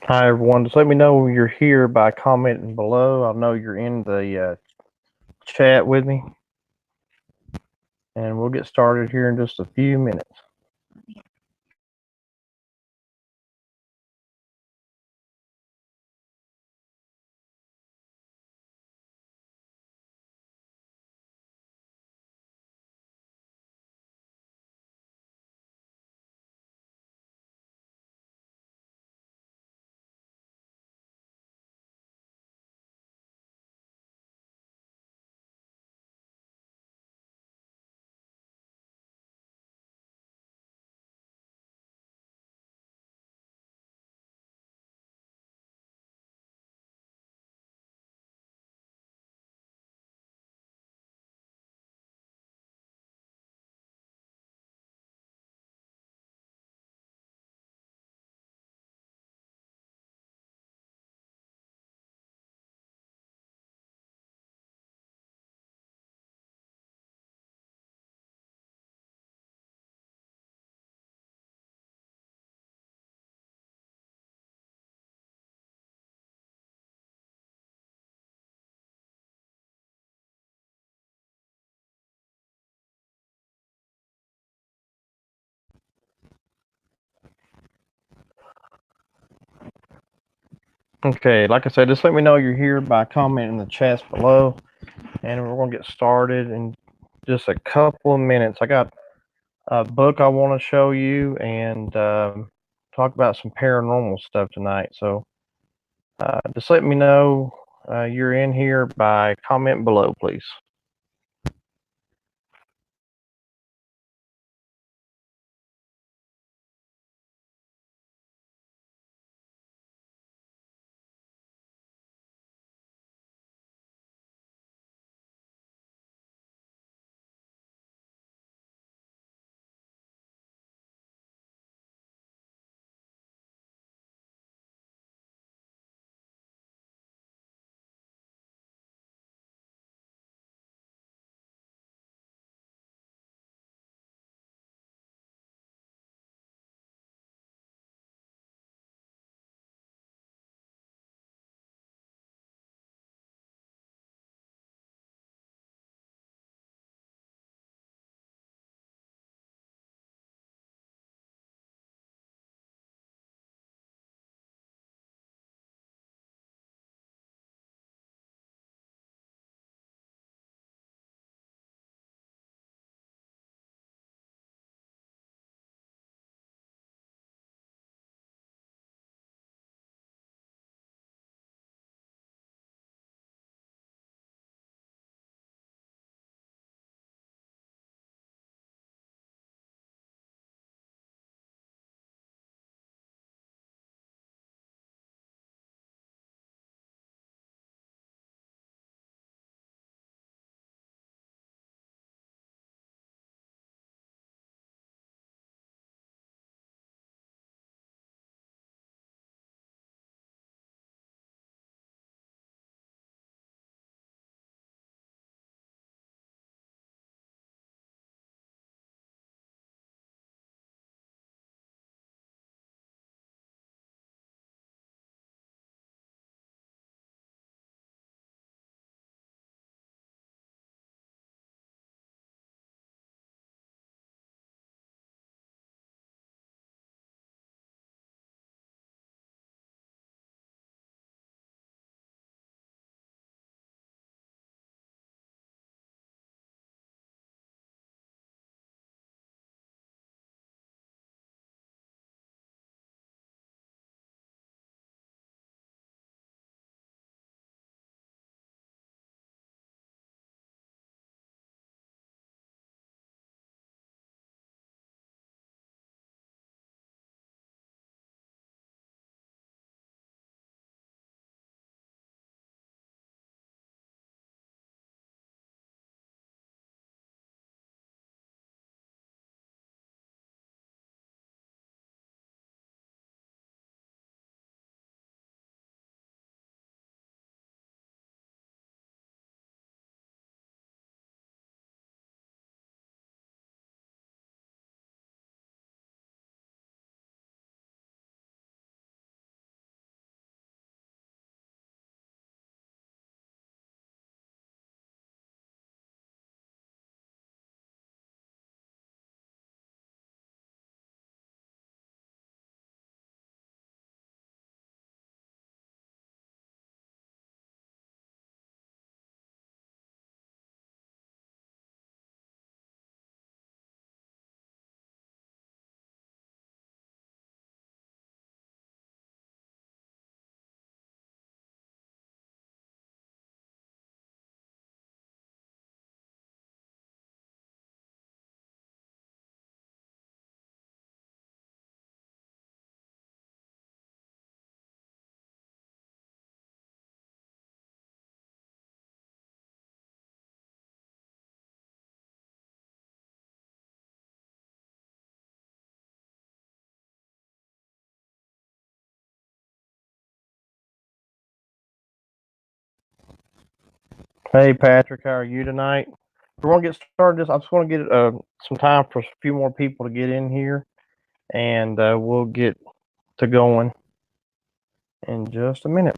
Hi, everyone. Just let me know you're here by commenting below. I know you're in the chat with me, and we'll get started here in just a few minutes. Okay, like I said, just let me know you're here by commenting in the chats below, and we're going to get started in just a couple of minutes. I got a book I want to show you and talk about some paranormal stuff tonight. So just let me know you're in here by comment below, please. Hey Patrick, how are you tonight? We're gonna get started. I just want to get some time for a few more people to get in here, and we'll get to going in just a minute.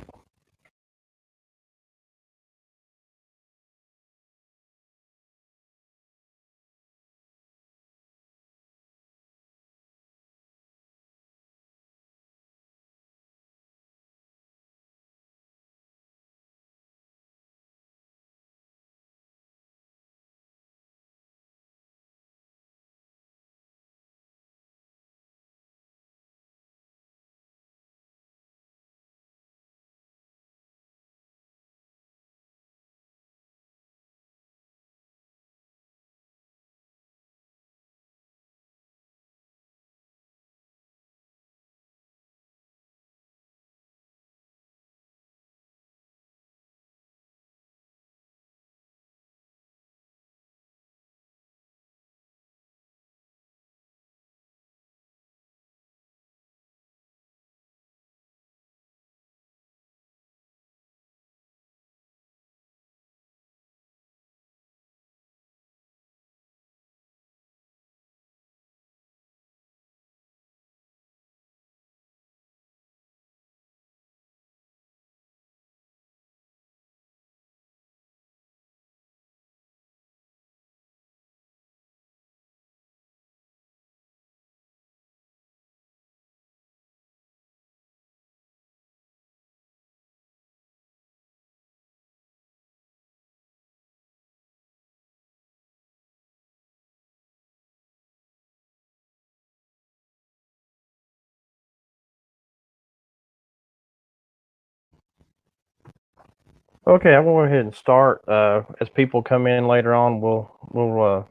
Okay, I'm gonna go ahead and start. As people come in later on, we'll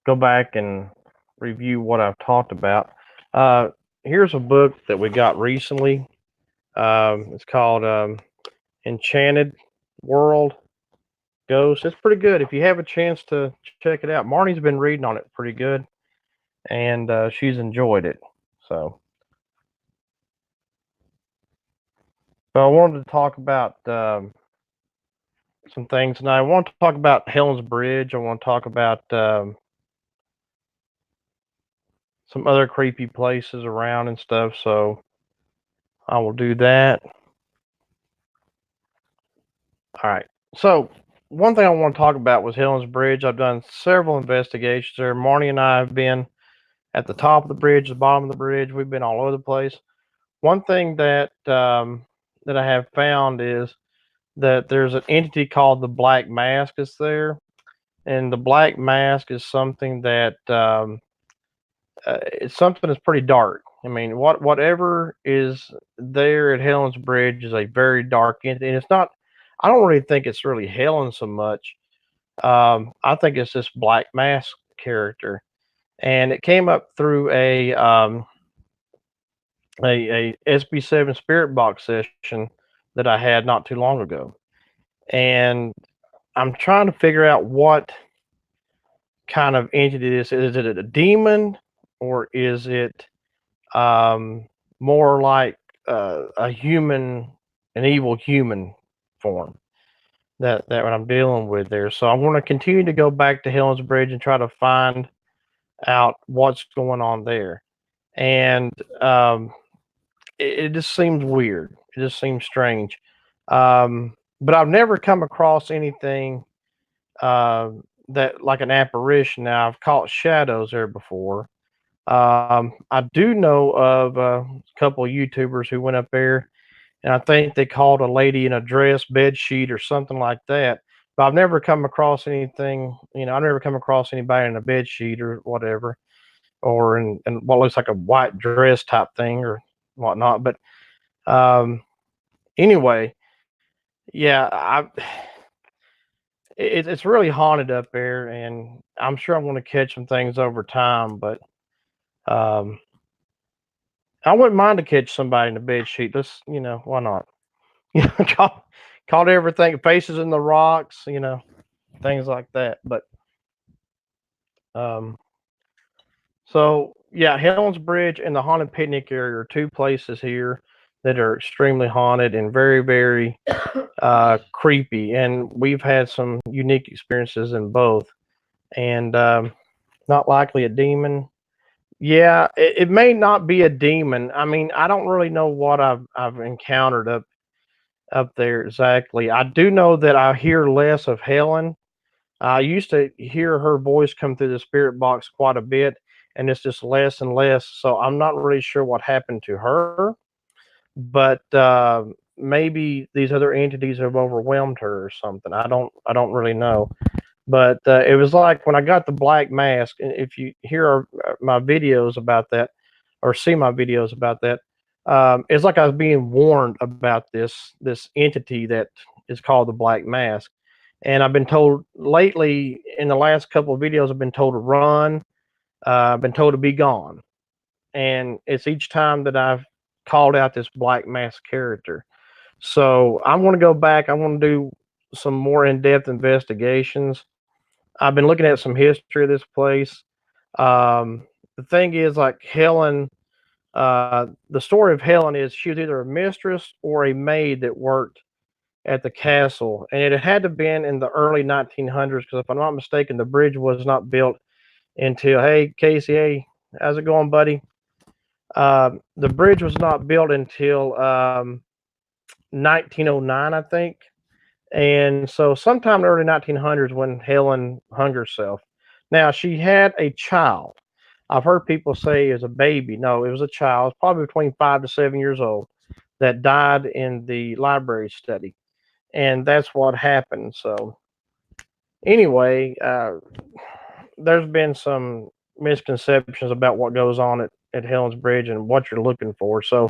go back and review what I've talked about. Uh, Here's a book that we got recently. It's called Enchanted World Ghost. It's pretty good. If you have a chance to check it out, Marnie's been reading on it pretty good, and she's enjoyed it. So, so I wanted to talk about some things tonight. I want to talk about Helen's Bridge. I want to talk about some other creepy places around and stuff. So I will do that. All right. So one thing I want to talk about was Helen's Bridge. I've done several investigations there. Marnie and I have been at the top of the bridge, the bottom of the bridge. We've been all over the place. One thing that I have found is that there's an entity called the Black Mask is there, and the Black Mask is something that it's something that's pretty dark. I mean, whatever is there at Helen's Bridge is a very dark entity, and it's not. I don't really think it's really Helen so much. I think it's this Black Mask character, and it came up through a SB7 Spirit Box session that I had not too long ago, and I'm trying to figure out what kind of entity this is. Is it a demon, or is it um, more like a human, an evil human form? That what I'm dealing with there. So I'm going to continue to go back to Helen's Bridge and try to find out what's going on there. And it just seems weird. It just seems strange. But I've never come across anything uh, that like an apparition. Now I've caught shadows there before. I do know of a couple of YouTubers who went up there, and I think they called a lady in a dress, bed sheet, or something like that. But I've never come across anything. I've never come across anybody in a bed sheet or whatever, or in what looks like a white dress type thing or whatnot. But um, anyway, yeah, it's really haunted up there, and I'm sure I'm going to catch some things over time. But um, I wouldn't mind to catch somebody in a bed sheet. Let's, why not? Caught everything, faces in the rocks, things like that. But um, so yeah, Helen's Bridge and the Haunted Picnic area are two places here that are extremely haunted and very, very creepy. And we've had some unique experiences in both. And not likely a demon. Yeah, it may not be a demon. I mean, I don't really know what I've encountered up there exactly. I do know that I hear less of Helen. I used to hear her voice come through the spirit box quite a bit, and it's just less and less. So I'm not really sure what happened to her, but maybe these other entities have overwhelmed her or something. I don't really know. But it was like when I got the black mask. If you hear my videos about that, or see my videos about that, it's like I was being warned about this entity that is called the black mask. And I've been told lately in the last couple of videos, I've been told to run. I've been told to be gone, and it's each time that I've called out this black mask character. So I'm going to go back. I want to do some more in-depth investigations. I've been looking at some history of this place. The thing is, like Helen, the story of Helen is she was either a mistress or a maid that worked at the castle, and it had to have been in the early 1900s because if I'm not mistaken, the bridge was not built until. Hey, Casey, hey, how's it going, buddy? The bridge was not built until 1909, I think. And so, sometime in the early 1900s, when Helen hung herself. Now, she had a child. I've heard people say it was a baby. No, it was a child, probably between 5 to 7 years old, that died in the library study. And that's what happened. So, anyway, there's been some misconceptions about what goes on at Helen's Bridge and what you're looking for. So,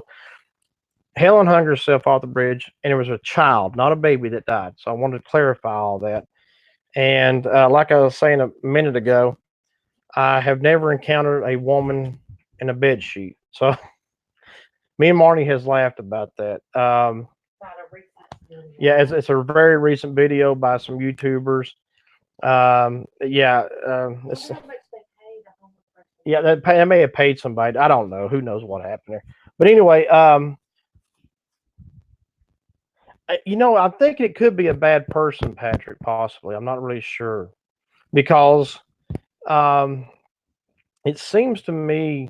Helen hung herself off the bridge, and it was a child, not a baby, that died. So, I wanted to clarify all that. And like I was saying a minute ago, I have never encountered a woman in a bed sheet. So me and Marnie has laughed about that. Yeah, it's a very recent video by some YouTubers. Yeah, yeah, they may have paid somebody. I don't know. Who knows what happened there? But anyway, I think it could be a bad person, Patrick. Possibly, I'm not really sure because um, it seems to me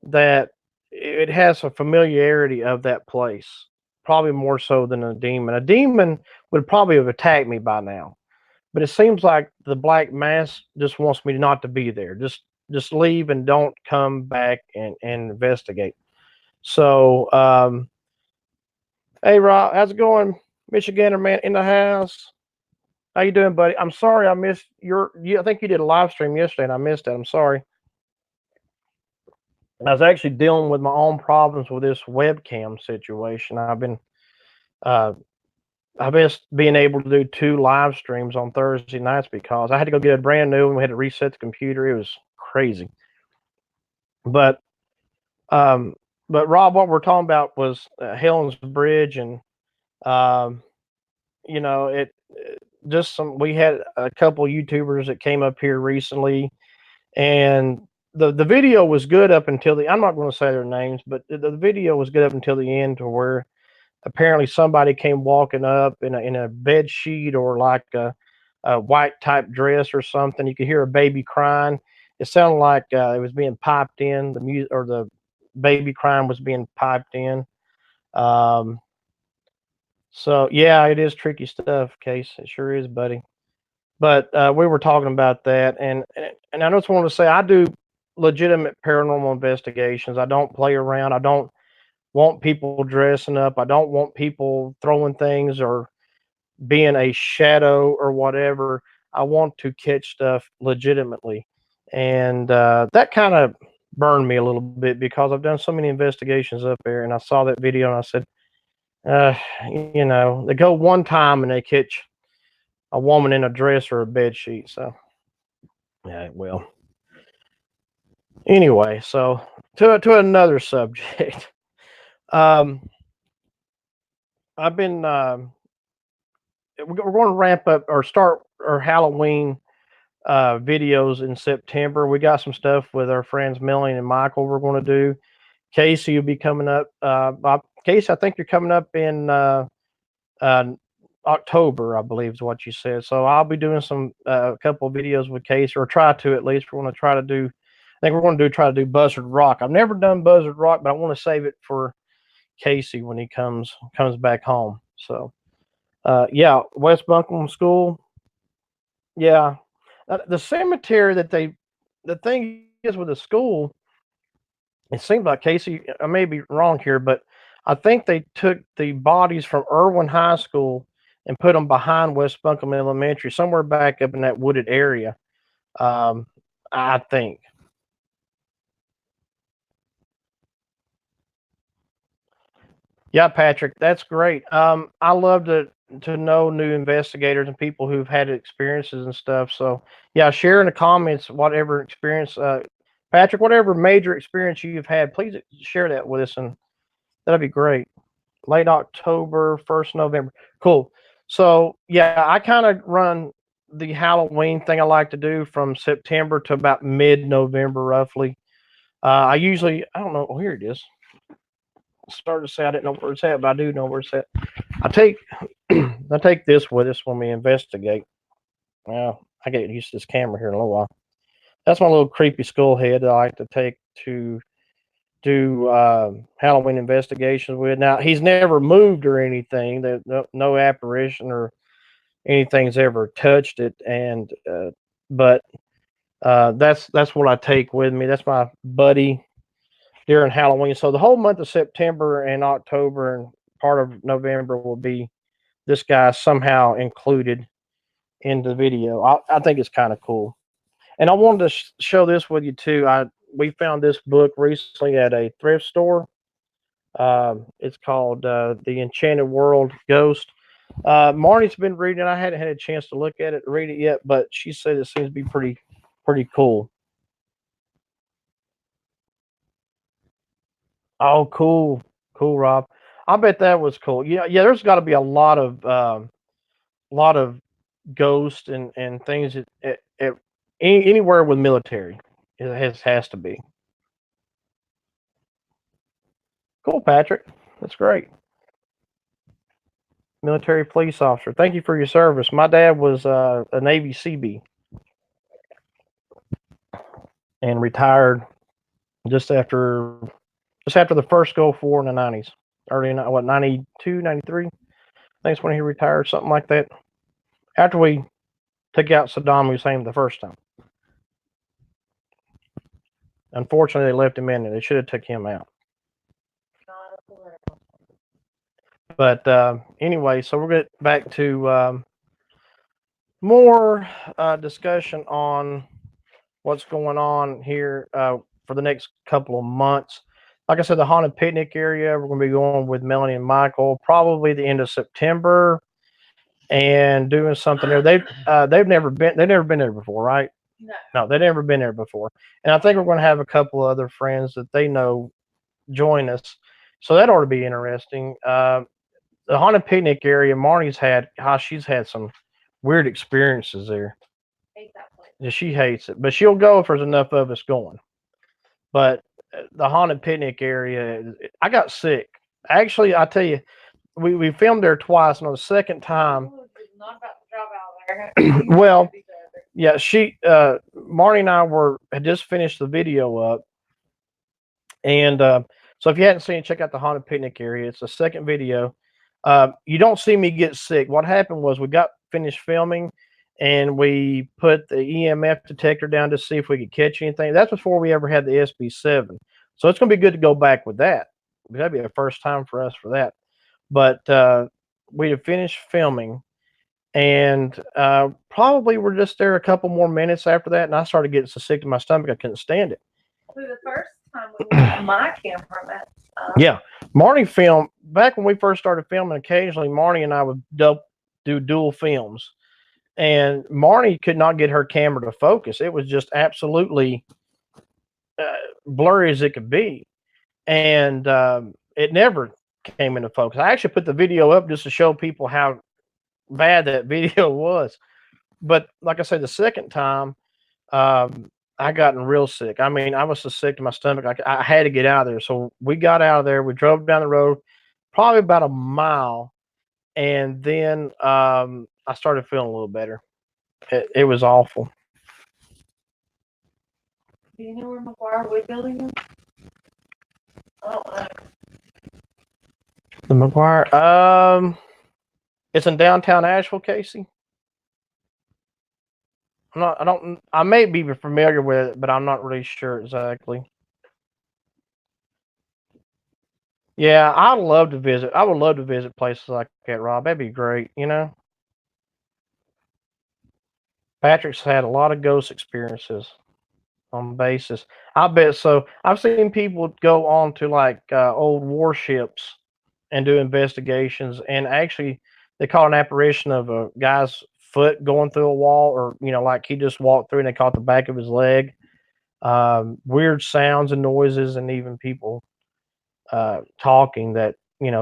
that it has a familiarity of that place, probably more so than a demon. A demon would probably have attacked me by now, but it seems like the black mass just wants me not to be there. Just leave and don't come back and investigate. So, hey Rob, how's it going? Michigander man in the house. How you doing, buddy? I'm sorry I missed I think you did a live stream yesterday and I missed it. I'm sorry. I was actually dealing with my own problems with this webcam situation. Uh, I've missed being able to do two live streams on Thursday nights because I had to go get a brand new one. We had to reset the computer. It was crazy. But um, but Rob, what we're talking about was Helen's Bridge, and um, it just some. We had a couple YouTubers that came up here recently, and the video was good up until the. I'm not going to say their names, but the video was good up until the end, to where apparently somebody came walking up in a bed sheet or like a white type dress or something. You could hear a baby crying. It sounded like it was being piped in. The music or the baby crying was being piped in. Um, so yeah, it is tricky stuff, Case. It sure is, buddy. But we were talking about that, and I just want to say I do legitimate paranormal investigations. I don't play around. I don't want people dressing up. I don't want people throwing things or being a shadow or whatever. I want to catch stuff legitimately. And that kind of burned me a little bit because I've done so many investigations up there, and I saw that video and I said, uh, they go one time and they catch a woman in a dress or a bed sheet. So, yeah, well, anyway, so to another subject. um, I've been we're going to ramp up or start our Halloween videos in September. We got some stuff with our friends Melanie and Michael we're going to do. Casey will be coming up. I Casey, I think you're coming up in uh, October, I believe is what you said. So I'll be doing a couple of videos with Casey, or try to at least. We're going to try to do. I think we're going to try to do Buzzard Rock. I've never done Buzzard Rock, but I want to save it for Casey when he comes back home. So yeah, West Buncombe School. Yeah, the cemetery that the thing is with the school, it seems like, Casey, I may be wrong here, but I think they took the bodies from Irwin High School and put them behind West Buncombe Elementary, somewhere back up in that wooded area. Um, I think. Yeah, Patrick, that's great. I love to know new investigators and people who've had experiences and stuff. So yeah, share in the comments whatever experience, Patrick, whatever major experience you've had, please share that with us, and that'd be great. Late October, 1st November. Cool. So yeah, I kind of run the Halloween thing I like to do from September to about mid-November, roughly. I don't know. Oh, here it is. Started to say I didn't know where it's at, but I do know where it's at. I take I take this with us when we investigate. Well, I get used to this camera here in a little while. That's my little creepy skull head that I like to take to do Halloween investigations with. Now he's never moved or anything. No apparition or anything's ever touched it, and but that's what I take with me. That's my buddy during Halloween. So the whole month of September and October and part of November will be this guy somehow included in the video. I think it's kind of cool. And I wanted to show this with you too. We found this book recently at a thrift store. It's called The Enchanted World Ghost. Marnie's been reading it. I hadn't had a chance to look at it, read it yet, but she said it seems to be pretty cool. Oh, cool, Rob. I bet that was cool. Yeah. There's got to be a lot of ghosts and things anywhere with military. It has to be cool, Patrick. That's great. Military police officer. Thank you for your service. My dad was a Navy CB and retired just after the first Gulf War in the 90s. Early in what 92, 93? I think that's when he retired, something like that. After we took out Saddam Hussein the first time. Unfortunately, they left him in there. They should have took him out. But anyway, so we'll get back to more discussion on what's going on here for the next couple of months. Like I said, the haunted picnic area, we're going to be going with Melanie and Michael probably the end of September and doing something there. They've never been there before, right? No, they've never been there before. And I think we're going to have a couple of other friends that they know join us. So that ought to be interesting. The haunted picnic area, she's had some weird experiences there. Hate that place. Yeah, she hates it, but she'll go if there's enough of us going. But the haunted picnic area, I got sick. Actually, I tell you, we filmed there twice, and on the second time, not about to drive out there. Well, yeah, Marnie and I had just finished the video up, and so if you hadn't seen it, check out the haunted picnic area. It's the second video. You don't see me get sick. What happened was we got finished filming and we put the EMF detector down to see if we could catch anything. That's before we ever had the SB7. So it's going to be good to go back with that. That'd be a first time for us for that. But we had finished filming and probably we're just there a couple more minutes after that. And I started getting so sick to my stomach, I couldn't stand it. Well, the first time we went to my camera, yeah, Marnie filmed back when we first started filming. Occasionally, Marnie and I would do dual films, and Marnie could not get her camera to focus. It was just absolutely blurry as it could be, and it never came into focus. I actually put the video up just to show people how bad that video was. But like I said, the second time, I gotten real sick. I mean, I was so sick to my stomach. I had to get out of there. So we got out of there. We drove down the road. probably about a mile, and then I started feeling a little better. It was awful. Do you know where McGuire Wood Building is? I don't know. The McGuire, it's in downtown Asheville, Casey. I may be familiar with it, but I'm not really sure exactly. Yeah, I'd love to visit. I would love to visit places like that, Rob. That'd be great. Patrick's had a lot of ghost experiences on basis. I bet so. I've seen people go on to like old warships and do investigations, and actually, they caught an apparition of a guy's foot going through a wall, or like he just walked through, and they caught the back of his leg. Weird sounds and noises, and even people talking that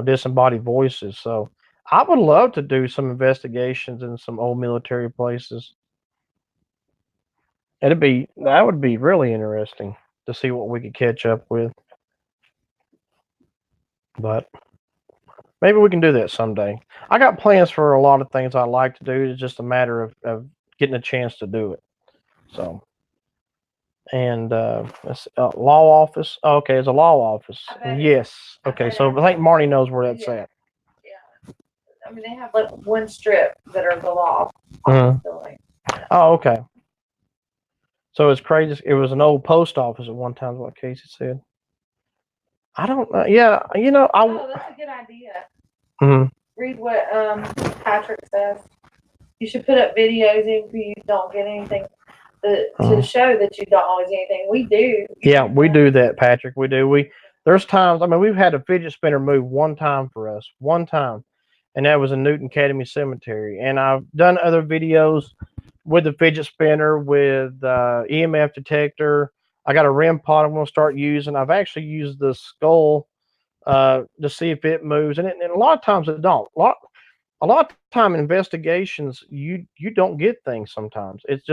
disembodied voices. So I would love to do some investigations in some old military places. That would be really interesting to see what we could catch up with. But maybe we can do that someday. I got plans for a lot of things I like to do. It's just a matter of getting a chance to do it. So, and law office. Oh, okay, it's a law office. Yes. Okay, so I think Marnie knows where that's at. Yeah. I mean, they have like one strip that are the law Mhm. building. Oh, okay. So it's crazy. It was an old post office at one time, is what Casey said. I don't know. Yeah, Oh, that's a good idea. Mhm. Read what Patrick says. You should put up videos even if you don't get anything to show that you don't always get anything. We do. Yeah, we do that, Patrick. We do. There's times. I mean, we've had a fidget spinner move one time for us, one time, and that was in Newton Academy Cemetery. And I've done other videos with the fidget spinner, with EMF detector. I got a REM pod I'm going to start using. I've actually used the skull to see if it moves, and a lot of times it don't. A lot of time in investigations, you don't get things sometimes. It's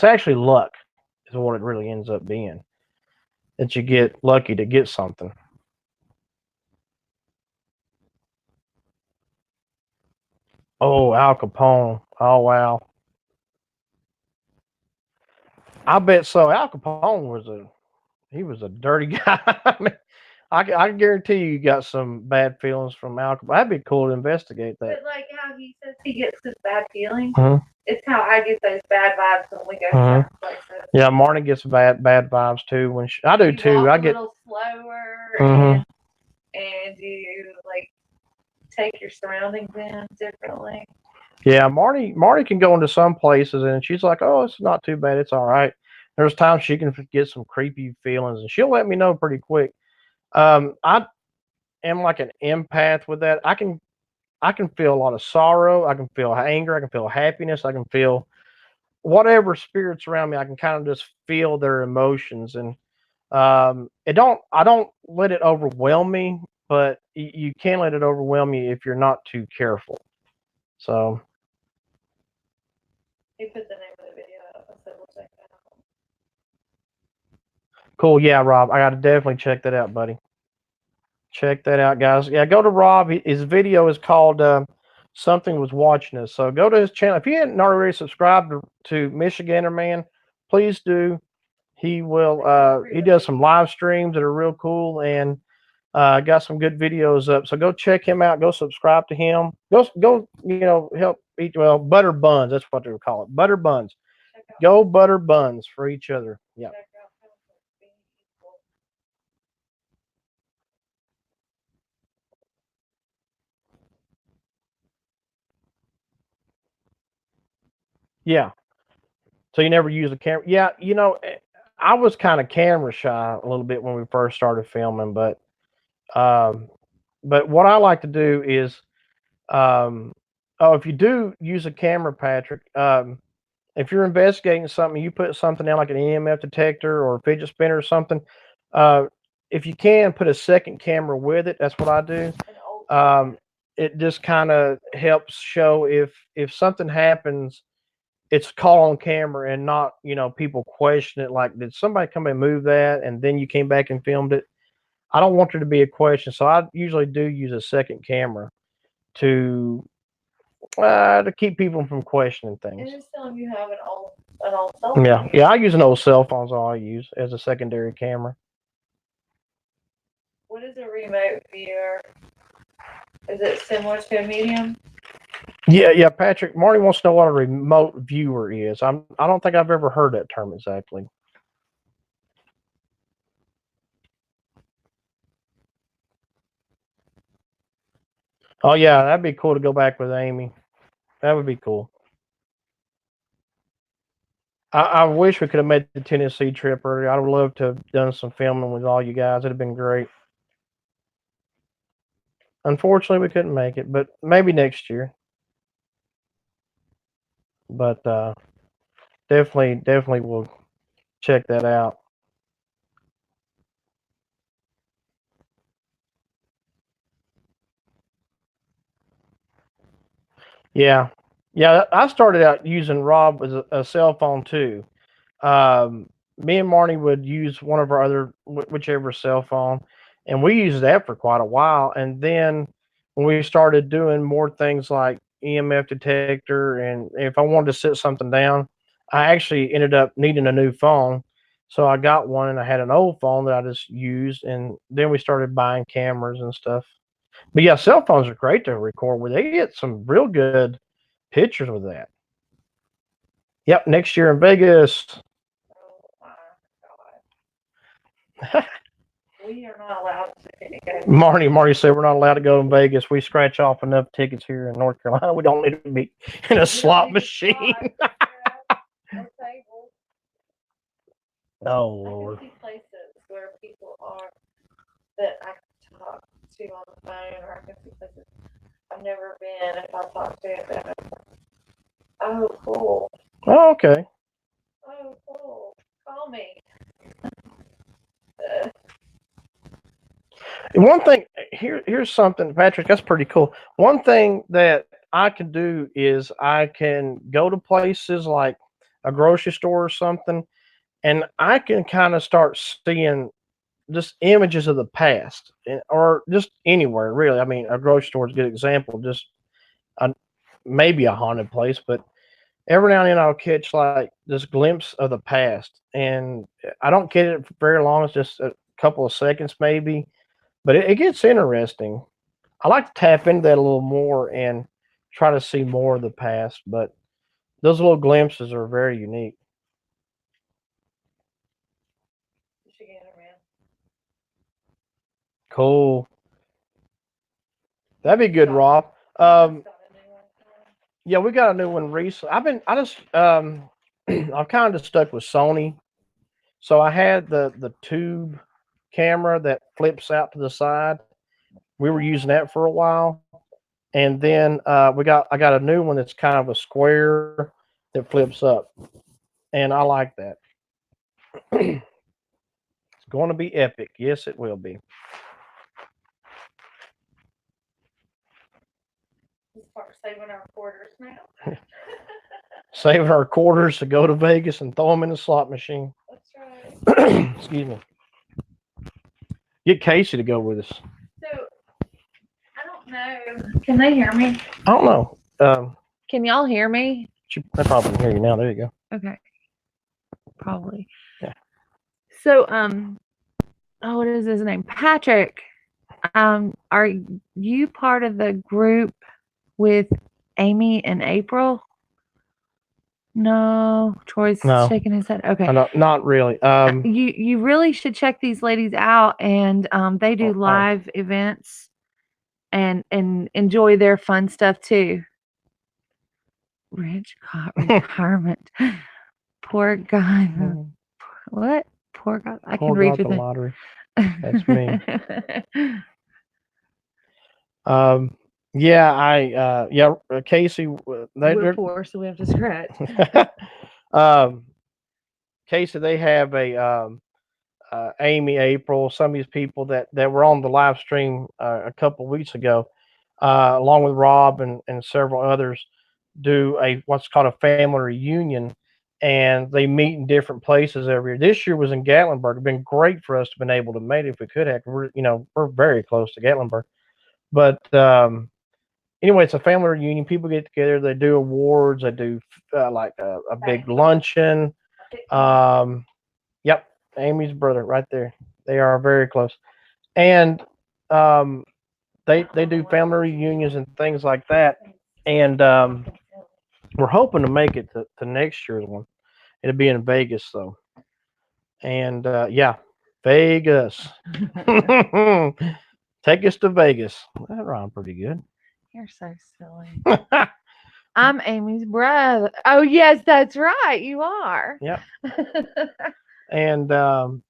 actually luck is what it really ends up being. That you get lucky to get something. Oh, Al Capone. Oh wow. I bet so. Al Capone was a dirty guy. I mean, I guarantee you got some bad feelings from Al Capone. That'd be cool to investigate that. But like how he says he gets his bad feelings, Mhm. it's how I get those bad vibes when we go to Mhm. certain places. Yeah, Marnie gets bad vibes too. I do You too. walk I a get. little slower Mhm. and you like take your surroundings in differently. Yeah, Marty can go into some places and she's like, "Oh, it's not too bad. It's all right." There's times she can get some creepy feelings and she'll let me know pretty quick. I am like an empath with that. I can feel a lot of sorrow. I can feel anger. I can feel happiness. I can feel whatever spirits around me. I can kind of just feel their emotions, and it don't. I don't let it overwhelm me, but you can let it overwhelm you if you're not too careful. So He put the name of the video up. I said we'll check that out. cool. Yeah, Rob, I got to definitely check that out, buddy. Check that out, guys. Yeah, go to Rob. His video is called "Something Was Watching Us." So go to his channel. If you hadn't already subscribed to Michigander Man, please do. He does some live streams that are real cool, and got some good videos up. So go check him out. Go subscribe to him. Go help eat, well, butter buns. That's what they would call it. Butter buns. Go butter buns for each other. Yeah. Yeah. So you never use a camera. Yeah, I was kind of camera shy a little bit when we first started filming, um, but what I like to do is, um, oh, if you do use a camera, Patrick, if you're investigating something, you put something down like an EMF detector or a fidget spinner or something. Uh, if you can put a second camera with it, that's what I do. It just kind of helps show if something happens, it's caught on camera and not people question it like, did somebody come and move that and then you came back and filmed it. I don't want there to be a question, so I usually do use a second camera to keep people from questioning And things. just tell them you have an old cell phone. Yeah, yeah. I use an old cell phone, so I use as a secondary camera. What is a remote viewer? Is it similar to a medium? Yeah, yeah. Patrick, Marty wants to know what a remote viewer is. I don't think I've ever heard that term exactly. Oh yeah, that'd be cool to go back with Amy. That would be cool. I wish we could have made the Tennessee trip earlier. I'd love to have done some filming with all you guys. It'd have been great. Unfortunately, we couldn't make it, but maybe next year. But definitely, we'll check that out. Yeah, yeah. I started out using Rob as a cell phone too. Me and Marnie would use one of our other whichever cell phone, and we used that for quite a while. And then when we started doing more things like EMF detector, and if I wanted to sit something down, I actually ended up needing a new phone. So I got one, and I had an old phone that I just used, and then we started buying cameras and stuff. But yeah, cell phones are great to record with. They get some real good pictures with that. Yep, next year in Vegas. Oh my god. We are not allowed to go. Marty said we're not allowed to go in Vegas. We scratch off enough tickets here in North Carolina. We don't need to be in a slot machine. Or tables. Oh I Lord. can see places where people are that I can talk to on the phone, or I can see places I've never been. If I talk to them, oh cool, Oh, okay. oh cool, call me. Uh, One thing here's something, Patrick. That's pretty cool. One thing that I can do is I can go to places like a grocery store or something, and I can kind of start seeing just images of the past, or just anywhere really. I mean, a grocery store is a good example. Just a, maybe a haunted place, but every now and then I'll catch like this glimpse of the past, and I don't get it for very long. It's just a couple of seconds maybe, but it gets interesting. I like to tap into that a little more and try to see more of the past, but those little glimpses are very unique. you should get her, man. Cool. That'd be good, Got, Rob. you Um, just got a new one. yeah, we got a new one recently. I just I've kind of stuck with Sony. So I had the tube camera that flips out to the side. We were using that for a while, and then I got a new one that's kind of a square that flips up, and I like that. It's going to be epic. Yes, it will be. We start saving our quarters now. Saving our quarters to go to Vegas and throw them in the slot machine. That's right. Excuse me. Get Casey to go with us. So I don't know. Can they hear me? I don't know. Can y'all hear me? I probably can hear you now. There you go. Okay, probably. Yeah. So oh, what is his name? Patrick. Are you part of the group with Amy and April? No, Troy's No. shaking his head. Okay. Not really. You really should check these ladies out, and they do Oh, live events and enjoy their fun stuff too. Rich got retirement. Poor guy. What? Poor guy. I can poor read got your the thing. lottery. That's me. Um, yeah, Casey, We're they're poor, so we have to scratch. um, Casey, they have a Amy, April, some of these people that were on the live stream a couple of weeks ago, along with Rob and several others, do a what's called a family reunion, and they meet in different places every year. This year was in Gatlinburg. It'd been great for us to been able to make it if we could have. We're very close to Gatlinburg, but anyway, it's a family reunion. People get together. They do awards. They do like a big luncheon. Um, yep, Amy's brother right there. They are very close, and um, they do family reunions and things like that. And we're hoping to make it to next year's one. It'll be in Vegas though, and yeah, Vegas. Take us to Vegas. That rhymed pretty good. You're so silly. I'm Amy's brother. Oh, yes, that's right. You are. Yeah. And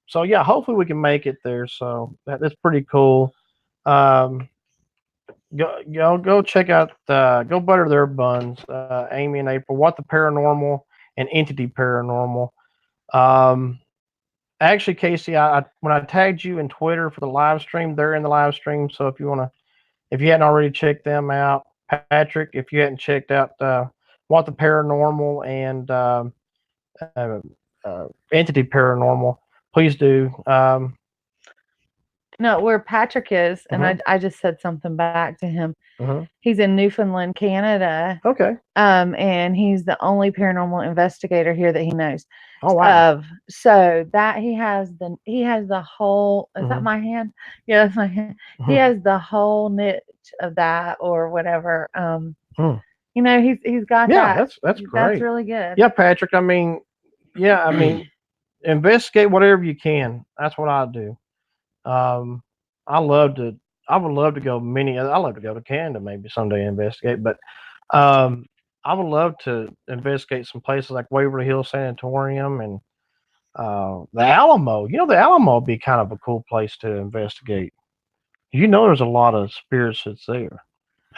so yeah, hopefully we can make it there. So that's pretty cool. Um, go check out go butter their buns. Amy and April, what the paranormal and entity paranormal. Um, actually, Casey, I when I tagged you in Twitter for the live stream, they're in the live stream. So if you hadn't already checked them out, Patrick, if you hadn't checked out what the paranormal and uh, entity paranormal, please do. No, where Patrick is, and Mhm. I just said something back to him. Mhm. He's in Newfoundland, Canada. Okay. And he's the only paranormal investigator here that he knows Oh wow. of. So that he has the whole, is that Mhm. my hand? Yeah, that's my hand. He Mhm. has the whole niche of that or whatever. Mhm. He's got Yeah, that. that's That's great. really good. Yeah, Patrick. I mean, yeah, I mean, investigate whatever you can. That's what I do. Um, I love to. I would love to go many. I love to go to Canada maybe someday and investigate. But um, I would love to investigate some places like Waverly Hills Sanatorium and the Alamo. The Alamo would be kind of a cool place to investigate. There's a lot of spirits that's there.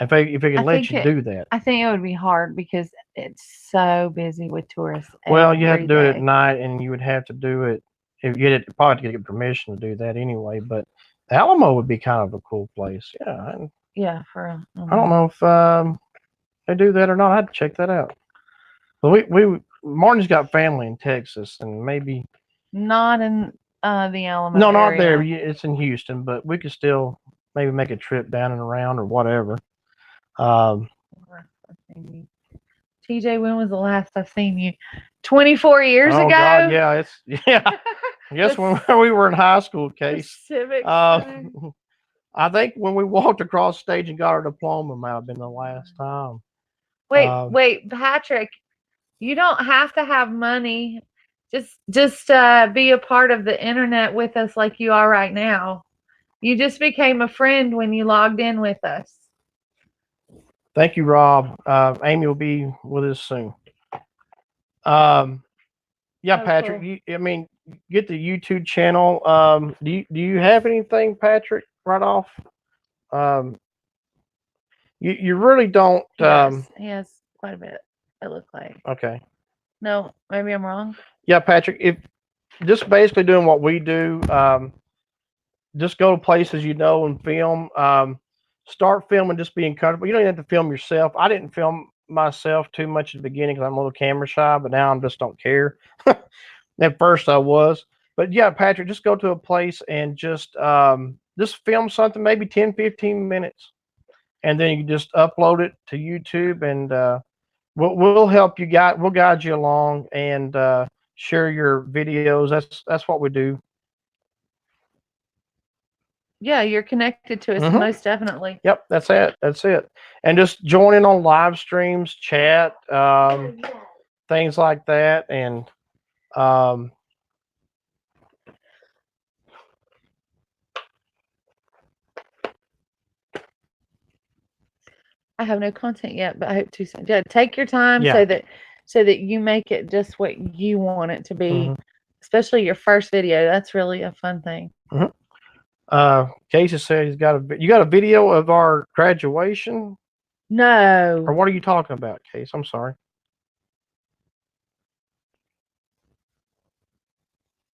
If they I can let think you it do that. I think it would be hard because it's so busy with tourists Well, you have to every do it at day. night, and you would have to do it if you had to probably get permission to do that anyway. But the Alamo would be kind of a cool place. Yeah, and Yeah, I don't know if they do that or not. I had to check that out. But we Martin's got family in Texas, and maybe not in the Alamo no, not there. area. It's in Houston, but we could still maybe make a trip down and around or whatever. Um, TJ, when was the last I've seen you? 24 years oh God, ago? yeah, it's yeah. I guess when we were in high school, The Case. civics Uh, thing. I think when we walked across stage and got our diploma might have been the last time. Wait, Patrick, you don't have to have money. Just be a part of the internet with us like you are right now. You just became a friend when you logged in with us. Thank you, Rob. Amy will be with us soon. Um, yeah, Oh, Patrick. cool. I mean, get the YouTube channel. Do you have anything, Patrick? Right off. Um, you really don't. He does. He has quite a bit, it looked like. Okay. No, maybe I'm wrong. Yeah, Patrick. If just basically doing what we do, just go to places and film. Start filming, just being comfortable. You don't even have to film yourself. I didn't film myself too much at the beginning because I'm a little camera shy, but now I just don't care. At first I was. But yeah, Patrick, just go to a place and just film something, maybe 10, 15 minutes. And then you can just upload it to YouTube and we'll help you guide we'll guide you along and share your videos. That's what we do. Yeah, you're connected to us Hmm. most definitely. Yep, that's it. That's it. And just join in on live streams, chat, things like that. And um, I have no content yet, but I hope to soon. Yeah, take your time yeah. so that you make it just what you want it to be. Hmm. Especially your first video. That's really a fun thing. Hmm. Casey said you got a video of our graduation, or No. what are you talking about, Case? I'm sorry.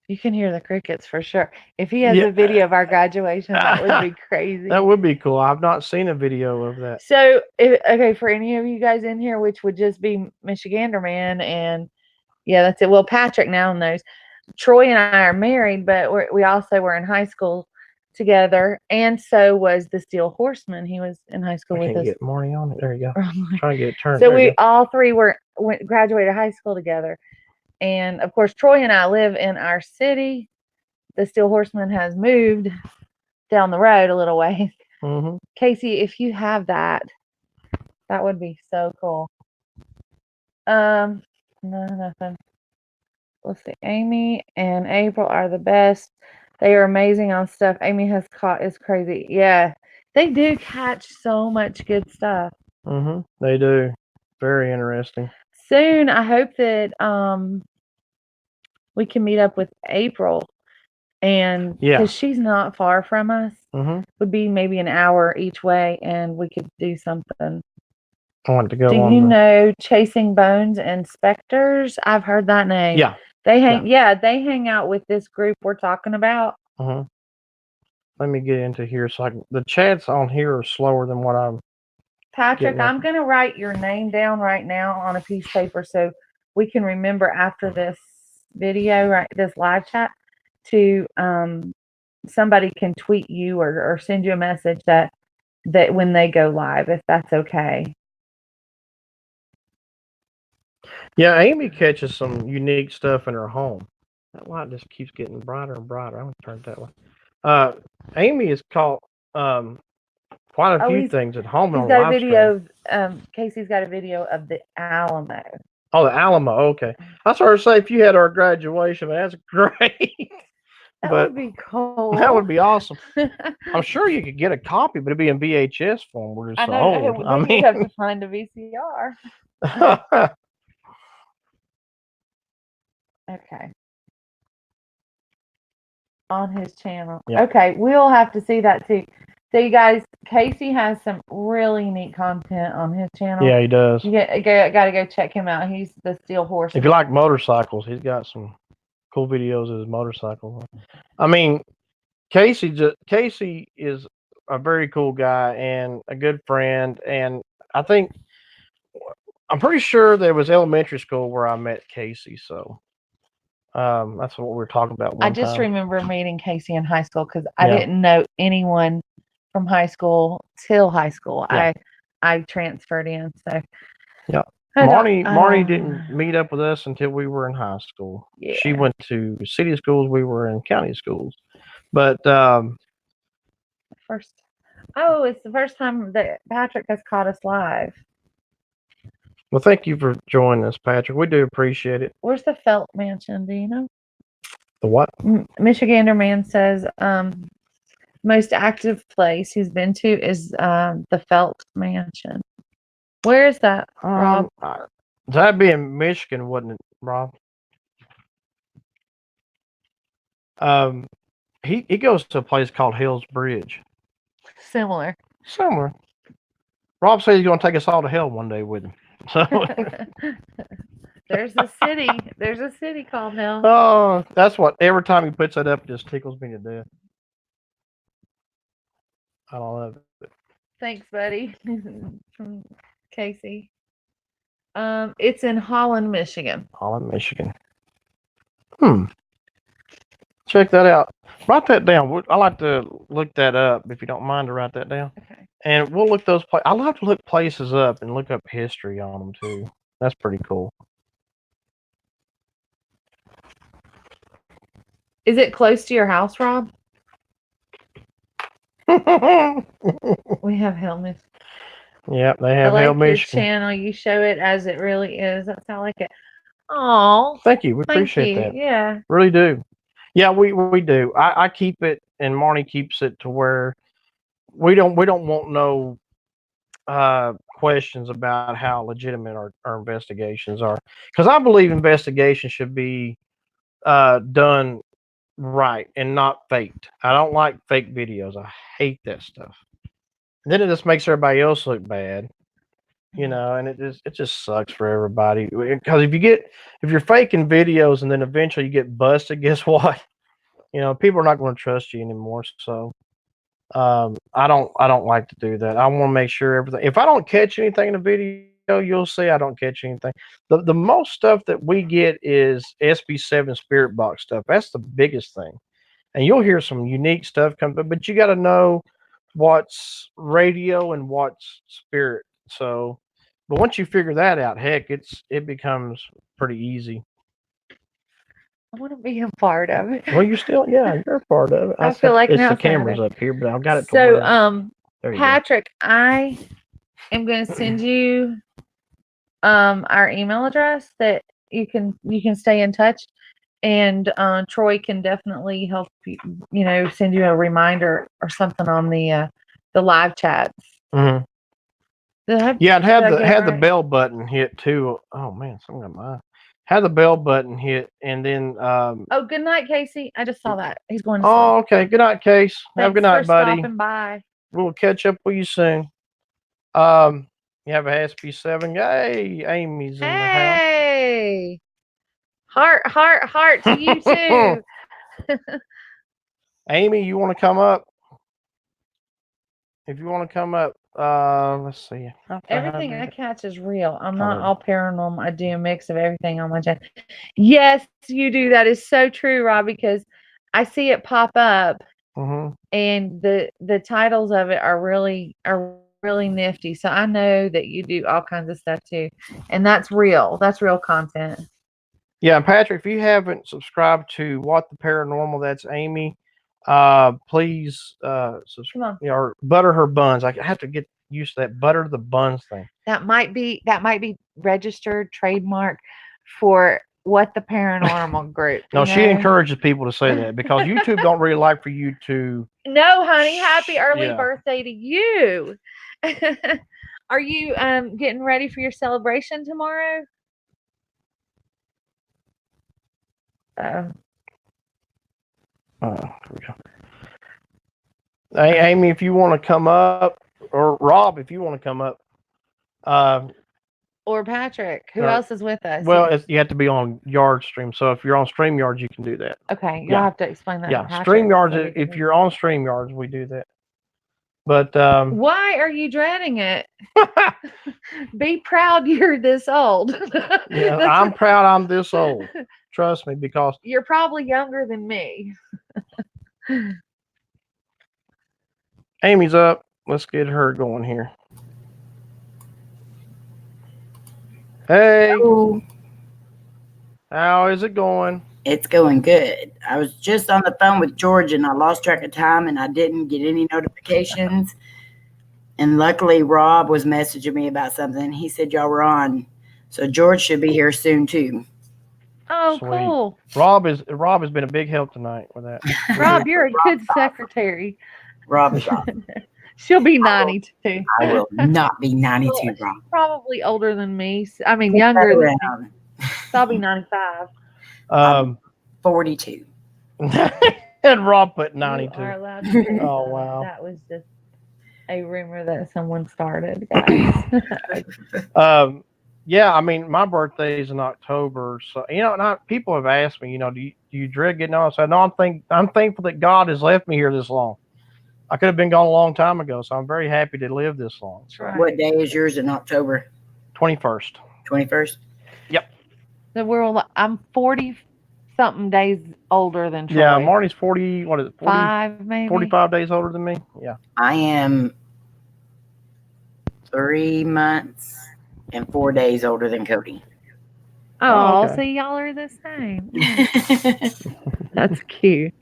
You can hear the crickets for sure. If he has Yeah, a video of our graduation, that would be crazy. that would be cool. I've not seen a video of that. So, okay, for any of you guys in here, which would just be Michigander Man and Yeah, that's it. Well, Patrick now knows. Troy and I are married, but we also were in high school together, and so was the Steel Horseman. He was in high school I with can't us. get Marty on it. There you go. Trying to get it turned. So There you we all three graduated high school together, and of course Troy and I live in our city. The Steel Horseman has moved down the road a little way. go. Casey, if you have that, that would be so cool. No, nothing. Let's see. Amy and April are the best. They are amazing on stuff Amy has caught is crazy. Yeah, they do catch so much good stuff. They do. Very interesting. Soon, I hope that we can meet up with April, and Yeah. because she's not far from us, would be maybe an hour each way, and we could do something. I want to go Do on. you know Chasing Bones and Specters? I've heard that name. Yeah. They hang. Yeah, they hang out with this group we're talking about. Let me get into here so the chats on here are slower than what I'm. Patrick, I'm going to write your name down right now on a piece of paper so we can remember after this video, right, this live chat, to somebody can tweet you or send you a message that when they go live, if that's okay. Yeah, Amy catches some unique stuff in her home. That light just keeps getting brighter and brighter. I'm going to turn it that way. Amy has caught quite a few things at home. He's got a video. Casey's got a video of the Alamo. Oh, the Alamo. Okay, I was going to say if you had our graduation, that's great. That would be cool. That would be awesome. I'm sure you could get a copy, but it'd be in VHS form. We're just so old. I mean, you'd have to find a VCR. Okay. On his channel. Yeah. Okay, we'll have to see that too. So you guys, Casey has some really neat content on his channel. Yeah, he does. You got to go check him out. He's the Steel Horse. If you like motorcycles, he's got some cool videos of his motorcycle. I mean, Casey is a very cool guy and a good friend, and I'm pretty sure there was elementary school where I met Casey, so that's what we were talking about. I just remember meeting Casey in high school because I didn't know anyone from high school till high school. Yeah. I transferred in, so yeah. Marty didn't meet up with us until we were in high school. Yeah. She went to city schools. We were in county schools. But it's the first time that Patrick has caught us live. Well, thank you for joining us, Patrick. We do appreciate it. Where's the Felt Mansion? Do you know? The what? Michigander Man says most active place he's been to is the Felt Mansion. Where is that, Rob? That'd be in Michigan, wouldn't it, Rob? He goes to a place called Hell's Bridge. Similar. Rob says he's going to take us all to hell one day with him. So there's a city. There's a city called Hell. Oh, that's what. Every time he puts that up, it just tickles me to death. I love it. Thanks, buddy. From Casey. It's in Holland, Michigan. Holland, Michigan. Check that out. Write that down. I like to look that up if you don't mind to write that down. Okay. And we'll look those places. I love to look places up and look up history on them too. That's pretty cool. Is it close to your house, Rob? We have Hell Michigan. Yep, they have Hell Michigan. Channel. You show it as it really is. That's how I like it. Oh, thank you. We appreciate that. Yeah, really do. Yeah, we do. I keep it, and Marnie keeps it to where we don't want no questions about how legitimate our investigations are, because I believe investigations should be done right and not faked. I don't like fake videos. I hate that stuff. And then it just makes everybody else look bad, and it just sucks for everybody. Because if you're faking videos and then eventually you get busted, guess what? People are not going to trust you anymore. So I don't like to do that. I want to make sure everything. If I don't catch anything in a video, you'll see I don't catch anything. The most stuff that we get is SB7 Spirit Box stuff. That's the biggest thing. And you'll hear some unique stuff come, but you got to know what's radio and what's spirit. So, but once you figure that out, heck, it becomes pretty easy. I want to be a part of it. Well, you're a part of it. I feel like it's now the it's happening. cameras up here, but I've got it. So, There you go. Patrick, I am going to send you our email address that you can stay in touch, and Troy can definitely help you. Send you a reminder or something on the live chats. Mm-hmm. Yeah, and had the bell button hit too. Oh man, something got mine. Had the bell button hit, and then oh, good night, Casey. I just saw that he's going to oh, okay. Good night, Case. Have a good night, for buddy. Stopping by. We'll catch up with you soon. You have a SB7. Hey, Amy's in the house. Hey, heart to you too. Amy, you want to come up? If you want to come up, let's see. Everything I catch is real. I'm not all paranormal. I do a mix of everything on my channel. Yes, you do. That is so true, Rob, because I see it pop up, and the titles of it are really nifty. So I know that you do all kinds of stuff too, and that's real. That's real content. Yeah, and Patrick, if you haven't subscribed to What the Paranormal, that's Amy. Please subscribe or butter her buns. I have to get used to that butter the buns thing. That might be registered trademark for What the Paranormal group. No, she encourages people to say that because YouTube don't really like for you to. No, honey, happy early birthday to you. Are you getting ready for your celebration tomorrow? Here we go. Hey, Amy, if you want to come up, or Rob, if you want to come up, or Patrick, who else is with us? Well, you have to be on Yard Stream. So if you're on StreamYards, you can do that. Okay, you'll have to explain that. Yeah, StreamYards. If you're on StreamYards, we do that. But why are you dreading it? Be proud you're this old. Yeah, I'm proud I'm this old. Trust me, because you're probably younger than me. Amy's up. Let's get her going here. Hey. Hello. How is it going? It's going good. I was just on the phone with George and I lost track of time and I didn't get any notifications. And luckily Rob was messaging me about something. He said y'all were on. So George should be here soon too. Oh, Sweet. Cool. Rob has been a big help tonight with that. Rob, you're a good secretary. Rob is awesome. She'll be 92. I will not be 92, Rob. Probably older than me. I mean, younger than me. So I'll be 95. 42. And Rob put 92. You are allowed to do Oh, wow. That was just a rumor that someone started, guys. Yeah, I mean, my birthday is in October, so and people have asked me, do you dread getting on? I said, no, I'm thankful that God has left me here this long. I could have been gone a long time ago, so I'm very happy to live this long. So. Right. What day is yours in October? 21st. 21st? Yep. I'm 40 something days older than Troy. Yeah, Marty's 40. What is it? 40, 5 maybe. 45 days older than me. Yeah. I am 3 months and 4 days older than Cody. Oh, okay. So y'all are the same. That's cute.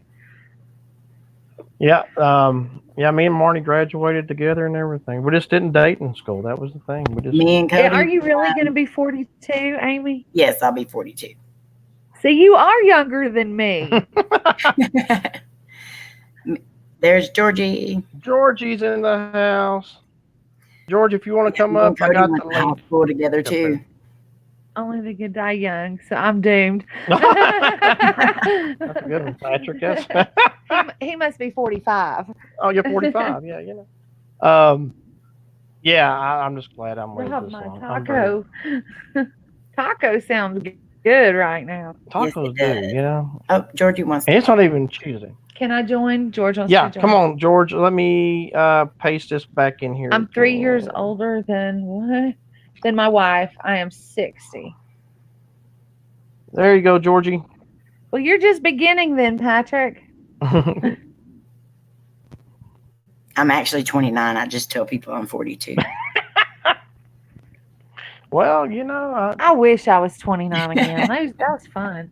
Yeah. Yeah, me and Marty graduated together and everything. We just didn't date in school. That was the thing. Me and Cody. Are you really going to be 42, Amy? Yes, I'll be 42. So you are younger than me. There's Georgie. Georgie's in the house. George, if you want to come up, I got the high school together too. Only the good die young, so I'm doomed. That's a good one, Patrick. Yes. He must be 45. Oh, you're 45. Yeah, Yeah, I'm just glad I'm with this long. Taco. Taco sounds good right now. Tacos do, Oh, Georgie wants to. And it's not even Tuesday. Can I join? George wants to join. Come on, George. Let me paste this back in here. I'm 3 years older than what? than my wife. I am 60. There you go, Georgie. Well, you're just beginning then, Patrick. I'm actually 29. I just tell people I'm 42. Well, you know, I wish I was 29 again. That was fun.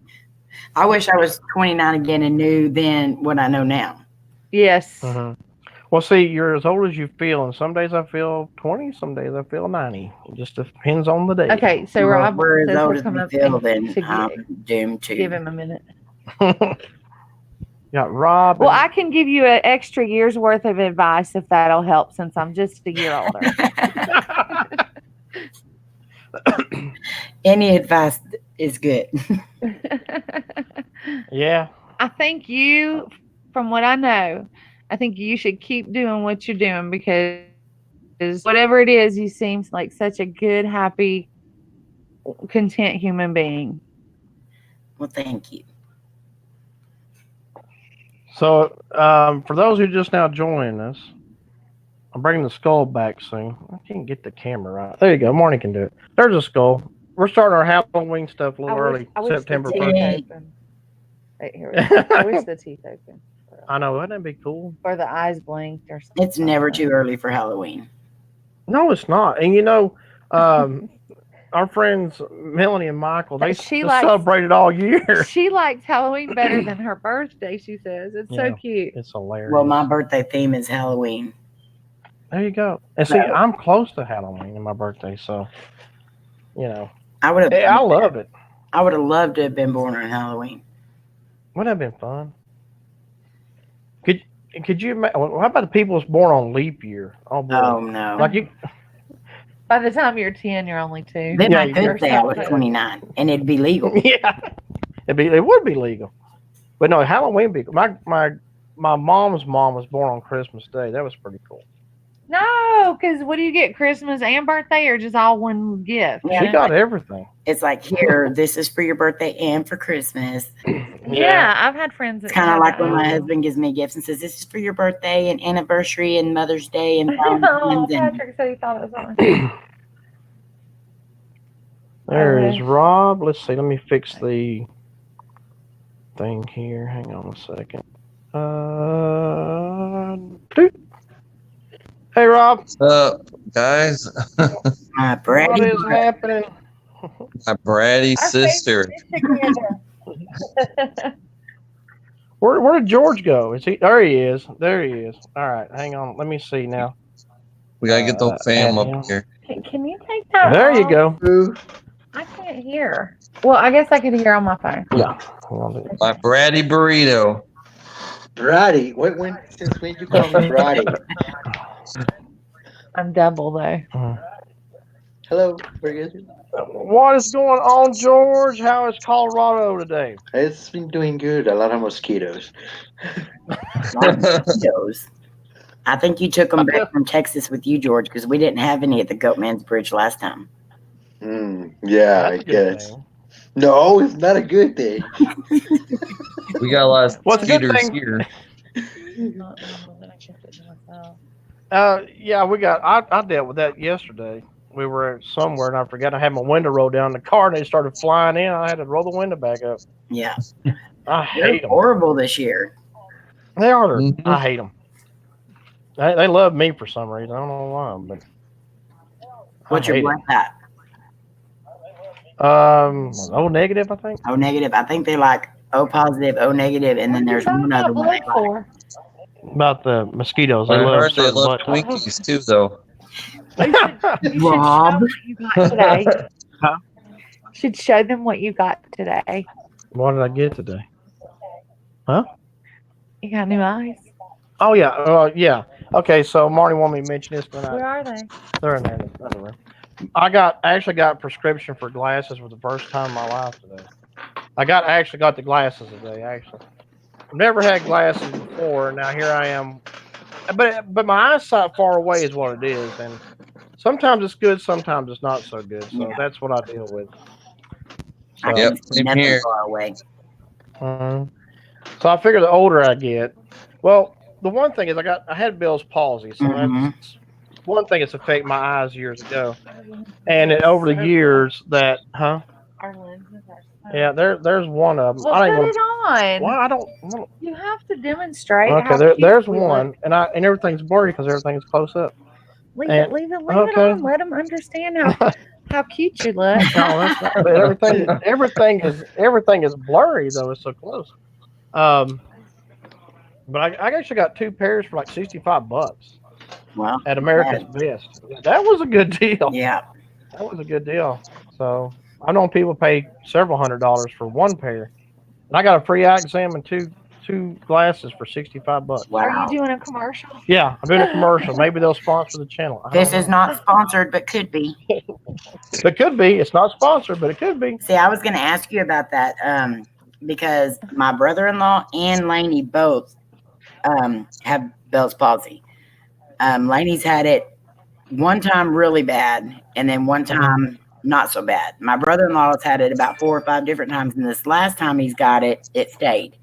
I wish I was 29 again and knew then what I know now. Yes. Well, see, you're as old as you feel, and some days I feel 20, some days I feel 90. It just depends on the day. Okay, so Well, Rob we're as says old he'll as come we up feel, and then to I'm doomed to. give him a minute. Got Rob. Well, I can give you an extra year's worth of advice if that'll help, since I'm just a year older. Any advice is good. Yeah. I think you, from what I know, I think you should keep doing what you're doing, because whatever it is, you seem like such a good, happy, content human being. Well, thank you. So, for those who just now joining us, I'm bringing the skull back soon. I can't get the camera right. There you go. Marnie can do it. There's a skull. We're starting our Halloween stuff a little early. I wish September the 1st. teeth open. Right, here we go. I wish the teeth open. I know. Wouldn't that be cool? Or the eyes blinked or something. It's never too early for Halloween. No, it's not. And you know, our friends Melanie and Michael, they celebrated all year. She likes Halloween better than her birthday, she says. It's so cute. It's hilarious. Well, my birthday theme is Halloween. There you go. And see, I'm close to Halloween and my birthday, so you know. I love it. I would have loved to have been born on Halloween. Would have been fun. Could you? How about the people that's born on leap year? Oh boy. Oh no! Like you. By the time you're 10, you're only 2. Then I could say I was 29, and it'd be legal. Yeah, it would be legal. But no, Halloween. My mom's mom was born on Christmas Day. That was pretty cool. No, because what do you get, Christmas and birthday, or just all one gift? She got everything. It's like, here, this is for your birthday and for Christmas. Yeah, I've had friends that It's kind of like when my husband gives me gifts and says, this is for your birthday and anniversary and Mother's Day and Oh, Patrick said he thought it was on. There is Rob. Let's see. Let me fix the thing here. Hang on a second. Hey, Rob. What's up, guys? My bratty. What is happening? My bratty sister. Where did George go? Is he? There he is. There he is. All right. Hang on. Let me see now. We gotta get the whole fam up here. Can you take that There off? you go. I can't hear. Well, I guess I could hear on my phone. Yeah. My bratty burrito. Bratty? Since when you call me Bratty? I'm double though. Hello, where is it? What is going on, George? How is Colorado today? It's been doing good. A lot of mosquitoes. Mosquitoes. I think you took them back from Texas with you, George, because we didn't have any at the Goatman's Bridge last time. Yeah, I guess. No, it's not a good thing. We got a lot of What's a good skeeters thing? here. Yeah, I dealt with that yesterday. We were somewhere and I forgot I had my window rolled down in the car and they started flying in. I had to roll the window back up. Yeah. I hate them. Horrible this year. They are. Mhm. I hate them. They love me for some reason. I don't know why, but What's your blood type? O negative, I think. O negative. I think they like O positive, O negative, and then there's one other one. They like. About the mosquitoes. I They love heard they certain love blood types. Twinkies too, though. You should show Rob. what you got today. Huh? Should show them what you got today. What did I get today? Huh? You got new eyes. Oh yeah, yeah. Okay, so Marty wanted me to mention this, but Where are they? they're in there. I don't know. I actually got a prescription for glasses for the first time in my life today. I actually got the glasses today. Actually, I've never had glasses before, and now here I am. But my eyesight far away is what it is, and sometimes it's good, sometimes it's not so good. So that's what I deal with. So, I Yep, can same never here. far away. So I figure the older I get, well, the one thing is I had Bell's palsy, so Mhm. one thing that's affected my eyes years ago, and over the years that, Our lenses are so. yeah, there's one of them. Well, I put don't even. it on. Why I don't. You have to demonstrate Okay, how cute there's we one, look. and everything's blurry because everything's close up. Leave And it, leave it, leave it okay. on. Let them understand how cute you look. No, that's not. But everything is blurry though. It's so close. Um, but I actually got two pairs for like $65 Well, at America's Best. That was a good deal. yeah. That was a good deal. So I know people pay several $100s for one pair, and I got a free eye exam and two glasses for $65. Wow. Are you doing a commercial? Yeah, I'm doing a commercial. Maybe they'll sponsor the channel. This is not sponsored, but could be. It could be. It's not sponsored, but it could be. See, I was going to ask you about that because my brother-in-law and Lainey both have Bell's palsy. Lainey's had it one time really bad, and then one time not so bad. My brother-in-law has had it about 4 or 5 different times, and this last time he's got it, it stayed.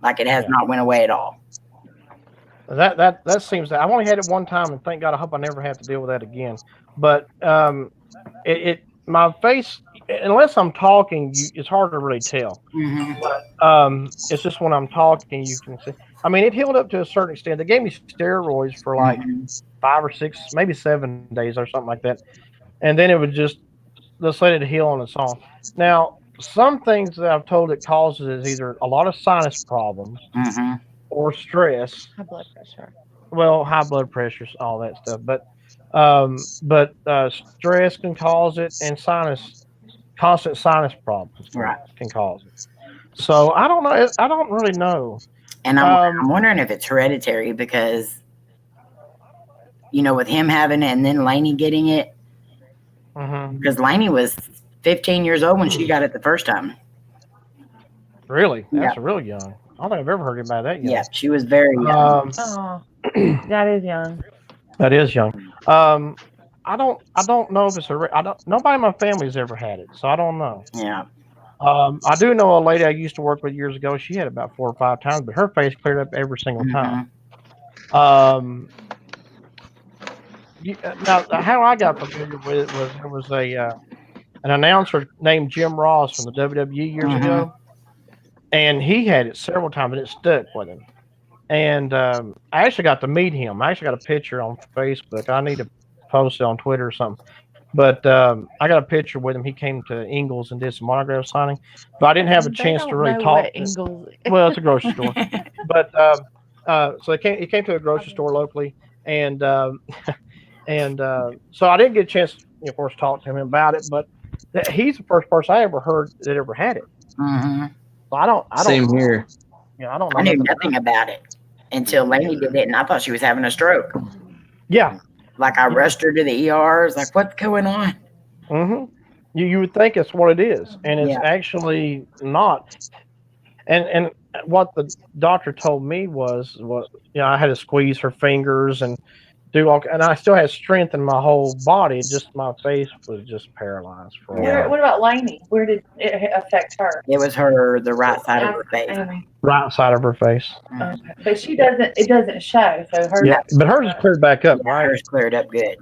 Like it has not went away at all. That seems that I've only had it one time, and thank God, I hope I never have to deal with that again. But my face, unless I'm talking, it's hard to really tell. It's just when I'm talking, you can see. I mean, it healed up to a certain extent. They gave me steroids for like 5 or 6, maybe 7 days or something like that, and then it would just let it heal on its own. Now, some things that I've told it causes is either a lot of sinus problems or stress. High blood pressure. Well, high blood pressures, all that stuff. But stress can cause it, and constant sinus problems can cause it. So I don't know. I don't really know. And I'm wondering if it's hereditary because, with him having it and then Lainey getting it. Because Lainey was 15 years old when she got it the first time. Really? That's really young. I don't think I've ever heard anybody that young. Yeah, she was very young. That is young. That is young. I don't know if it's nobody in my family's ever had it, so I don't know. Yeah. I do know a lady I used to work with years ago. She had about 4 or 5 times, but her face cleared up every single time. Now, how I got familiar with it was there was an announcer named Jim Ross from the WWE years ago, and he had it several times, and it stuck with him. And I actually got to meet him. I actually got a picture on Facebook. I need to post it on Twitter or something. But I got a picture with him. He came to Ingles and did some autograph signing, but I didn't have a chance to really talk. Well, it's a grocery store, but so he came to a grocery store locally, and so I didn't get a chance, of course, to talk to him about it. But he's the first person I ever heard that ever had it. So I don't. Same here. I don't know. I knew nothing about it until Lainey did it, and I thought she was having a stroke. Yeah. Like I rushed her to the ER. I was like, what's going on? You would think it's what it is, and it's actually not. And what the doctor told me was, I had to squeeze her fingers and do all, and I still had strength in my whole body. Just my face was just paralyzed for a while. What about Lainey? Where did it affect her? It was the right side of her face. Right side of her face. Okay. But she doesn't. It doesn't show. So hers. Yeah, but hers is cleared back up. Yeah, hers cleared up good.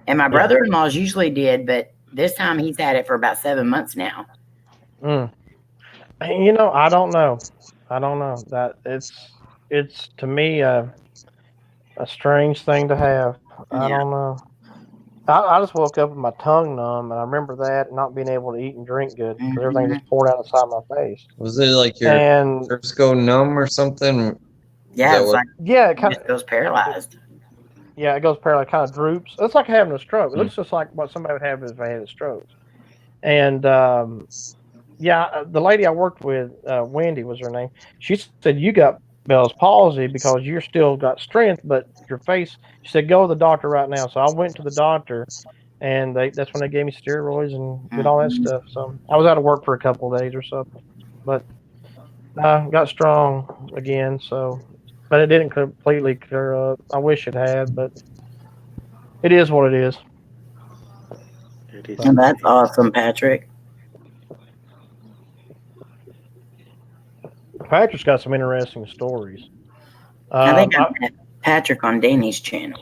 And my brother-in-law's usually did, but this time he's had it for about 7 months now. And, I don't know. That it's to me a strange thing to have. I don't know. I just woke up with my tongue numb, and I remember that not being able to eat and drink good because everything just poured out inside my face. Was it like your nerves go numb or something? Yeah, it's like it kind of goes paralyzed. Yeah, it goes paralyzed, kind of droops. It's like having a stroke. It looks just like what somebody would have if they had a stroke. And the lady I worked with, Wendy was her name. She said you got Bell's palsy because you're still got strength, but your face. She said go to the doctor right now. So I went to the doctor, and that's when they gave me steroids and did all that stuff. So I was out of work for a couple of days or something, but I got strong again. So, but it didn't completely clear up. I wish it had, but it is what it is. And that's awesome, Patrick. Patrick's got some interesting stories. I think I met Patrick on Danny's channel.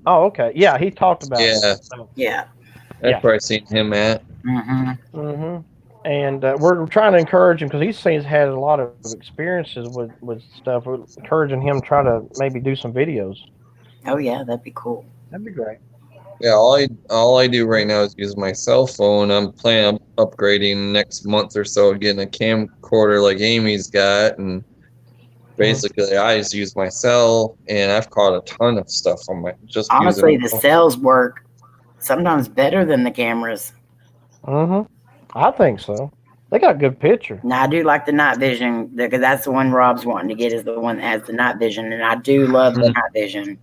Oh, okay. Yeah, he talked about Yeah. that. So, Yeah. That's Yeah. where I seen him at. Mm-hmm. And we're trying to encourage him because he's had a lot of experiences with stuff. We're encouraging him to try to maybe do some videos. Oh yeah, that'd be cool. That'd be great. Yeah, all I do right now is use my cell phone. I'm planning on upgrading next month or so, getting a camcorder like Amy's got, and basically I just use my cell, and I've caught a ton of stuff on my just Honestly, using. the cells work sometimes better than the cameras. I think so. They got good picture. Now I do like the night vision because that's the one Rob's wanting to get is the one that has the night vision, and I do love the night vision.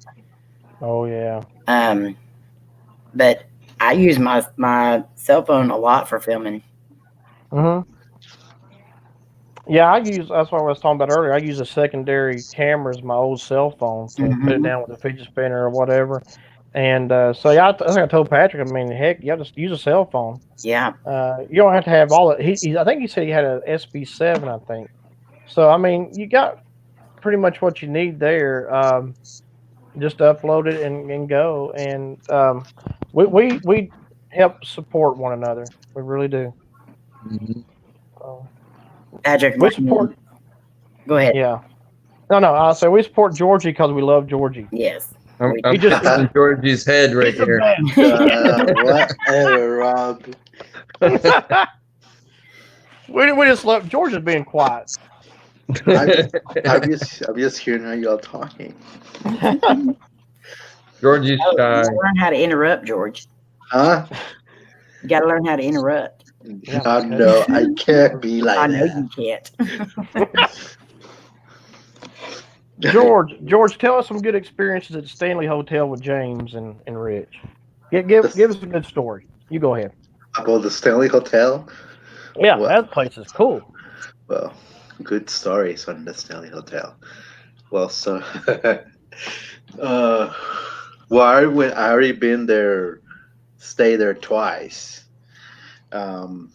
Oh yeah. But I use my cell phone a lot for filming. Yeah, that's what I was talking about earlier. I use a secondary camera as my old cell phone to put it down with a fidget spinner or whatever. And so yeah, I think I told Patrick. I mean, heck, you just use a cell phone. Yeah. You don't have to have all it. I think he said he had a SB7. I think. So I mean, you got pretty much what you need there. Just upload it and go. And we help support one another. We really do. Patrick, We support. Go ahead. Yeah. No. I'll say we support Georgie because we love Georgie. Yes. I'm He just- on Georgie's head right here. Whatever, Rob. we just love Georgia's being quiet. I'm just hearing how y'all talking. Georgie's You shy. gotta learn how to interrupt, George. Huh? You gotta learn how to interrupt. Yeah, No, I can't be like I know that. you can't. George, tell us some good experiences at the Stanley Hotel with James and Rich. Give us a good story. You go ahead. About the Stanley Hotel? Yeah, Well- that place is cool. Well, good stories on the Stanley Hotel. Well, so, I already been there, stayed there twice. And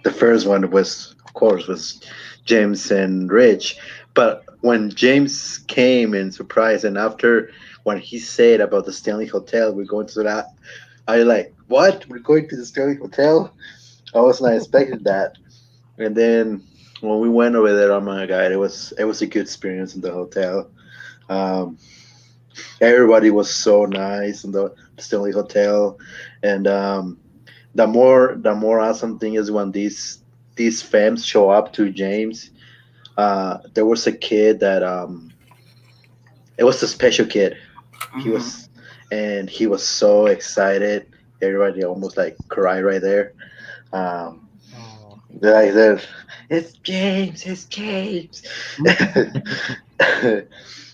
the first one was, of course, was James and Rich. But when James came and surprised, and after when he said about the Stanley Hotel, we're going to that, I like, what? We're going to the Stanley Hotel? I was not expecting that. And then when we went over there, oh my god, it was a good experience in the hotel. Everybody was so nice in the Stanley Hotel, and the more awesome thing is when these fans show up to James. There was a kid that it was a special kid. He was so excited. Everybody almost like cried right there. Like that, it's James,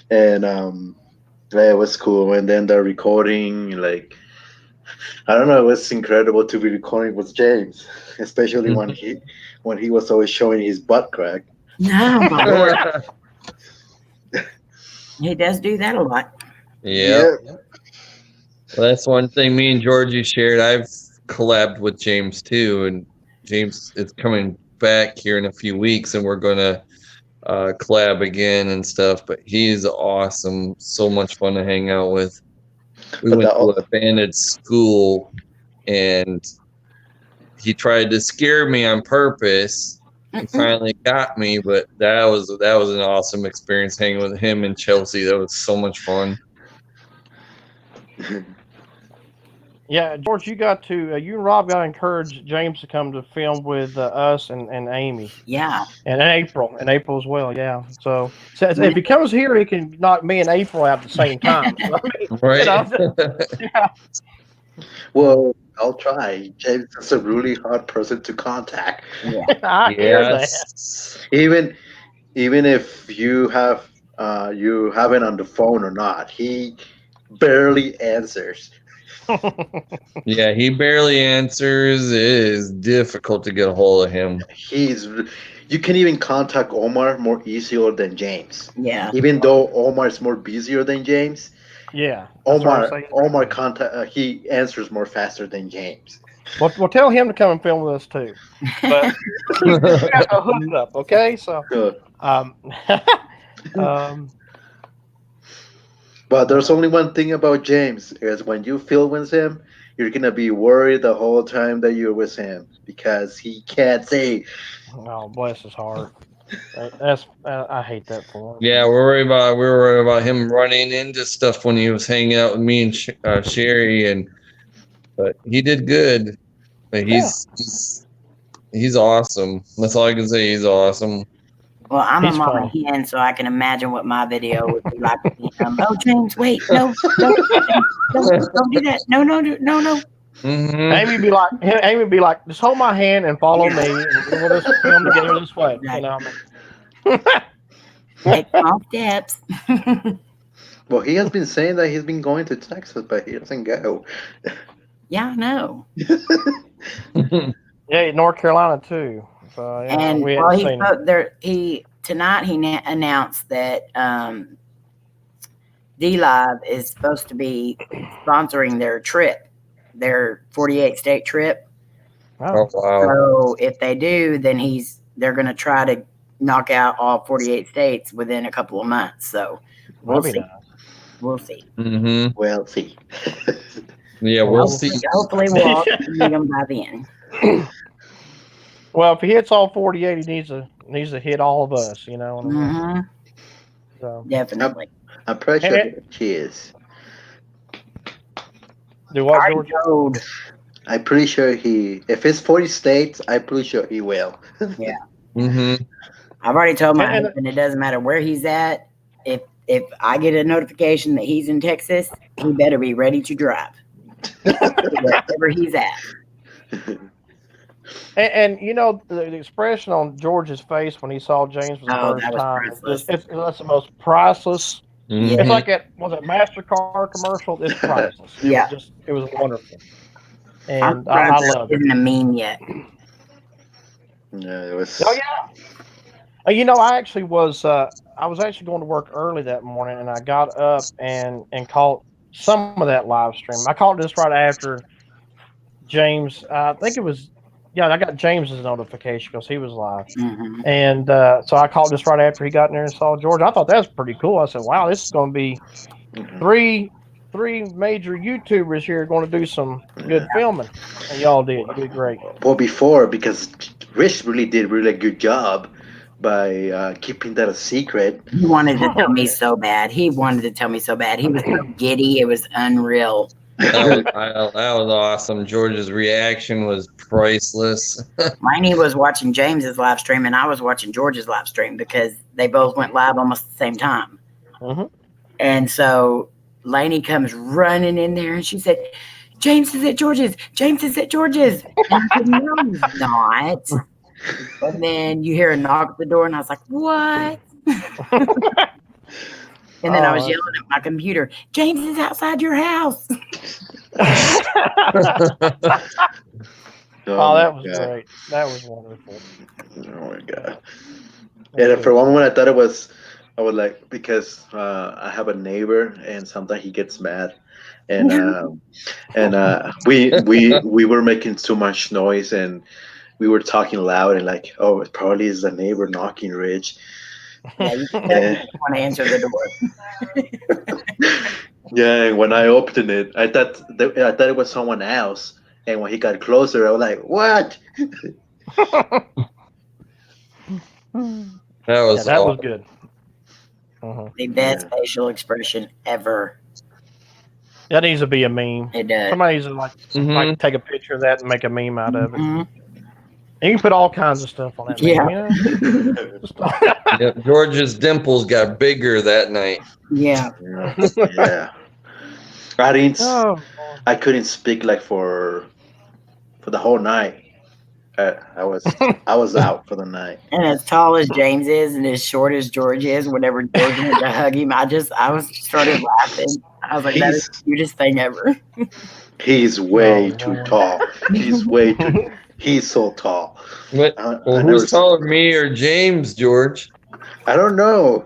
and yeah, it was cool. And then the recording, like, I don't know, it was incredible to be recording with James, especially when he was always showing his butt crack. No, my lord. He does do that a lot. Yeah. Well, that's one thing me and Georgie shared. I've collabed with James too, and James is coming back here in a few weeks, and we're gonna collab again and stuff. But he's awesome, so much fun to hang out with. We went to a bandit school, and he tried to scare me on purpose. He finally got me, but that was an awesome experience hanging with him and Chelsea. That was so much fun. Yeah, George, you got to you and Rob got to encourage James to come to film with us and Amy. Yeah. And April as well. Yeah. So if he comes here, he can knock me and April out at the same time. So, I mean, right. Yeah. Well, I'll try. James is a really hard person to contact. Yeah. I hear that. Even if you have you have it on the phone or not, he barely answers. Yeah, he barely answers. It is difficult to get a hold of him. You can even contact Omar more easier than James. Yeah. Even though Omar is more busier than James. Yeah. Omar contact he answers more faster than James. Well, tell him to come and film with us too. But we got to hook it up, okay? So, But there's only one thing about James is when you film with him, you're gonna be worried the whole time that you're with him because he can't say. Oh, bless his heart. That's I hate that for him. Yeah, we were worried about him running into stuff when he was hanging out with me and Sherry, but he did good. But he's awesome. That's all I can say. He's awesome. Well, I'm a He's mama funny. hen, so I can imagine what my video would be like with him. Oh, James, wait, no, don't do that. No, no, no. Mm-hmm. Amy would be like, just hold my hand and follow me, and we'll just film together this way. Right. You know, I mean, Take small steps. Well, he has been saying that he's been going to Texas, but he doesn't go. Yeah, I know. yeah, North Carolina too. So yeah, And we well, hadn't he seen him. spoke there. Tonight he announced that D Live is supposed to be sponsoring their trip, their 48 state trip. Oh wow! So if they do, then they're going to try to knock out all 48 states within a couple of months. So we'll That'd be see. nice. We'll see. Mm-hmm. Well, see. Yeah, we'll see. Hopefully we'll all meet them by then. Well, if he hits all 48, he needs to hit all of us. You know what I mean? Mm-hmm. So, Definitely. I'm pretty sure he is. do what, Already George? told. I'm pretty sure if it's 40 states, I'm pretty sure he will. Yeah. Mm-hmm. I've already told my And- husband it doesn't matter where he's at. If I get a notification that he's in Texas, he better be ready to drive wherever he's at. And you know the expression on George's face when he saw James for the Oh, first that was time, priceless. that's the most priceless. Mm-hmm. It's like was it MasterCard commercial? It's priceless. Yeah. It was wonderful, I'm and surprised I that love it. isn't a meme yet. Yeah, it was. Oh yeah. You know, I was actually going to work early that morning, and I got up and caught some of that live stream. I caught this right after James. I think it was. Yeah, I got James's notification because he was live. Mm-hmm. And so I called this right after he got in there and saw George. I thought that was pretty cool. I said, "Wow, this is going to be three major YouTubers here going to do some good filming." And y'all did. You did great. Well, before, because Rich really did really good job by keeping that a secret. He wanted to tell me so bad. He wanted to tell me so bad. He was so giddy. It was unreal. That was awesome. George's reaction was priceless. Miney was watching James's live stream, and I was watching George's live stream because they both went live almost at the same time. Mm-hmm. And so Lainey comes running in there, and she said, "James is at George's. James is at George's." And I said, "No, he's not." And then you hear a knock at the door, and I was like, "What?" And then I was yelling at my computer, "James is outside your house." Oh, that was great. That was wonderful. Oh my god! And for one moment, I was like, because I have a neighbor, and sometimes he gets mad, and we were making too much noise, and we were talking loud, and like, oh, it probably is the neighbor knocking, Rich. Yeah, you want to answer the door. Yeah, and when I opened it, I thought it was someone else. And when he got closer, I was like, "What?" That was was good. Uh-huh. The best facial expression ever. That needs to be a meme. It does. Somebody needs to like take a picture of that and make a meme out of it. Mm-hmm. And you can put all kinds of stuff on that. Yeah. Meme, you know? George's dimples got bigger that night. Yeah. Yeah. I couldn't speak like for the whole night. I was out for the night. And as tall as James is and as short as George is, whenever George went to hug him, I started laughing. I was like, that is the cutest thing ever. He's way too tall. He's so tall. Who's taller, me or James, George? I don't know.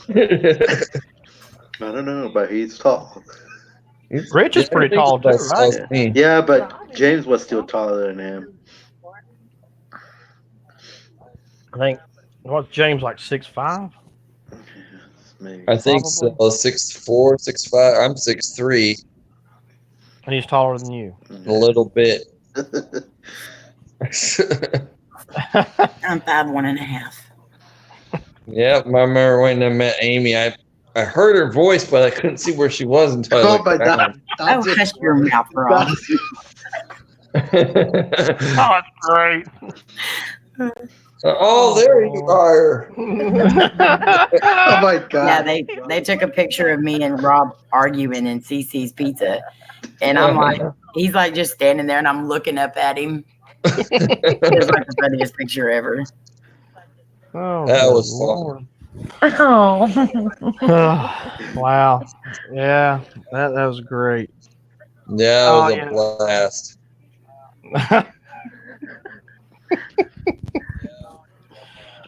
I don't know, but he's tall. Rich is pretty tall too, right? Yeah, but James was still taller than him. I think James like 6'5"? Maybe. I think Probably. so. 6'4", 6'5". I'm 6'3", And he's taller than you. a little bit. I'm 5'1.5". Yeah, I remember when I met Amy. I heard her voice, but I couldn't see where she was until I Oh looked my down. God! Oh, hush your mouth, Rob. Oh, it's great. Oh, there you are. Oh my Yeah, God! they took a picture of me and Rob arguing in CC's Pizza, and I'm like, he's like just standing there, and I'm looking up at him. It's like the funniest picture ever. Oh, That good was fun. Lord. Oh. Wow. Yeah, that was great. Yeah, it Oh, was a yeah. blast.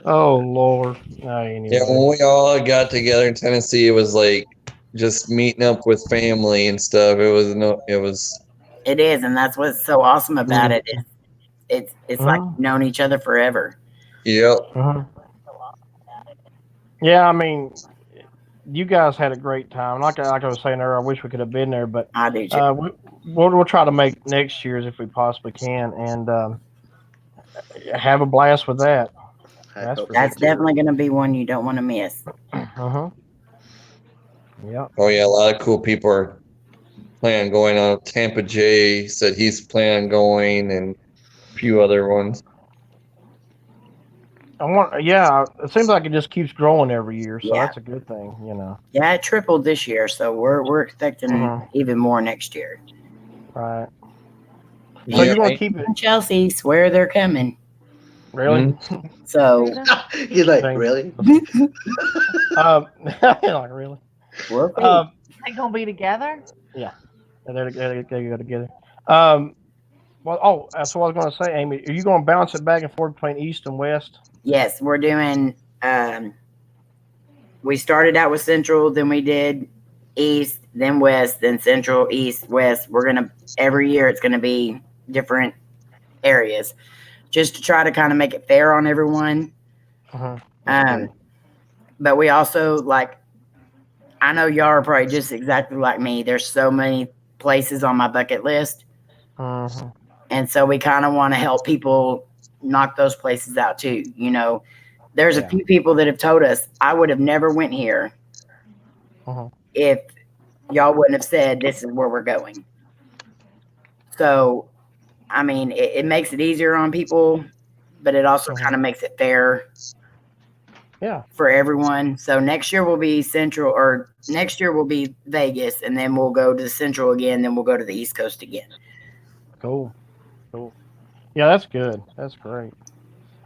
Oh, Lord. Yeah, Anyway. when we all got together in Tennessee, it was like just meeting up with family and stuff. It was. It is, and that's what's so awesome about it. It's like Mhm. we've known each other forever. Yep. Mhm. Yeah, I mean, you guys had a great time. Like I was saying earlier, I wish we could have been there, but I do too. we'll try to make next year's if we possibly can, and have a blast with that. I That's hope for so That's sure. too. definitely going to be one you don't want to miss. Uh-huh. Yep. Oh yeah, a lot of cool people are planning on going on. Tampa J said he's planning on going, and a few other ones. Yeah, it seems like it just keeps growing every year, so Yeah. that's a good thing, you know. Yeah, it tripled this year, so we're expecting Mhm. even more next year. Right. So Yeah. you're gonna keep it Chelsea swear they're coming. really? Mhm. So He's like, Thanks. really? Like really? we'll see. They gonna be together? Yeah, they go together. Um, so what I was going to say, Amy, are you going to bounce it back and forth between East and West? Yes, we're doing. We started out with Central, then we did East, then West, then Central, East, West. We're gonna every year it's gonna be different areas, just to try to kind of make it fair on everyone. Uh-huh. But we also like. I know y'all are probably just exactly like me. There's so many places on my bucket list. Uh-huh. And so we kind of want to help people knock those places out too. You know, there's a Yeah. few people that have told us I would have never went here Uh-huh. if y'all wouldn't have said this is where we're going. So, I mean, it makes it easier on people, but it also kind of makes it fair Yeah. for everyone. So next year will be Central, or next year will be Vegas, and then we'll go to Central again, then we'll go to the East Coast again. Cool. Yeah, that's good. That's great.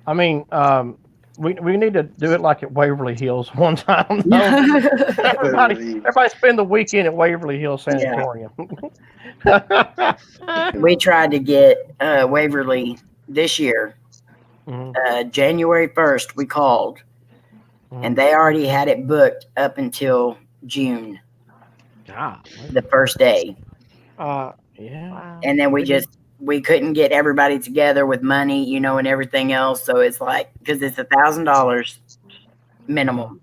I mean, we need to do it like at Waverly Hills one time. Though. Everybody spend the weekend at Waverly Hills Sanatorium. We tried to get Waverly this year. January 1st, we called, and they already had it booked up until June, the first day. Yeah. Wow. And then we couldn't get everybody together with money, you know, and everything else. So it's like, because it's $1,000 minimum,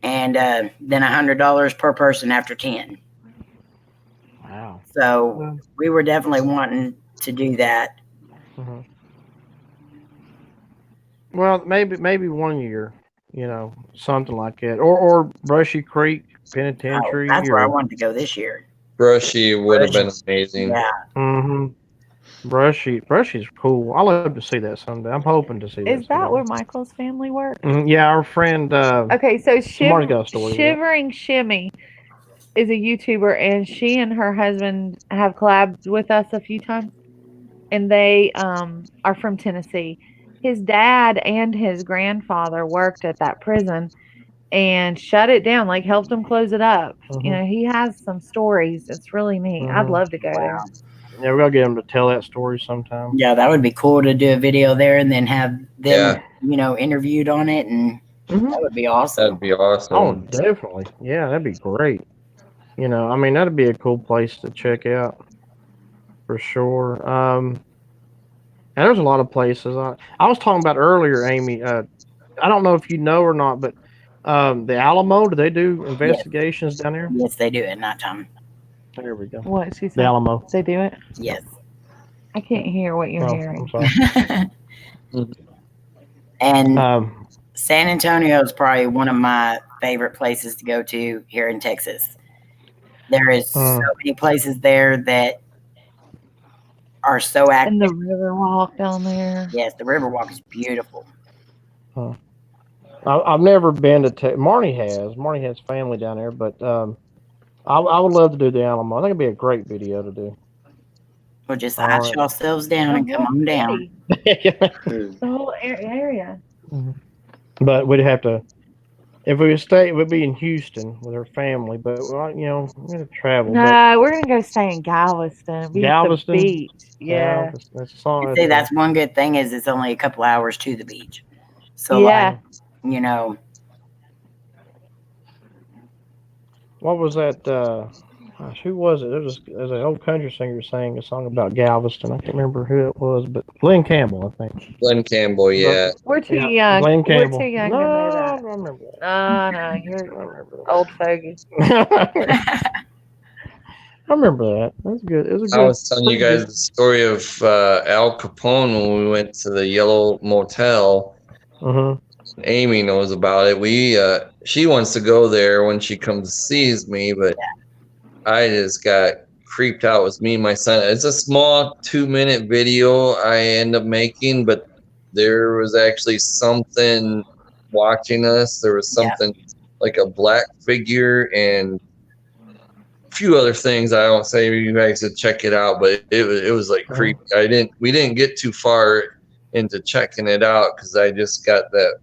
and then $100 per person after 10. Wow. So we were definitely wanting to do that. Well, maybe 1 year, you know, something like that, or Brushy Creek Penitentiary. That's where I wanted to go this year. Brushy would have been amazing. Yeah. Brushy's cool. I love to see that someday. I'm hoping to see that. Is that where Michael's family works? Yeah, our friend. Okay, so Marty's got a story with that. Shivering Shimmy is a YouTuber, and she and her husband have collabed with us a few times, and they are from Tennessee. His dad and his grandfather worked at that prison and shut it down, like helped him close it up. You know, he has some stories. It's really neat. I'd love to go there. Yeah, we gotta get him to tell that story sometime. Yeah, that would be cool to do a video there and then have them, you know, interviewed on it, and that would be awesome. That'd be awesome. Oh, definitely. Yeah, that'd be great. You know, I mean, that'd be a cool place to check out for sure. And there's a lot of places. I was talking about earlier, Amy. I don't know if you know or not, but The Alamo, do they do investigations down there? Yes, they do at nighttime. There we go. What she The said? Alamo. They do it. Yes. I can't hear what you're Oh, hearing. I'm sorry. And Um, San Antonio is probably one of my favorite places to go to here in Texas. There is so many places there that are so active. And the river walk down there. Yes, the Riverwalk is beautiful. I've never been to Marnie has. Marnie has family down there, but I would love to do the Alamo. I think it'd be a great video to do. We'll just All ice right. yourselves down and come on down. The whole area. But we'd have to, if we would stay, it would be in Houston with her family. But we're gonna travel. No, we're gonna go stay in Galveston. Be at Galveston? the beach. Yeah. That's a song. See, that's one good thing is it's only a couple hours to the beach. So, Yeah. like, What was that? Gosh, who was it? There's an old country singer sang a song about Galveston. I can't remember who it was, but Glenn Campbell, I think. Glenn Campbell, yeah. We're too Yeah, young. Glenn We're Campbell. too young No, to know I that. don't remember that. No, I you're remember old fogey. that. I remember that. That's good. It was a I good. was telling you guys the story of Al Capone when we went to the Yellow Motel. Mm-hmm. Amy knows about it. She wants to go there when she comes sees me, but I just got creeped out with me and my son. It's a small 2-minute video I end up making, but there was actually something watching us. There was something like a black figure and a few other things. I don't say you guys should check it out, but it was like creepy. We didn't get too far into checking it out because I just got that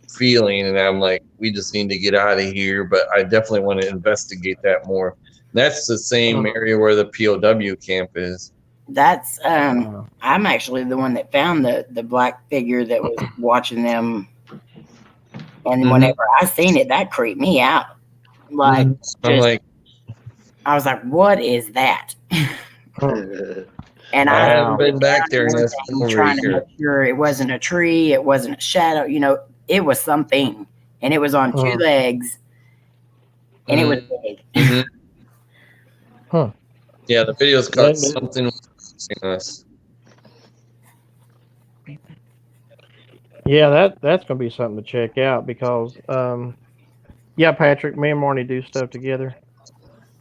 feeling and I'm like, we just need to get out of here. But I definitely want to investigate that more. That's the same area where the POW camp is. That's I'm actually the one that found the black figure that was watching them. And whenever I seen it, that creeped me out. Like, I'm like, I was like, what is that? And I I haven't been back there in trying to make sure it wasn't a tree, it wasn't a shadow, it was something. And it was on 2 legs and it was big. Yeah, the video's called Something Was Watching Us. Yeah, that's gonna be something to check out because yeah, Patrick, me and Marnie do stuff together.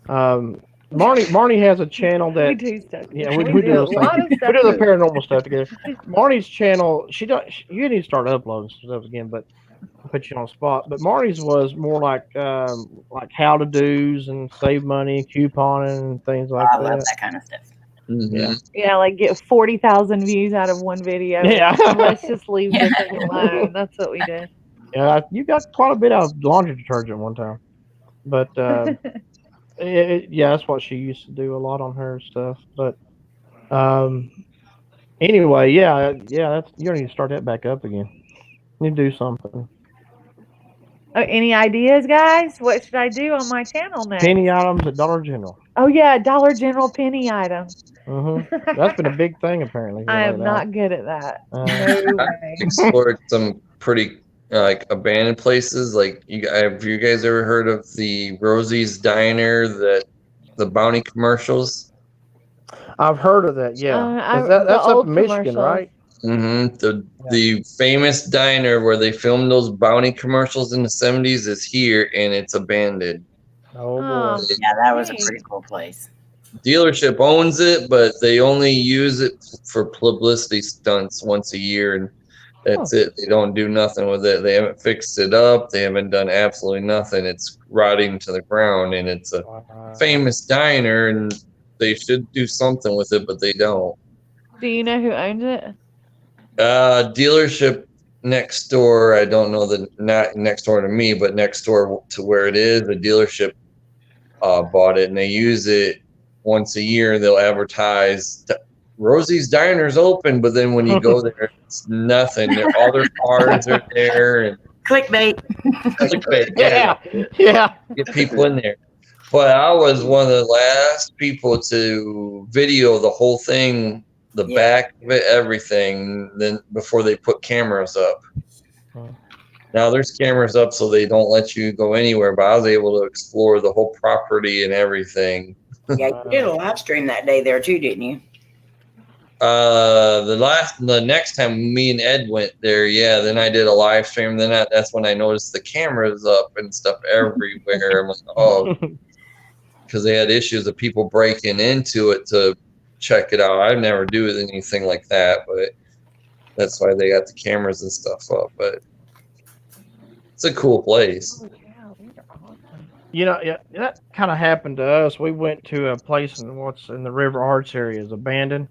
Marnie has a channel that We do stuff. yeah, we do a those things. lot of We stuff. do the paranormal stuff together. Marnie's channel, you need to start uploading stuff again, but I'll put you on the spot. But Marnie's was more like how to dos and save money, couponing and things like I that. love that kind of stuff. Yeah. Yeah, like get 40,000 views out of one video. Yeah. Let's just leave this thing alone. That's what we did. Yeah, you got quite a bit out of laundry detergent one time. But yeah, that's what she used to do a lot on her stuff. But anyway, yeah, that's you need to start that back up again. You need to do something. Any ideas, guys? What should I do on my channel next? Penny items at Dollar General. Oh yeah, Dollar General penny items. That's been a big thing apparently. I am not good at that. No I way. explored some pretty like abandoned places. Like have you guys ever heard of the Rosie's Diner, the bounty commercials? I've heard of that. Yeah, the that's up old in Michigan, commercials. right? The famous diner where they filmed those bounty commercials in the 70s is here, and it's abandoned. Oh boy. Yeah, that was a pretty cool place. Dealership owns it, but they only use it for publicity stunts once a year, and that's it. They don't do nothing with it. They haven't fixed it up. They haven't done absolutely nothing. It's rotting to the ground, and it's a famous diner, and they should do something with it, but they don't. Do you know who owns it? Dealership next door. I don't know not next door to me, but next door to where it is. The dealership bought it, and they use it once a year. They'll advertise Rosie's Diner's open, but then when you go there, it's nothing. All their cars are there, and clickbait. Yeah. Get people in there. But I was one of the last people to video the whole thing, the back of it, everything, then before they put cameras up. Now there's cameras up, so they don't let you go anywhere. But I was able to explore the whole property and everything. Yeah, you did a live stream that day there too, didn't you? The next time me and Ed went there, yeah, then I did a live stream. That's when I noticed the cameras up and stuff everywhere. I'm like, oh, because they had issues of people breaking into it to check it out. I'd never do anything like that, but that's why they got the cameras and stuff up. But it's a cool place. Yeah, that kind of happened to us. We went to a place in what's in the River Arts area, is abandoned,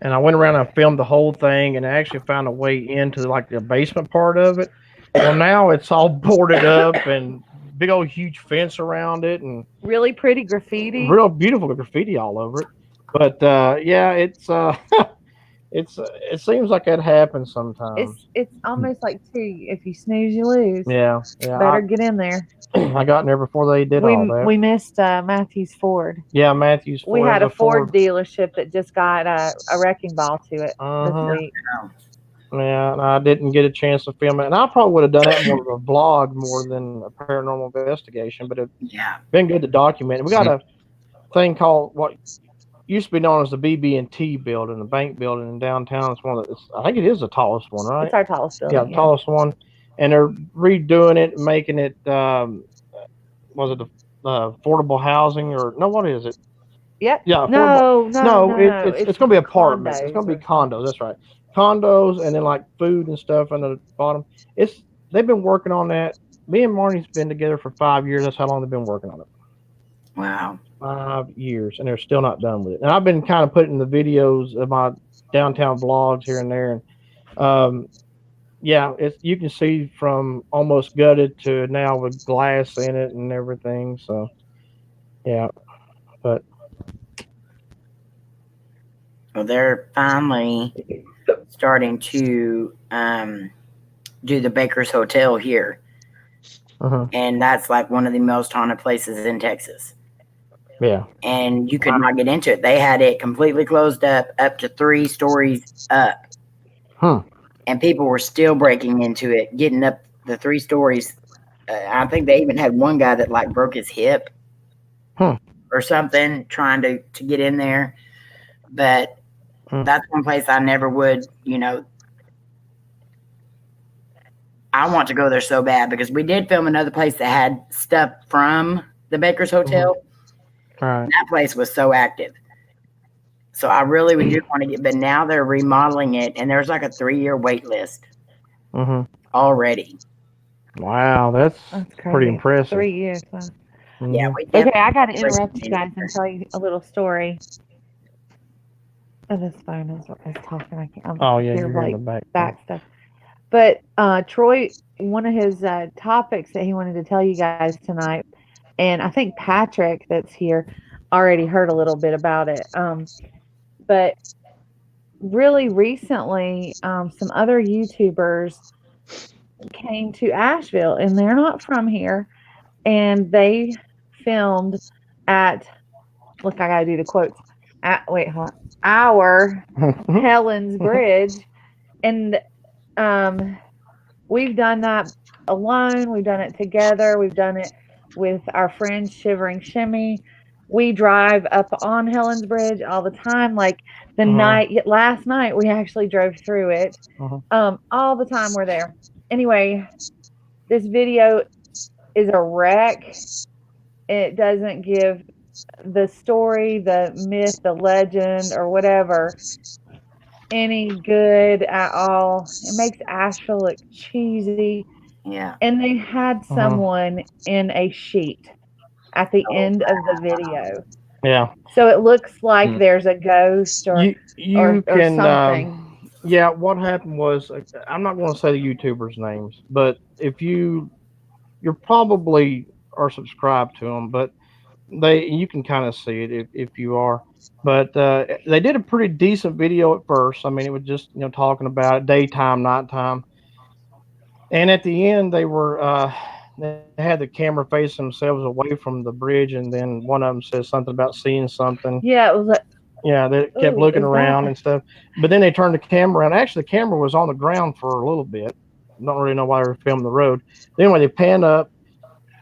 and I went around and filmed the whole thing, and I actually found a way into like the basement part of it. Well, now it's all boarded up and big old huge fence around it, and Really pretty graffiti. real beautiful graffiti all over it. But yeah, it seems like that happens sometimes. It's almost like too. If you snooze, you lose. Yeah, Better get in there. I got in there before they did all that. We missed Matthews Ford. Yeah, Matthews Ford. We had a Ford dealership that just got a wrecking ball to it this week. Yeah, and I didn't get a chance to film it, and I probably would have done that more of a vlog more than a paranormal investigation. But it's been good to document. We got a thing called what used to be known as the BB&T building, the bank building in downtown. It's one of the, I think it is the tallest one, right? It's our tallest building. Yeah, the tallest one, and they're redoing it, making it. Was it the affordable housing or no? What is it? Yep. Yeah. No. It's going to be apartments. It's going to be condos. That's right. Condos and then like food and stuff on the bottom. They've been working on that. Me and Marnie's been together for 5 years. That's how long they've been working on it. Wow. 5 years, and they're still not done with it. And I've been kind of putting the videos of my downtown vlogs here and there, and yeah, you can see from almost gutted to now with glass in it and everything. So yeah, but well, they're finally starting to do the Baker's Hotel here, and that's like one of the most haunted places in Texas. Yeah, and you could not get into it. They had it completely closed up to 3 stories up. And people were still breaking into it, getting up the 3 stories. I think they even had one guy that like broke his hip or something trying to get in there. But that's one place I never would, I want to go there so bad because we did film another place that had stuff from the Baker's Hotel. Right. That place was so active. So I really would do want to get, but now they're remodeling it, and there's like a 3-year wait list already. Wow, that's pretty impressive. 3 years. Wow. Yeah. Okay, I got to interrupt you guys and tell you a little story. Oh, this phone is talking. I can't. You're in the back stuff. But Troy, one of his topics that he wanted to tell you guys tonight, and I think Patrick that's here already heard a little bit about it. But really recently, some other YouTubers came to Asheville, and they're not from here, and they filmed at, look, I gotta do the quotes. Our Helen's Bridge, and we've done that alone. We've done it together. We've done it with our friends Shivering Shimmy. We drive up on Helen's Bridge all the time. Like last night, we actually drove through it. All the time we're there. Anyway, this video is a wreck. It doesn't give the story, the myth, the legend, or whatever any good at all. It makes Asheville look cheesy. Yeah. And they had someone in a sheet at the end of the video. Yeah. So it looks like there's a ghost or something. Yeah, what happened was, I'm not going to say the YouTubers' names, but if you're probably are subscribed to them, but you can kind of see it if you are. But they did a pretty decent video at first. I mean, it was just talking about it, daytime, nighttime, and at the end they had the camera facing themselves away from the bridge, and then one of them says something about seeing something. Yeah, it was like. Yeah, they kept looking around and stuff. But then they turned the camera around. Actually, the camera was on the ground for a little bit. don't really know why they were filming the road. Anyway, they pan up,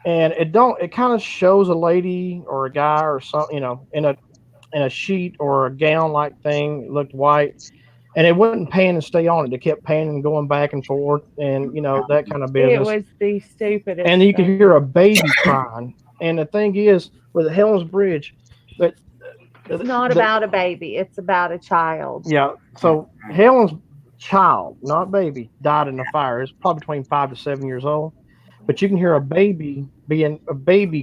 and it kind of shows a lady or a guy or something, in a sheet or a gown like thing. It looked white, and it wouldn't pan and stay on it. It kept panning and going back and forth, and that kind of It business. was the stupidest. And you could thing. hear a baby crying. And the thing is, with Helen's Bridge, that It's not about a baby. It's about a child. yeah. So Helen's child, not baby, died in the fire. It's probably between 5 to 7 years old. But you can hear a baby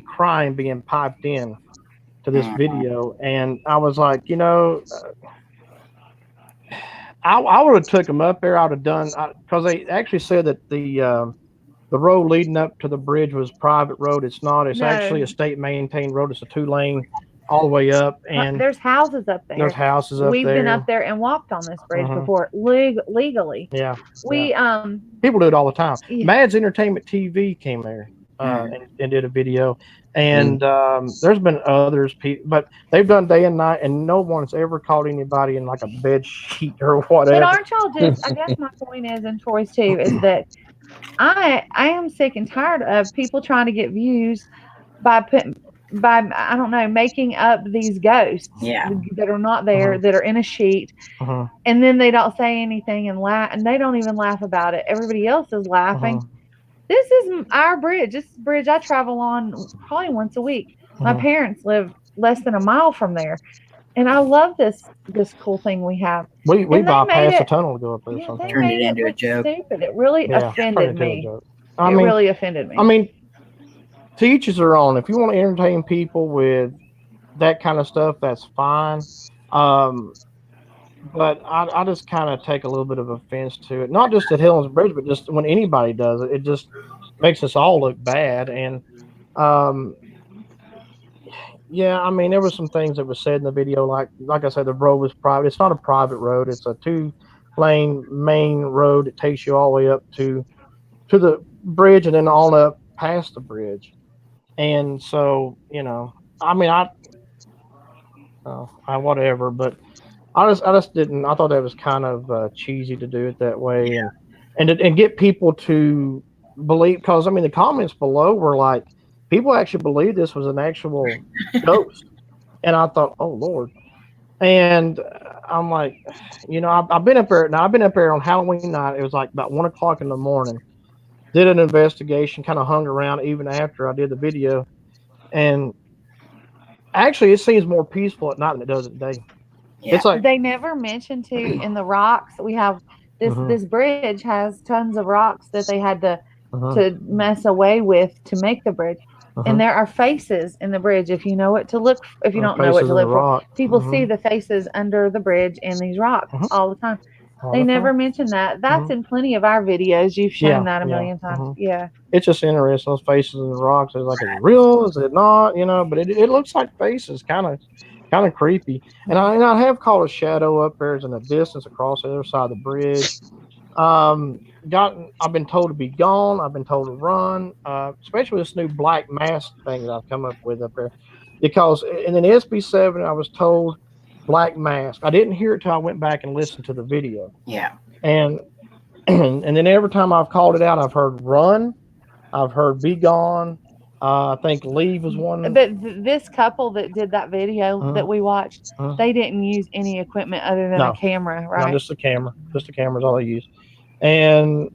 crying being piped in to this video, and I was like, I would have took them up there. I would have done because they actually said that the road leading up to the bridge was private road. It's not. It's No. actually a state maintained road. It's a 2-lane all the way up, and There's houses up there. there's houses up We've there. been up there and walked on this bridge Mhm. before legally. Yeah, We people do it all the time. Yeah. Mads Entertainment TV came there and did a video, and there's been others, but they've done day and night, and no one's ever caught anybody in like a bed sheet or whatever. But aren't y'all just? I guess my point is, and Troy's too, is that I am sick and tired of people trying to get views by I don't know, making up these ghosts that are not there, that are in a sheet, and then they don't say anything and laugh, and they don't even laugh about it. Everybody else is laughing. This is our bridge. This is a bridge I travel on probably once a week. My parents live less than a mile from there, and I love this cool thing we have. We bypassed the tunnel to go up there. Yeah, sometimes. they Turned made it into a look joke. stupid. It really offended me. It really offended me. I mean, to each is their own. If you want to entertain people with that kind of stuff, that's fine. But I just kind of take a little bit of offense to it. Not just at Helen's Bridge, but just when anybody does it, it just makes us all look bad. And yeah, I mean, there was some things that was said in the video, like I said, the road was private. It's not a private road. It's a 2-lane main road that takes you all the way up to the bridge and then on up past the bridge. And so, I mean, I whatever, but I just didn't. I thought that was kind of cheesy to do it that way, and get people to believe, because I mean the comments below were like, people actually believed this was an actual ghost, and I thought, oh Lord, and I'm like, I've been up there. Now I've been up there on Halloween night. It was like about 1 o'clock in the morning. Did an investigation, kind of hung around even after I did the video, and actually it seems more peaceful at night than it does at day. Yeah. It's like they never mentioned to in the rocks. We have this bridge has tons of rocks that they had to mess away with to make the bridge. And there are faces in the bridge. If you know what to look, if you don't know what to look for, people see the faces under the bridge in these rocks all the time. They never mention that. That's in plenty of our videos. You've shown that a million times. Yeah. It's just interesting. Those faces in the rocks. It's like, is it real? Is it not? But it looks like faces, kind of creepy. And I have caught a shadow up there in the distance across the other side of the bridge. I've been told to be gone. I've been told to run, especially with this new black mask thing that I've come up with up there. Because in an SB7, I was told black mask. I didn't hear it till I went back and listened to the video. Yeah. And then every time I've called it out, I've heard run, I've heard be gone. I think leave was one. But this couple that did that video that we watched, they didn't use any equipment other than a camera, right? No, just a camera. Just a camera is all they use. And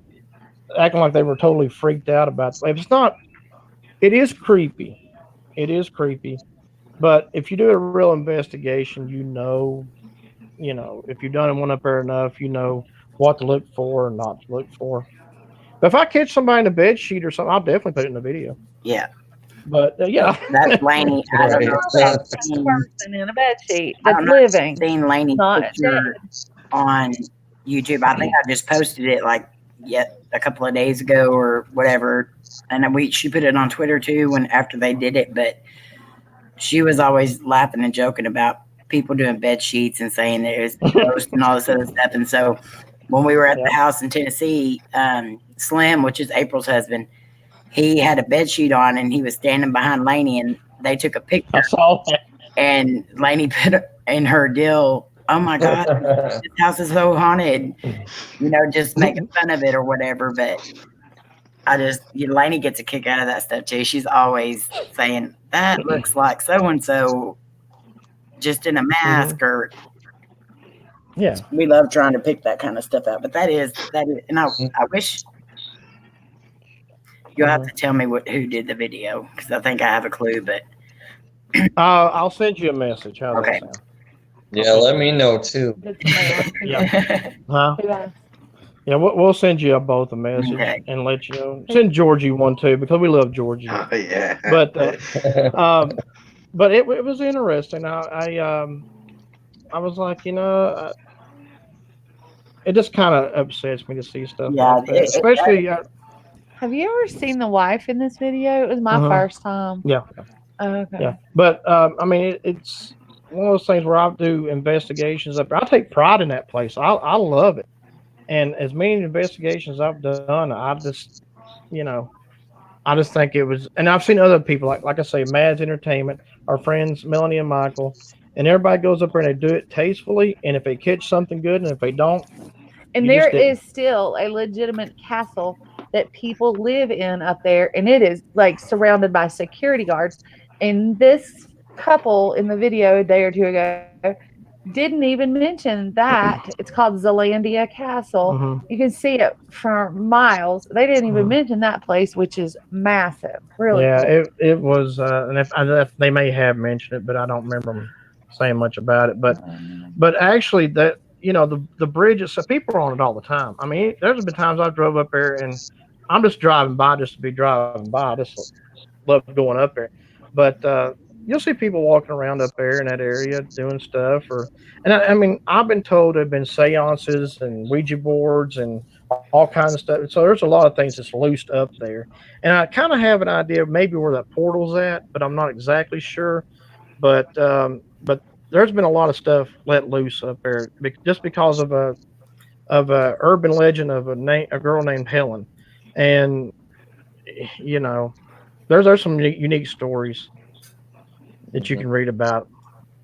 acting like they were totally freaked out about it. It's not. It is creepy. It is creepy. But if you do a real investigation, if you've done one up there enough, you know what to look for and not to look for. But if I catch somebody in a bed sheet or something, I'll definitely put it in the video. Yeah. But that's Laney. I don't know if that's person in a bed sheet that's living. Seen Laney's picture on YouTube. I think I just posted it a couple of days ago or whatever, and she put it on Twitter too. When after they did it, but she was always laughing and joking about people doing bed sheets and saying there's ghosts and all this other stuff. And so when we were at the house in Tennessee, Slim, which is April's husband, he had a bed sheet on and he was standing behind Laney and they took a picture. I saw that. And Laney put in her deal oh my God, this house is so haunted, just making fun of it or whatever. But Lainey gets a kick out of that stuff too. She's always saying, that looks like so and so just in a mask, or Yeah. we love trying to pick that kind of stuff out. But that is, and I wish you'll have to tell me who did the video, because I think I have a clue, but I'll send you a message. How okay. that sound? Yeah, let me know too. Did somebody ask you? Yeah. Huh? Who asked? Yeah, we'll send you both a message Okay. and let you know. Send Georgie one too, because we love Georgie. Oh, yeah. But but it was interesting. I was like, it just kind of upsets me to see stuff Yeah, like that, especially. Have you ever seen the wife in this video? It was my first time. Yeah. Oh, okay. Yeah, but I mean, it's one of those things where I do investigations up there. I take pride in that place. I love it, and as many investigations I've done, you know, I just think it was. And I've seen other people like I say, Mads Entertainment, our friends Melanie and Michael, and everybody goes up there and they do it tastefully. And if they catch something good, and if they don't, And you there just didn't. is still a legitimate castle that people live in up there, and it is like surrounded by security guards. And this couple in the video a day or two ago didn't even mention that it's called Zealandia Castle. Mhm. You can see it for miles. They didn't even Mhm. mention that place, which is massive. Really Yeah, cool. it was, and if they may have mentioned it, but I don't remember them saying much about it. But actually, that the bridge itself, people are on it all the time. I mean, there's been times I drove up there and I'm just driving by just to be driving by. I just love going up there, but you'll see people walking around up there in that area doing stuff, and I mean, I've been told there've been seances and Ouija boards and all kinds of stuff. So there's a lot of things that's loosed up there, and I kind of have an idea of maybe where that portal's at, but I'm not exactly sure. But there's been a lot of stuff let loose up there just because of a urban legend of a girl named Helen, and you know there's some unique stories that you can read about.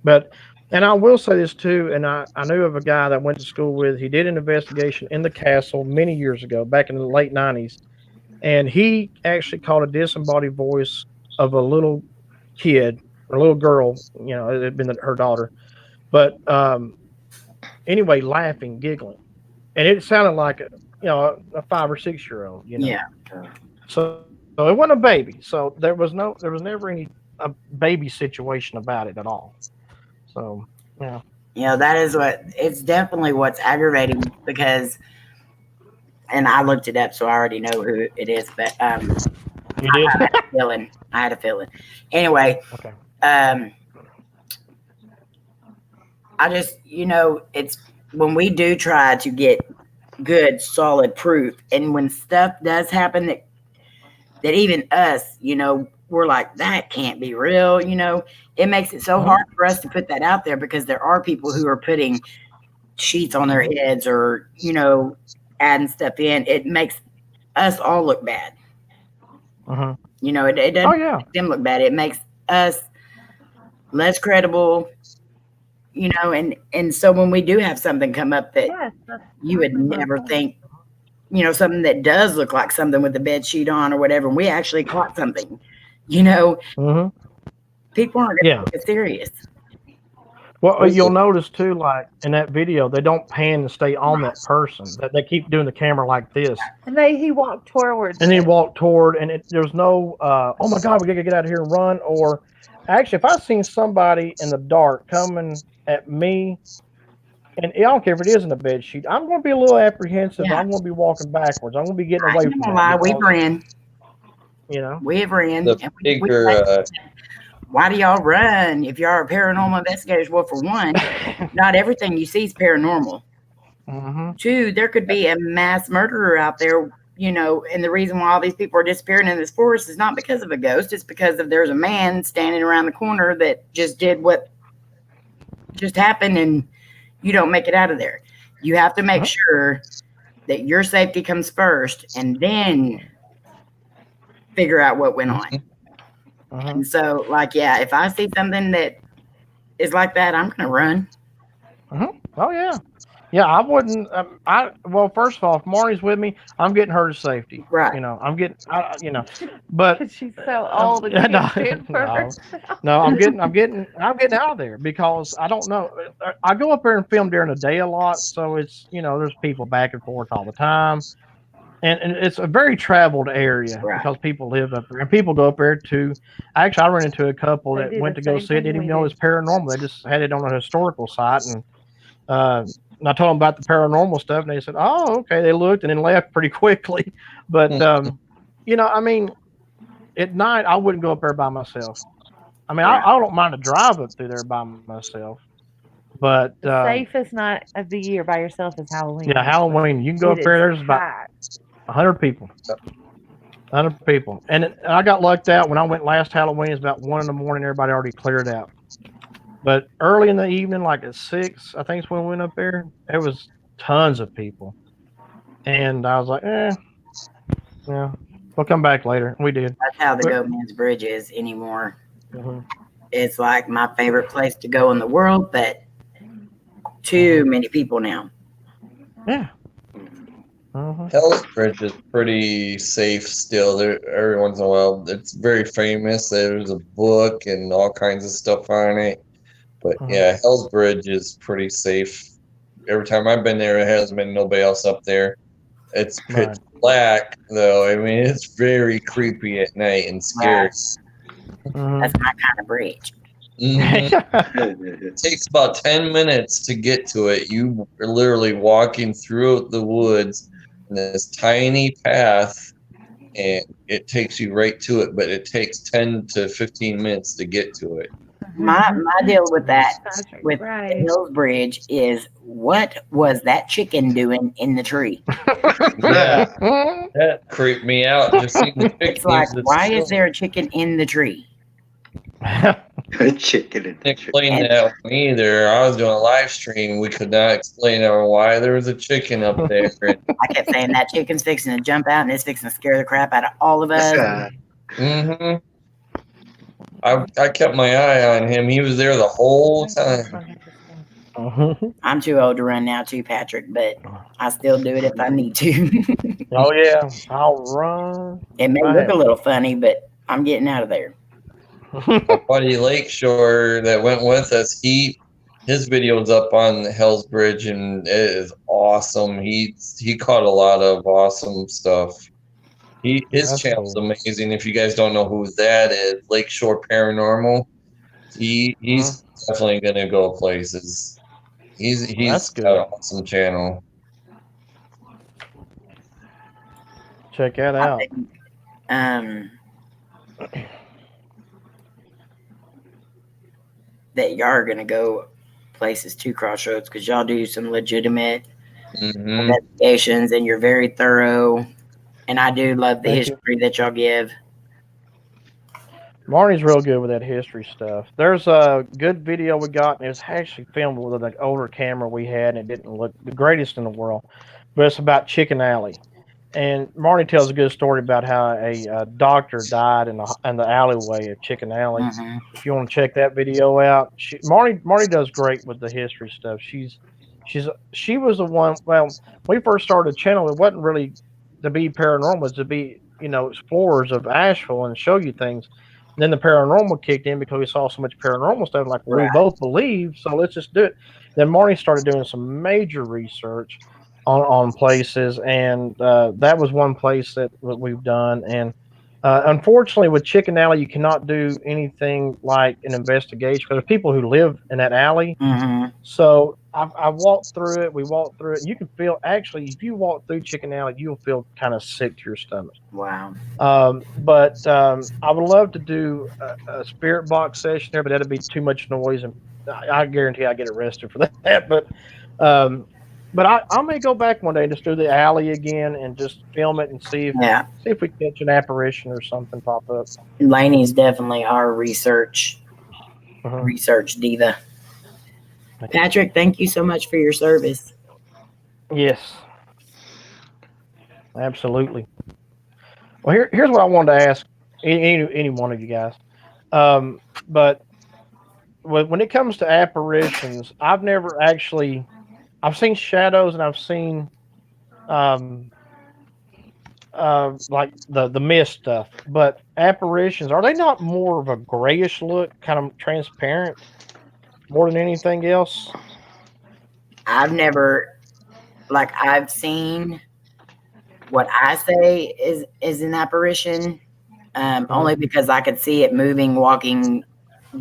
But and I will say this too, and I knew of a guy that I went to school with. He did an investigation in the castle many years ago, back in the late '90s, and he actually caught a disembodied voice of a little kid or a little girl. It had been her daughter, but anyway, laughing, giggling, and it sounded like a 5 or 6 year old. Yeah. So it wasn't a baby. So there was never any a baby situation about it at all. So yeah. That is it's definitely what's aggravating, because, and I looked it up, so I already know who it is, but You did? I had a feeling. Anyway, Okay. I just, it's when we do try to get good, solid proof, and when stuff does happen that even us, we're like, that can't be real, it makes it so hard for us to put that out there, because there are people who are putting sheets on their heads, or, adding stuff in. It makes us all look bad. It doesn't make them look bad. It makes us less credible, and so when we do have something come up that you would never think, something that does look like something with the bed sheet on or whatever, and we actually caught something, people aren't going to take it serious. Well, you'll notice too, like in that video, they don't pan and stay on that person. That they keep doing the camera like this, And he walked towards. and then walk toward, and there's no, oh my God, we gotta get out of here and run. Or actually, if I seen somebody in the dark coming at me, and I don't care if it is in the bed sheet, I'm going to be a little apprehensive. Yeah. I'm going to be walking backwards. I'm going to be getting away from that. Lie, we've ran. We've ran. The bigger, why do y'all run if y'all are paranormal investigators? Well, for one, not everything you see is paranormal. Two, there could be a mass murderer out there, and the reason why all these people are disappearing in this forest is not because of a ghost. It's because there's a man standing around the corner that just did what just happened, and you don't make it out of there. You have to make sure that your safety comes first, and then figure out what went on. And so, if I see something that is like that, I'm going to run. Oh yeah, yeah. I wouldn't. Well, first of all, if Marnie's with me, I'm getting her to safety. Right. I'm getting. But Because she's so old and no, can't stand for no, herself. no. I'm getting out of there because I don't know. I go up there and film during the day a lot, so it's there's people back and forth all the time, and it's a very traveled area Right. because people live up there and people go up there too. Actually, I ran into a couple They that do went the to go same see it, thing didn't even we know it do. was paranormal. They just had it on a historical site uh, and I told them about the paranormal stuff, and they said, "Oh, okay." They looked and then left pretty quickly. But I mean, at night I wouldn't go up there by myself. I mean, Right. I don't mind a drive up through there by myself, but The safest night of the year by yourself is Halloween. yeah, Halloween you can go It up there. is There's about packed. 100 people. 100 people, and I got lucked out when I went last Halloween. It's about 1 in the morning. Everybody already cleared out. But early in the evening, like at 6, I think is when we went up there. There was tons of people, and I was like, yeah, we'll come back later. We did. That's how the But, Goatman's Bridge is anymore. mhm, It's like my favorite place to go in the world, but too many people now. yeah. Mhm. Hell's Bridge is pretty safe still. There, every once in a while, it's very famous. There's a book and all kinds of stuff on it. But Mhm. yeah, Hell's Bridge is pretty safe. Every time I've been there, there hasn't been nobody else up there. It's pitch Right. black though. I mean, it's very creepy at night and scary. Right. Mhm. That's my kind of bridge. Mhm. It takes about 10 minutes to get to it. You are literally walking through the woods in this tiny path, and it takes you right to it, but it takes 10 to 15 minutes to get to it. My deal with that, Patrick, with the right. Hills Bridge, is what was that chicken doing in the tree? Yeah, that creeped me out. Just seeing the It's chicken like, use its why is tail. there a chicken in the tree? Chicken in the tree. Explain And that with me either. I was doing a live stream. We could not explain why there was a chicken up there. And, I kept saying that chicken's fixing to jump out and it's fixing to scare the crap out of all of us. mhm. I kept my eye on him. He was there the whole time. Mhm. I'm too old to run now, too, Patrick, but I still do it if I need to. Oh yeah, I'll run. It may I look a have little funny, but I'm getting out of there. My buddy Lakeshore that went with us, his video's up on Hell's Bridge and it is awesome. He caught a lot of awesome stuff. His That's channel's cool. amazing. If you guys don't know who that is, Lakeshore Paranormal. Mhm. He's definitely gonna go places. That's He's got good. an awesome channel. Check that I out. think um, that y'all are going to go places to Crossroads because y'all do some legitimate Hmm. investigations and you're very thorough. And I do love the Thank you. history that y'all give. Marnie's real good with that history stuff. There's a good video we got, and it was actually filmed with an older camera we had, and it didn't look the greatest in the world. But it's about Chicken Alley. And Marnie tells a good story about how a doctor died in the alleyway of Chicken Alley. Mm-hmm. If you want to check that video out, Marnie does great with the history stuff. She was the one. Well, when we first started the channel, it wasn't really to be paranormal, it was to be explorers of Asheville and show you things. And then the paranormal kicked in because we saw so much paranormal stuff. Like, well, we Right. both believe, so let's just do it. Then Marnie started doing some major research on places, and that was one place that we've done. And unfortunately, with Chicken Alley, you cannot do anything like an investigation because there's people who live in that alley. Mm-hmm. So I walked through it. We walked through it, and you can feel actually if you walk through Chicken Alley, you'll feel kind of sick to your stomach. Wow. But I would love to do a spirit box session there, but that'd be too much noise, and I guarantee I get arrested for that. Um, but I may go back one day and just do the alley again and just film it and Yeah. see if we catch an apparition or something pop up. Laney's definitely our research Mhm. diva. Patrick, thank you so much for your service. Yes, absolutely. Well, here's what I wanted to ask any one of you guys. But when it comes to apparitions, I've never actually. I've seen shadows and I've seen um like the mist stuff, but apparitions, are they not more of a grayish look, kind of transparent, more than anything else? I've never, like, I've seen what I say is an apparition, only because I could see it moving, walking,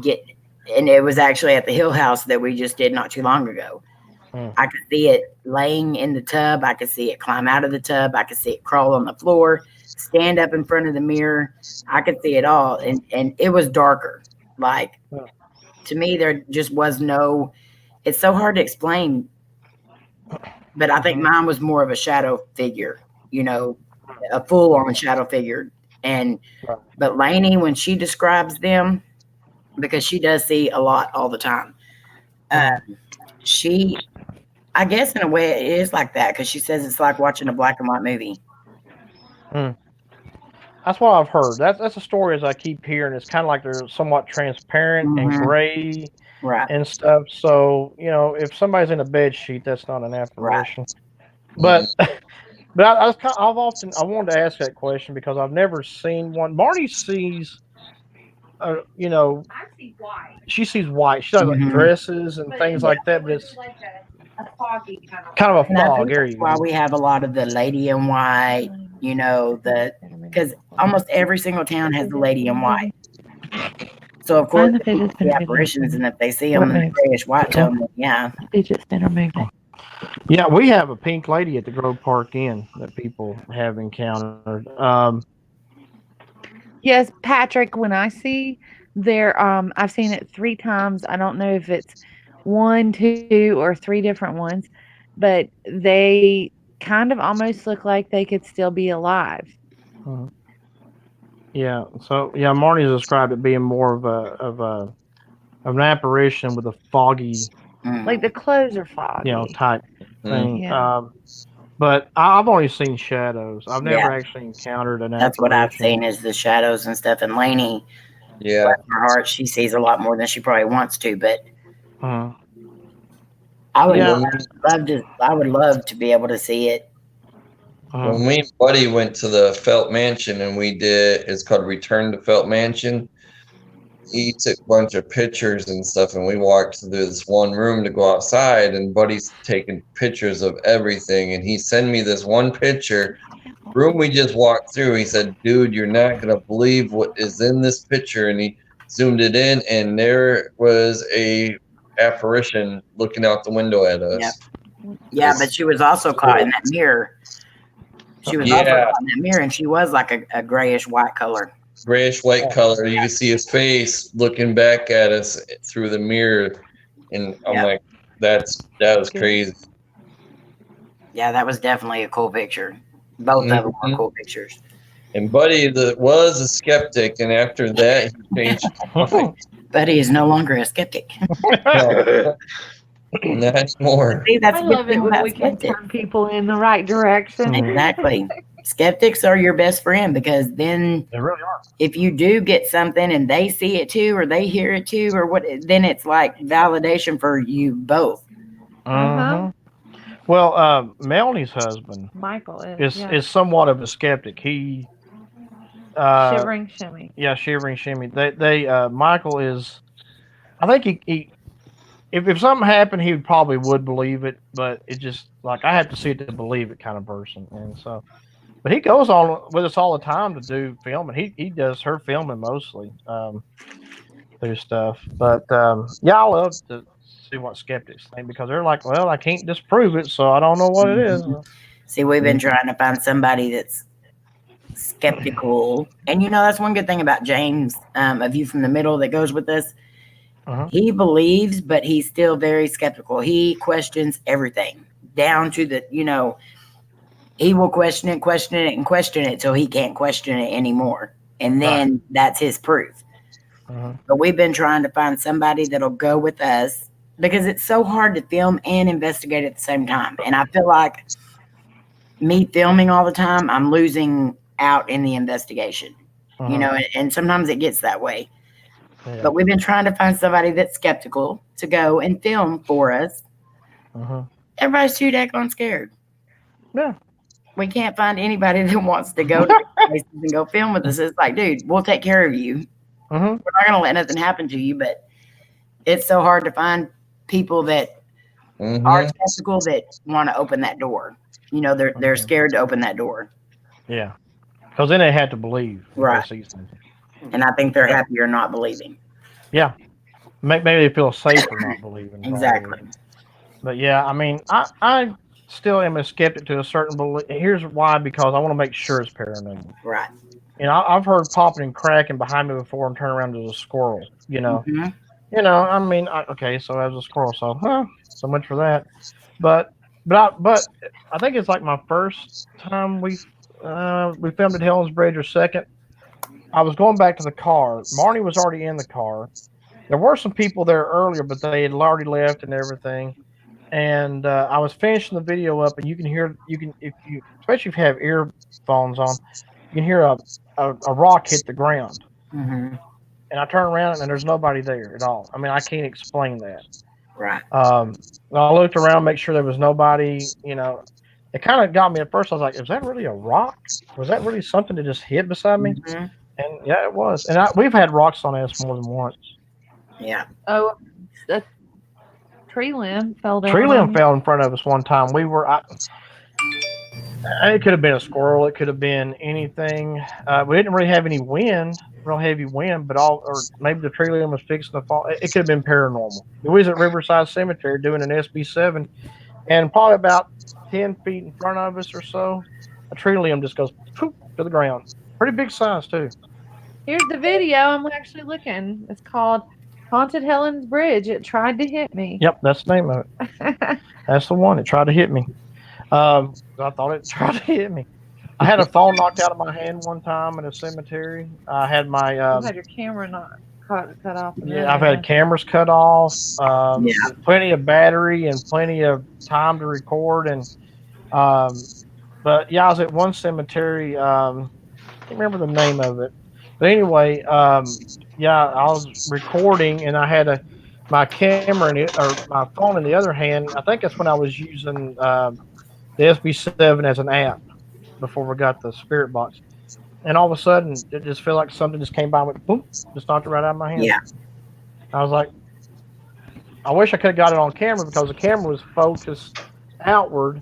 get, and it was actually at the Hill House that we just did not too long ago. Mm. I could see it laying in the tub. I could see it climb out of the tub. I could see it crawl on the floor, stand up in front of the mirror. I could see it all, and it was darker. Like, Yeah. to me, there just was no. It's so hard to explain, but I think mine was more of a shadow figure. You know, a full on shadow figure. And Right. but Lainey, when she describes them, because she does see a lot all the time, she, I guess in a way it is like that, because she says it's like watching a black and white movie. That's what I've heard. That's a story as I keep hearing. It's kind of like they're somewhat transparent and Mhm. gray Right, and stuff. So if somebody's in a bed sheet, that's not an apparition. But but I wanted to ask that question because I've never seen one. Marty sees, I see white, she sees white. She does like Mhm. dresses and things like that, but it's like a foggy kind of a and I fog think area. that's why we have a lot of the lady in white. Because almost every single town has the lady in white. So of course, if people see apparitions, and if they see them in the grayish white tone, then yeah. Fidget spinner moving. Yeah, we have a pink lady at the Grove Park Inn that people have encountered. Yes, Patrick, when I see there, I've seen it 3 times. I don't know if it's 1, 2, or 3 different ones, but they kind of almost look like they could still be alive. Yeah, so yeah, Marnie's described it being more of an apparition with a foggy, Like the clothes are foggy. type thing. Yeah. But I've only seen shadows. I've never Yeah. actually encountered an That's what I've apparition. seen is the shadows and stuff. And Lainey, Yeah. bless her heart, she sees a lot more than she probably wants to. But Uh, I would Yeah. love to. I would love to be able to see it. When me and Buddy went to the Felt Mansion and it's called Return to Felt Mansion. He took a bunch of pictures and stuff, and we walked through this one room to go outside, and Buddy's taking pictures of everything, and he sent me this one picture. Room we just walked through, he said, "Dude, you're not gonna believe what is in this picture," and he zoomed it in, and there was a apparition looking out the window at us. Yep. Yeah, but she was also caught in that mirror. She was also caught in that mirror, and she was like a grayish white color. Grayish white color. You can see his face looking back at us through the mirror, and I'm like, that was crazy. Yeah, that was definitely a cool picture. Both of them were cool pictures. And Buddy was a skeptic, and after that, he changed his mind. Buddy is no longer a skeptic. No, not anymore. See, that's I a good love thing it when about we can skeptics. turn people in the right direction. Exactly. Skeptics are your best friend, because then They really are. if you do get something and they see it too, or they hear it too, or what, then it's like validation for you both. Well, Melanie's husband Michael is somewhat of a skeptic. He shivering shimmy. Yeah, shivering shimmy. Michael is. I think he if something happened, he probably would believe it, but it just like I have to see it to believe it kind of person. And so, but he goes on with us all the time to do filming. He does her filming mostly through stuff. But yeah, I love to see what skeptics think because they're like, well, I can't disprove it, so I don't know what it is. See, we've been trying to find somebody that's skeptical, and that's one good thing about James, a view from the middle that goes with us. He believes, but he's still very skeptical. He questions everything down to the, he will question it till he can't question it anymore. And then that's his proof. But we've been trying to find somebody that'll go with us because it's so hard to film and investigate at the same time. And I feel like me filming all the time, I'm losing out in the investigation, and sometimes it gets that way. Yeah. But we've been trying to find somebody that's skeptical to go and film for us. Everybody's too daggone scared. Yeah. We can't find anybody that wants to go to these places and go film with us. It's like, dude, we'll take care of you. We're not going to let nothing happen to you, but it's so hard to find people that are skeptical that want to open that door. You know, they're scared to open that door. Yeah. Because then they had to believe. Right. To see something. And I think they're happier not believing. Yeah. Maybe they feel safer not believing. Exactly. Probably. But yeah, I mean, I still am a skeptic to a certain belief. Here's why: because I want to make sure it's paranormal. Right. You know, I've heard popping and cracking behind me before and turn around to a squirrel. You know, I mean, okay, so as a squirrel, so so much for that. But I think it's like my first time we filmed at Helen's Bridge, or second. I was going back to the car. Marnie was already in the car. There were some people there earlier, but they had already left and everything. And I was finishing the video up, and you can hear, if you, especially if you have earphones on, you can hear a rock hit the ground. And I turn around and there's nobody there at all. I mean, I can't explain that. Right. I looked around, make sure there was nobody. You know, it kind of got me at first. I was like, "Is that really a rock? Was that really something that just hit beside me?" And yeah, it was. And we've had rocks on us more than once. Yeah. Oh, a tree limb fell down. Tree limb fell in front of us one time. It could have been a squirrel. It could have been anything. We didn't really have any wind, real heavy wind, or maybe the tree limb was fixing to fall. It could have been paranormal. We was at Riverside Cemetery doing an SB7, and probably about 10 feet in front of us or so, a tree limb just goes poof to the ground. Pretty big size too. Here's the video. I'm actually looking. It's called Haunted Helen's Bridge. It tried to hit me. Yep, that's the name of it. That's the one. It tried to hit me. I thought it tried to hit me. I had a phone knocked out of my hand one time in a cemetery. I had my you had your camera not cut off. Yeah, I've had cameras cut off. Plenty of battery and plenty of time to record. And but yeah, I was at one cemetery. Can't remember the name of it, but anyway, yeah, I was recording and I had my camera or my phone in the other hand. I think that's when I was using the SB7 as an app before we got the spirit box. And all of a sudden, it just felt like something just came by and went boom, just knocked it right out of my hand. Yeah. I was like, I wish I could have got it on camera because the camera was focused outward.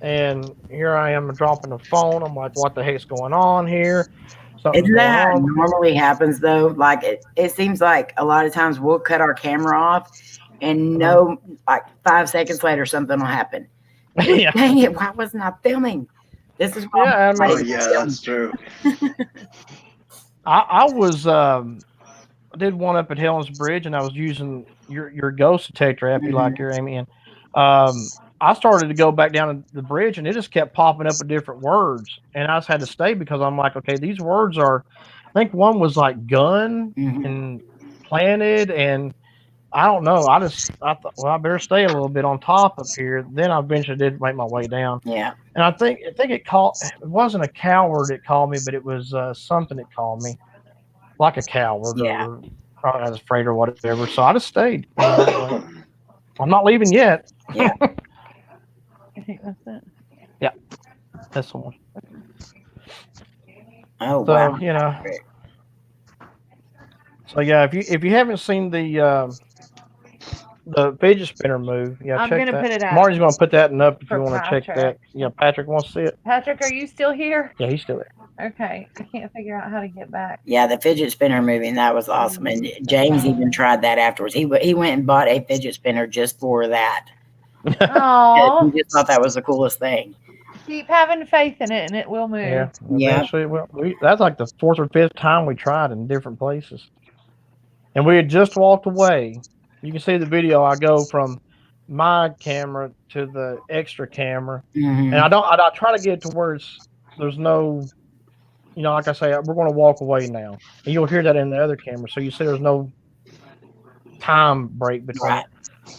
And here I am dropping the phone. I'm like, what the heck's going on here? Isn't that how it normally happens though? Like it seems like a lot of times we'll cut our camera off and like 5 seconds later something will happen. Yeah. Dang it, why wasn't I filming? This is why that's true. I was I did one up at Helen's Bridge, and I was using your ghost detector app you like your Amy. And I started to go back down the bridge, and it just kept popping up with different words, and I just had to stay because I'm like, okay, these words are. I think one was like gun and planted, and I don't know. I thought, well, I better stay a little bit on top up here. Then I eventually did make my way down. Yeah. And I think it wasn't a coward that called me, but it was something that called me, like a coward or probably I was afraid or whatever. So I just stayed. I'm not leaving yet. Yeah. I think that's it. Yeah, that's the one. Oh So wow. you know. So yeah, if you haven't seen the fidget spinner move, yeah, I'm check gonna that. put it out Marty's gonna put that up if for you want to check that. Patrick. Yeah, Patrick wants to see it. Patrick, are you still here? Yeah, he's still there. Okay, I can't figure out how to get back. Yeah, the fidget spinner movie, and that was awesome. And James even tried that afterwards. He went and bought a fidget spinner just for that. Oh, He just thought that was the coolest thing. keep having faith in it, and it will move. Yeah, eventually it will. That's like the 4th or 5th time we tried in different places, and we had just walked away. You can see the video. I go from my camera to the extra camera, and I try to get to where there's no, like I say, we're going to walk away now, and you'll hear that in the other camera. So you see, there's no time break between it.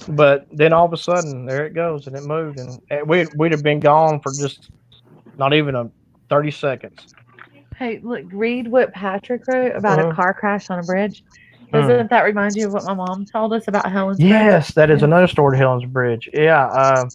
But then all of a sudden, there it goes, and it moved, and we'd have been gone for just not even 30 seconds. Hey, look, read what Patrick wrote about a car crash on a bridge. Doesn't that remind you of what my mom told us about Helen's Bridge? Yes, that is another story to Helen's Bridge. Yeah.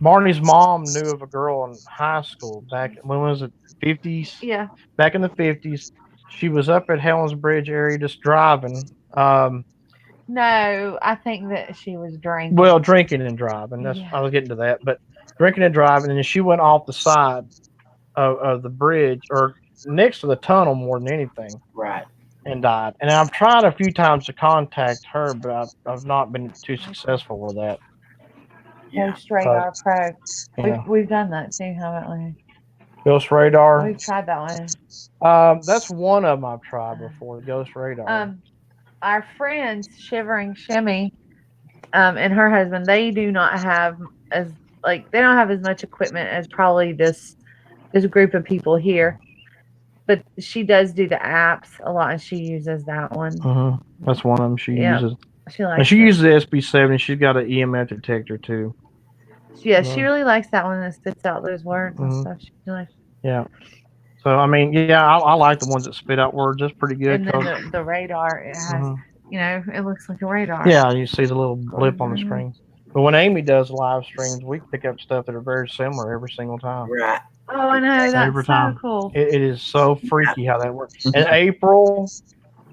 Marnie's mom knew of a girl in high school back, when was it, 50s? Yeah. Back in the 50s. She was up at Helen's Bridge area just driving. No, I think that she was drinking. Well, drinking and driving. That's Yeah. I was getting to that, but drinking and driving, and then she went off the side of the bridge or next to the tunnel more than anything, Right. and died. And I've tried a few times to contact her, but I've not been too successful with that. Yeah. Ghost Radar Pro. Yeah. We've done that too, haven't we? Ghost Radar. We've tried that one. That's one of them I've tried before. Ghost Radar. Our friends Shivering Shimmy, and her husband, they do not have they don't have as much equipment as probably this group of people here. But she does do the apps a lot, and she uses that one. That's one of them she uses. She likes And she it. uses the SB7. She's got an EMF detector too. Yeah, she really likes that one that spits out those words and stuff. She likes. Yeah. So I mean, yeah, I like the ones that spit out words. That's pretty good. And then the radar, it has, it looks like a radar. Yeah, you see the little blip on the screen. But when Amy does live streams, we pick up stuff that are very similar every single time. Right. Oh, I know. That's Every time. So cool. It is so freaky how that works. And April,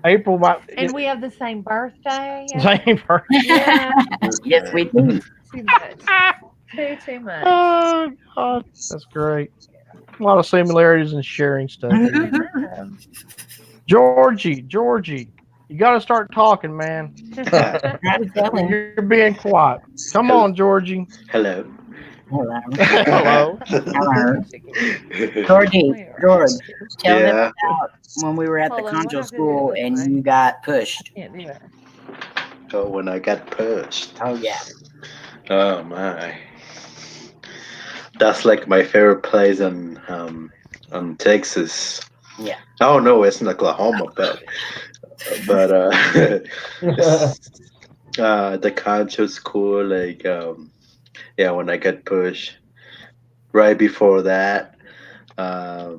and we have the same birthday. Same birthday. Yeah. Yes, we do. Too much. Too much. Oh God, that's great. A lot of similarities and sharing stuff. Georgie, you got to start talking, man. You're being quiet. Come on, Georgie. Hello. Hello. George, tell them Yeah. about when we were at the Hold on, conjo what school happened? and you got pushed. Can't do that. Oh, when I got pushed. Oh yeah. Oh my. That's like my favorite place on Texas. Yeah. Oh no, it's in Oklahoma, but the concho school, like yeah, when I got pushed. Right before that, I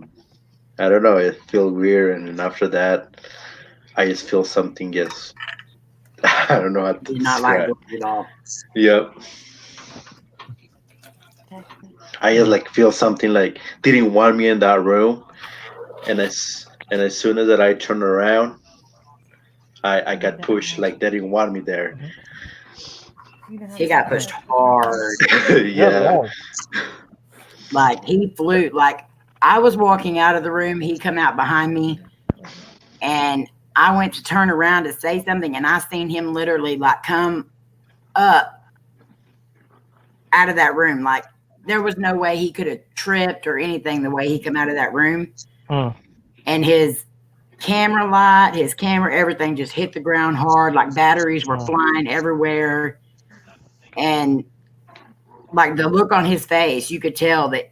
don't know, it felt weird, and then after that, I just feel something just I don't know how to Did not like describe. it at all. Yep. I just like feel something like didn't want me in that room, and as soon as that I turned around, I got pushed like they didn't want me there. He got pushed hard. Yeah. Like he flew. Like I was walking out of the room, he come out behind me, and I went to turn around to say something, and I seen him literally like come up out of that room. Like there was no way he could have tripped or anything the way he come out of that room. And his camera light, his camera, everything just hit the ground hard. Like batteries were flying everywhere. And like the look on his face, you could tell that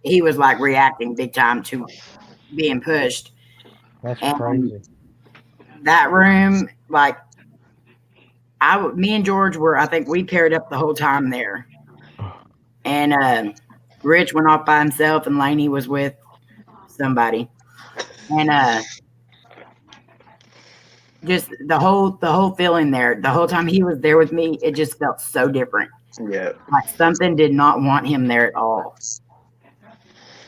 he was like reacting big time to being pushed. That's and crazy. That room, like me and George were, I think we paired up the whole time there. And Rich went off by himself, and Lainey was with somebody. And just the whole feeling there, the whole time he was there with me, it just felt so different. Yeah. Like something did not want him there at all.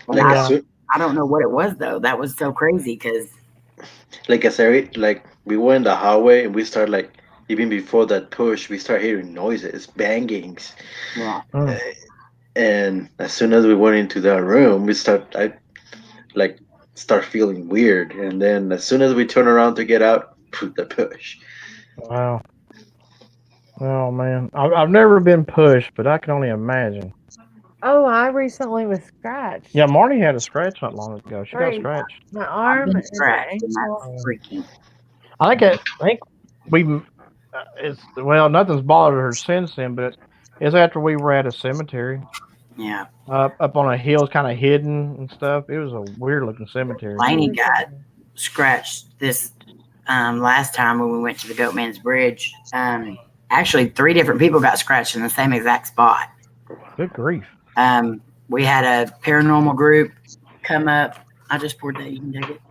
Like I don't know what it was though. That was so crazy because like I said, like we went in the hallway and we started like even before that push, we start hearing noises, bangings. yeah. And as soon as we went into that room, I start feeling weird. And then as soon as we turn around to get out, the push. Wow. Oh man, I've never been pushed, but I can only imagine. Oh, I recently was scratched. Yeah, Marty had a scratch not long ago. She got Right. scratched. My I've arm been and scratched, my and ankle. that's freaky. I think we it's nothing's bothered her since then, but it's after we were at a cemetery Yeah. up on a hill, kind of hidden and stuff. It was a weird looking cemetery. Lainey got scratched this last time when we went to the Goatman's Bridge. Actually, 3 different people got scratched in the same exact spot. Good grief. We had a paranormal group come up. I just poured that. You can take it.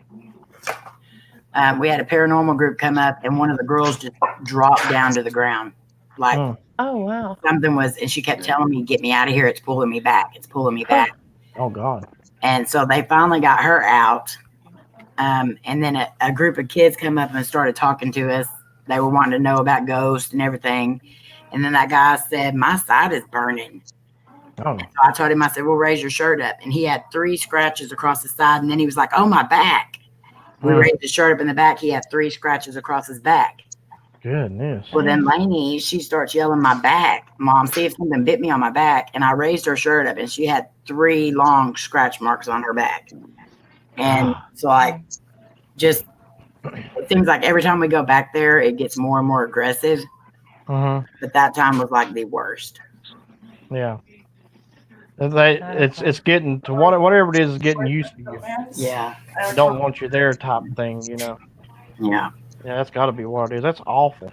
we had a paranormal group come up, and one of the girls just dropped down to the ground, like Oh wow. something was, and she kept telling me, "Get me out of here! It's pulling me back! It's pulling me back!" Oh God. And so they finally got her out. And then a group of kids come up and started talking to us. They were wanting to know about ghosts and everything. And then that guy said, "My side is burning." Oh. So I told him, I said, "Well, raise your shirt up." And he had 3 scratches across his side. And then he was like, "Oh, my back." We raised his shirt up in the back. He had 3 scratches across his back. Goodness. Well, then Lainey, she starts yelling, "My back, Mom, see if something bit me on my back." And I raised her shirt up, and she had 3 long scratch marks on her back. And so I just, it seems like every time we go back there, it gets more and more aggressive. But that time was like the worst. Yeah. It's getting to whatever it is getting used to you. Yeah. Don't want you there type thing, you know. Yeah. Yeah, that's got to be what it is. That's awful.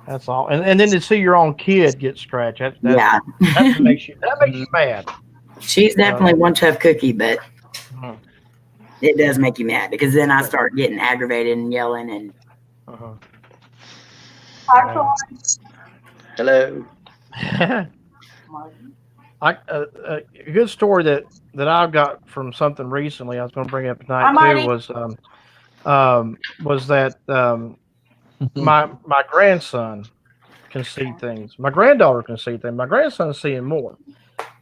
That's all. And then to see your own kid get scratched, that makes you mad. She's definitely one tough cookie, but it does make you mad because then I start getting aggravated and yelling and. Hello. A good story that I've got from something recently I was going to bring up tonight too was that my grandson can see things. My granddaughter can see things. My grandson's seeing more.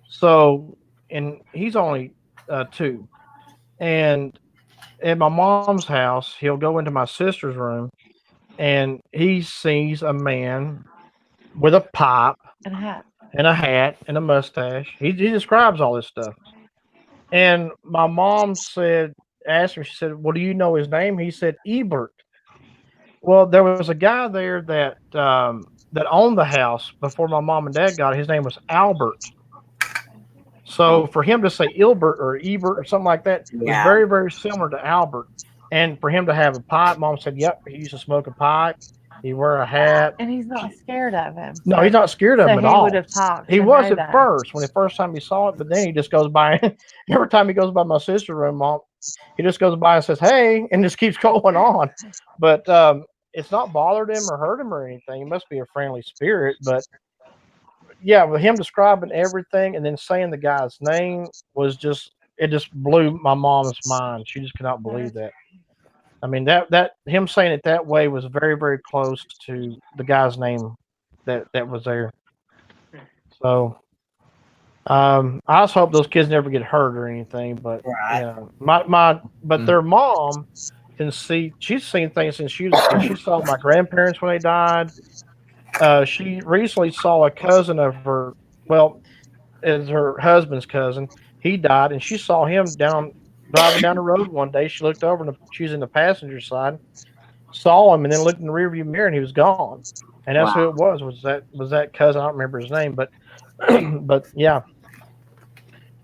So, and he's only 2. And at my mom's house, he'll go into my sister's room, and he sees a man with a pipe And a hat. And a hat and a mustache. He describes all this stuff. And my mom asked him, she said, "Well, do you know his name?" He said, "Ebert." Well, there was a guy there that owned the house before my mom and dad got it. His name was Albert. So for him to say Ilbert or Ebert or something like that was very, very similar to Albert. And for him to have a pipe, Mom said, "Yep, he used to smoke a pipe. He wear a hat." And he's not scared of him. No, he's not scared of him at all. He would have talked. He was at first, when the first time he saw it, but then he just goes by. Every time he goes by my sister's room, Mom, he just goes by and says, "Hey," and just keeps going on. But it's not bothered him or hurt him or anything. It must be a friendly spirit. But yeah, with him describing everything and then saying the guy's name it just blew my mom's mind. She just could not believe that. I mean, that him saying it that way was very, very close to the guy's name that was there. So, I just hope those kids never get hurt or anything. But but their mom can see. She's seen things since she was a kid. She saw my grandparents when they died. She recently saw a cousin of her. Well, is her husband's cousin. He died, and she saw him driving down the road one day. She looked over, and she was in the passenger side, saw him, and then looked in the rearview mirror, and he was gone. And that's who it was. Was that cousin? I don't remember his name, but but yeah.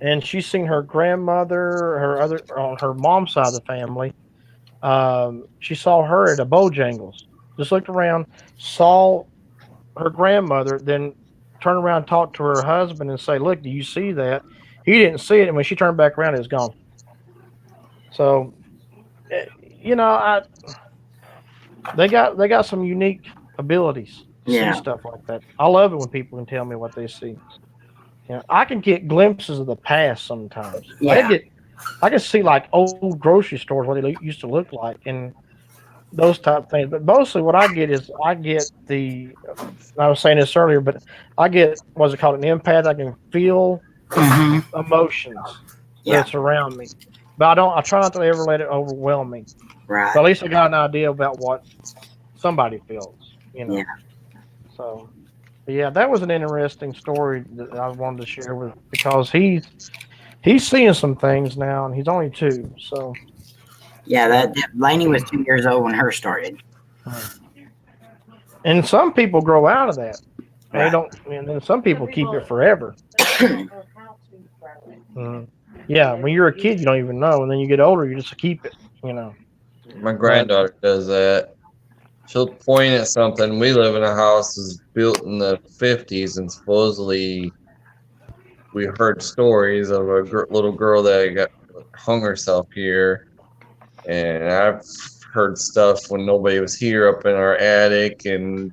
And she's seen her grandmother, on her mom's side of the family. She saw her at a Bojangles. Just looked around, saw her grandmother, then turn around, talk to her husband, and say, "Look, do you see that?" He didn't see it, and when she turned back around, it was gone. So, they got some unique abilities to see stuff like that. I love it when people can tell me what they see. I can get glimpses of the past sometimes. Yeah. I can see like old grocery stores, what they used to look like, and those type of things. But mostly what I get is I was saying this earlier, but I get, what's it called, an empath. I can feel emotions that surround me. But I try not to ever let it overwhelm me. Right. So at least I got an idea about what somebody feels, Yeah. So, yeah, that was an interesting story that I wanted to share because he's seeing some things now, and he's only 2. So. Yeah, that Lainey was 2 years old when her started. And some people grow out of that. They don't, and then some people keep it forever. Yeah, when you're a kid, you don't even know, and then you get older, you just keep it. My granddaughter does that. She'll point at something. We live in a house that was built in the 50s, and supposedly we heard stories of a little girl that hung herself here. And I've heard stuff when nobody was here up in our attic and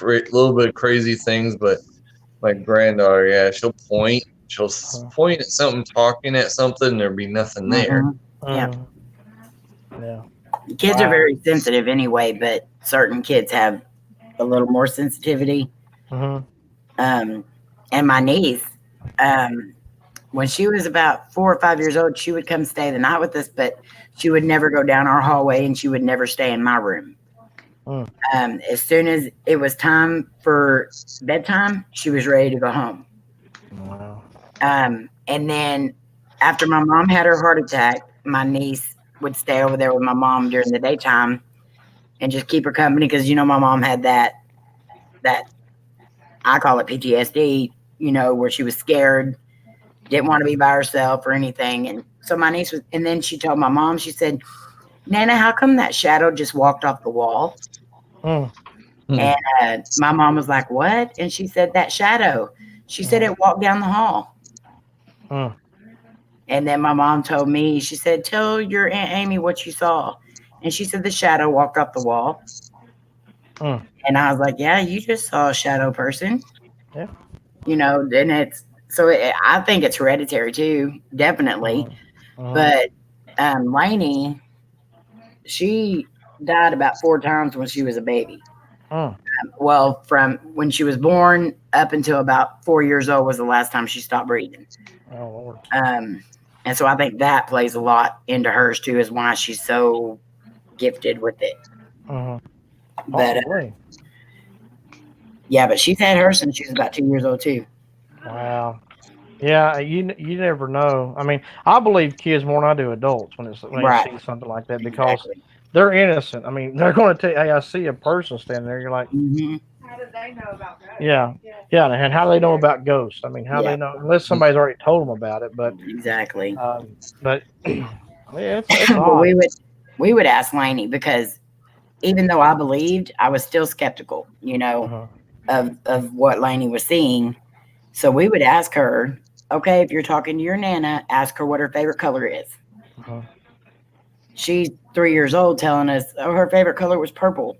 a little bit of crazy things. But my granddaughter, yeah, she'll point. She'll point at something, talking at something. There'll be nothing there. Yeah. Yeah. Kids are very sensitive anyway, but certain kids have a little more sensitivity. And my niece, when she was about 4 or 5 years old, she would come stay the night with us, but she would never go down our hallway and she would never stay in my room. As soon as it was time for bedtime, she was ready to go home. Wow. And then after my mom had her heart attack, my niece would stay over there with my mom during the daytime and just keep her company because, my mom had that I call it PTSD, where she was scared, didn't want to be by herself or anything. And so my niece and then she told my mom, she said, Nana, how come that shadow just walked off the wall? And my mom was like, what? And she said, that shadow. She said it walked down the hall. And then my mom told me, she said, tell your Aunt Amy what you saw. And she said, the shadow walked off the wall. And I was like, yeah, you just saw a shadow person. Yeah. Then I think it's hereditary too, definitely. But Lainey, she died about 4 times when she was a baby. Well, from when she was born up until about 4 years old was the last time she stopped breathing. Oh, Lord. And so I think that plays a lot into hers too, is why she's so gifted with it. But but she's had her since she was about 2 years old too. Wow. Yeah, you never know. I mean, I believe kids more than I do adults when they see something like that because they're innocent. I mean, they're going to tell you, hey, I see a person standing there. You're like, How did they know about ghosts? Yeah, and how do they know about ghosts? I mean, how they know unless somebody's already told them about it. But exactly. But it's well, we would ask Lainey because even though I believed, I was still skeptical, of what Lainey was seeing. So we would ask her, okay, if you're talking to your Nana, ask her what her favorite color is. She's 3 years old telling us, her favorite color was purple.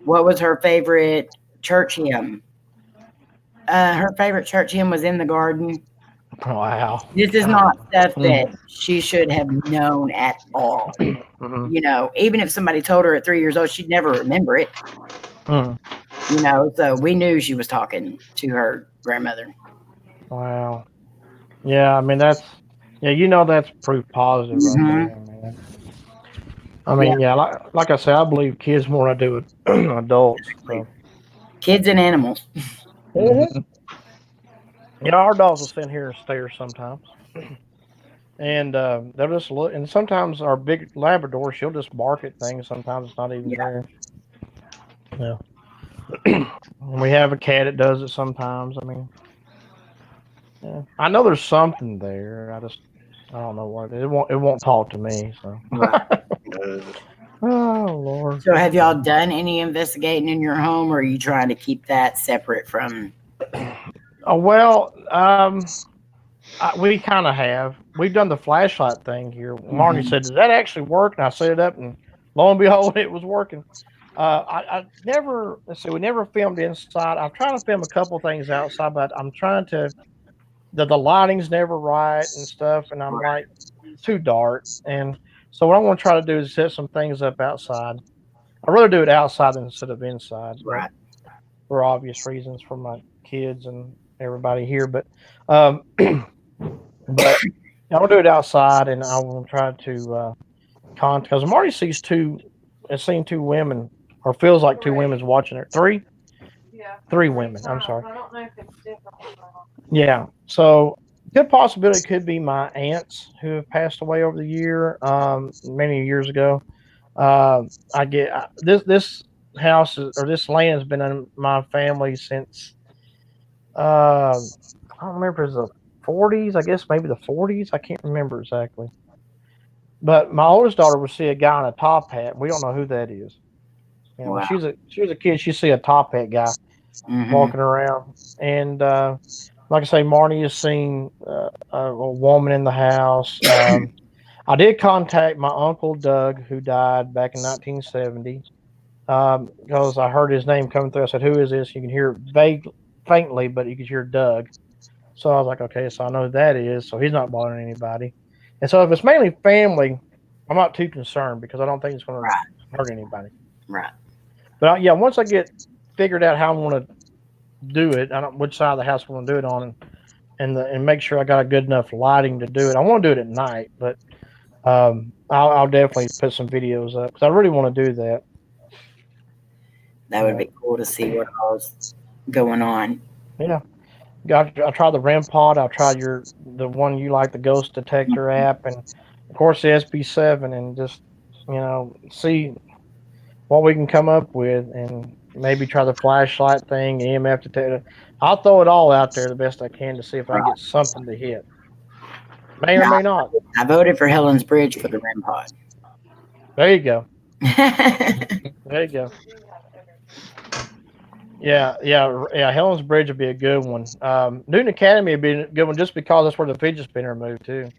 What was her favorite church hymn? Her favorite church hymn was In the Garden. Wow. This is not stuff that she should have known at all. Even if somebody told her at 3 years old, she'd never remember it. So we knew she was talking to her grandmother. Wow. Yeah, I mean that's proof positive right there, man. I mean, like I said, I believe kids more than I do adults. So. Kids and animals. Our dogs will sit here and stare sometimes. And they'll just look, and sometimes our big Labrador, she'll just bark at things. Sometimes it's not even there. Yeah. And we have a cat that does it sometimes. I mean, I know there's something there. I don't know what it won't talk to me. So. Oh Lord. So have y'all done any investigating in your home, or are you trying to keep that separate from? Well, we kind of have. We've done the flashlight thing here. Marnie said, "Does that actually work?" And I set it up, and lo and behold, it was working. I never. Let's see. We never filmed inside. I'm trying to film a couple things outside, but I'm trying to. The lighting's never right and stuff, and I'm like, it's too dark. And so what I want to try to do is set some things up outside. I'd rather do it outside instead of inside, right? For obvious reasons, for my kids and everybody here. But I'll do it outside, and I will try to contact. Because Marty has seen 2 women, or feels like 2 women's watching her. 3? Yeah. 3 women. I'm sorry. I don't know if it's different. Yeah. So good possibility it could be my aunts who have passed away over the year, many years ago. I get this house or this land has been in my family since I don't remember if it was the 40s. I guess maybe the 40s. I can't remember exactly. But my oldest daughter would see a guy in a top hat. We don't know who that is. Wow. She was a kid. She see a top hat guy walking around, and like I say, Marnie has seen a woman in the house. I did contact my uncle Doug, who died back in 1970, because I heard his name coming through. I said, "Who is this?" You can hear it faintly, but you can hear Doug. So I was like, "Okay, so I know who that is." So he's not bothering anybody. And so if it's mainly family, I'm not too concerned because I don't think it's going Right. to hurt anybody. Right. But yeah, once I get figured out how I want to do it, I don't which side of the house I want to do it on, and make sure I got a good enough lighting to do it. I want to do it at night, but I'll definitely put some videos up because I really want to do that. That would be cool to see what all's going on. Yeah, I tried the REM pod. I tried the one you like, the ghost detector app, and of course the SB7, and just see what we can come up with, and maybe try the flashlight thing, EMF detector. I'll throw it all out there the best I can to see if I can get something to hit. May or may not. I voted for Helen's Bridge for the REM pod. There you go. There you go. Yeah. Helen's Bridge would be a good one. Newton Academy would be a good one just because that's where the fidget spinner moved to.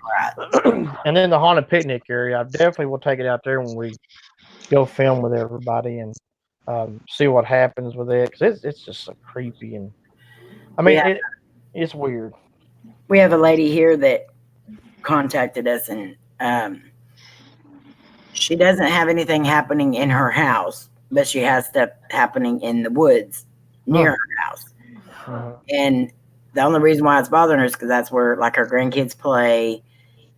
Right. And then the haunted picnic area, I definitely will take it out there when we go film with everybody and see what happens with it because it's just so creepy and I mean it's weird. We have a lady here that contacted us, and she doesn't have anything happening in her house, but she has stuff happening in the woods near her house. And the only reason why it's bothering her is because that's where like her grandkids play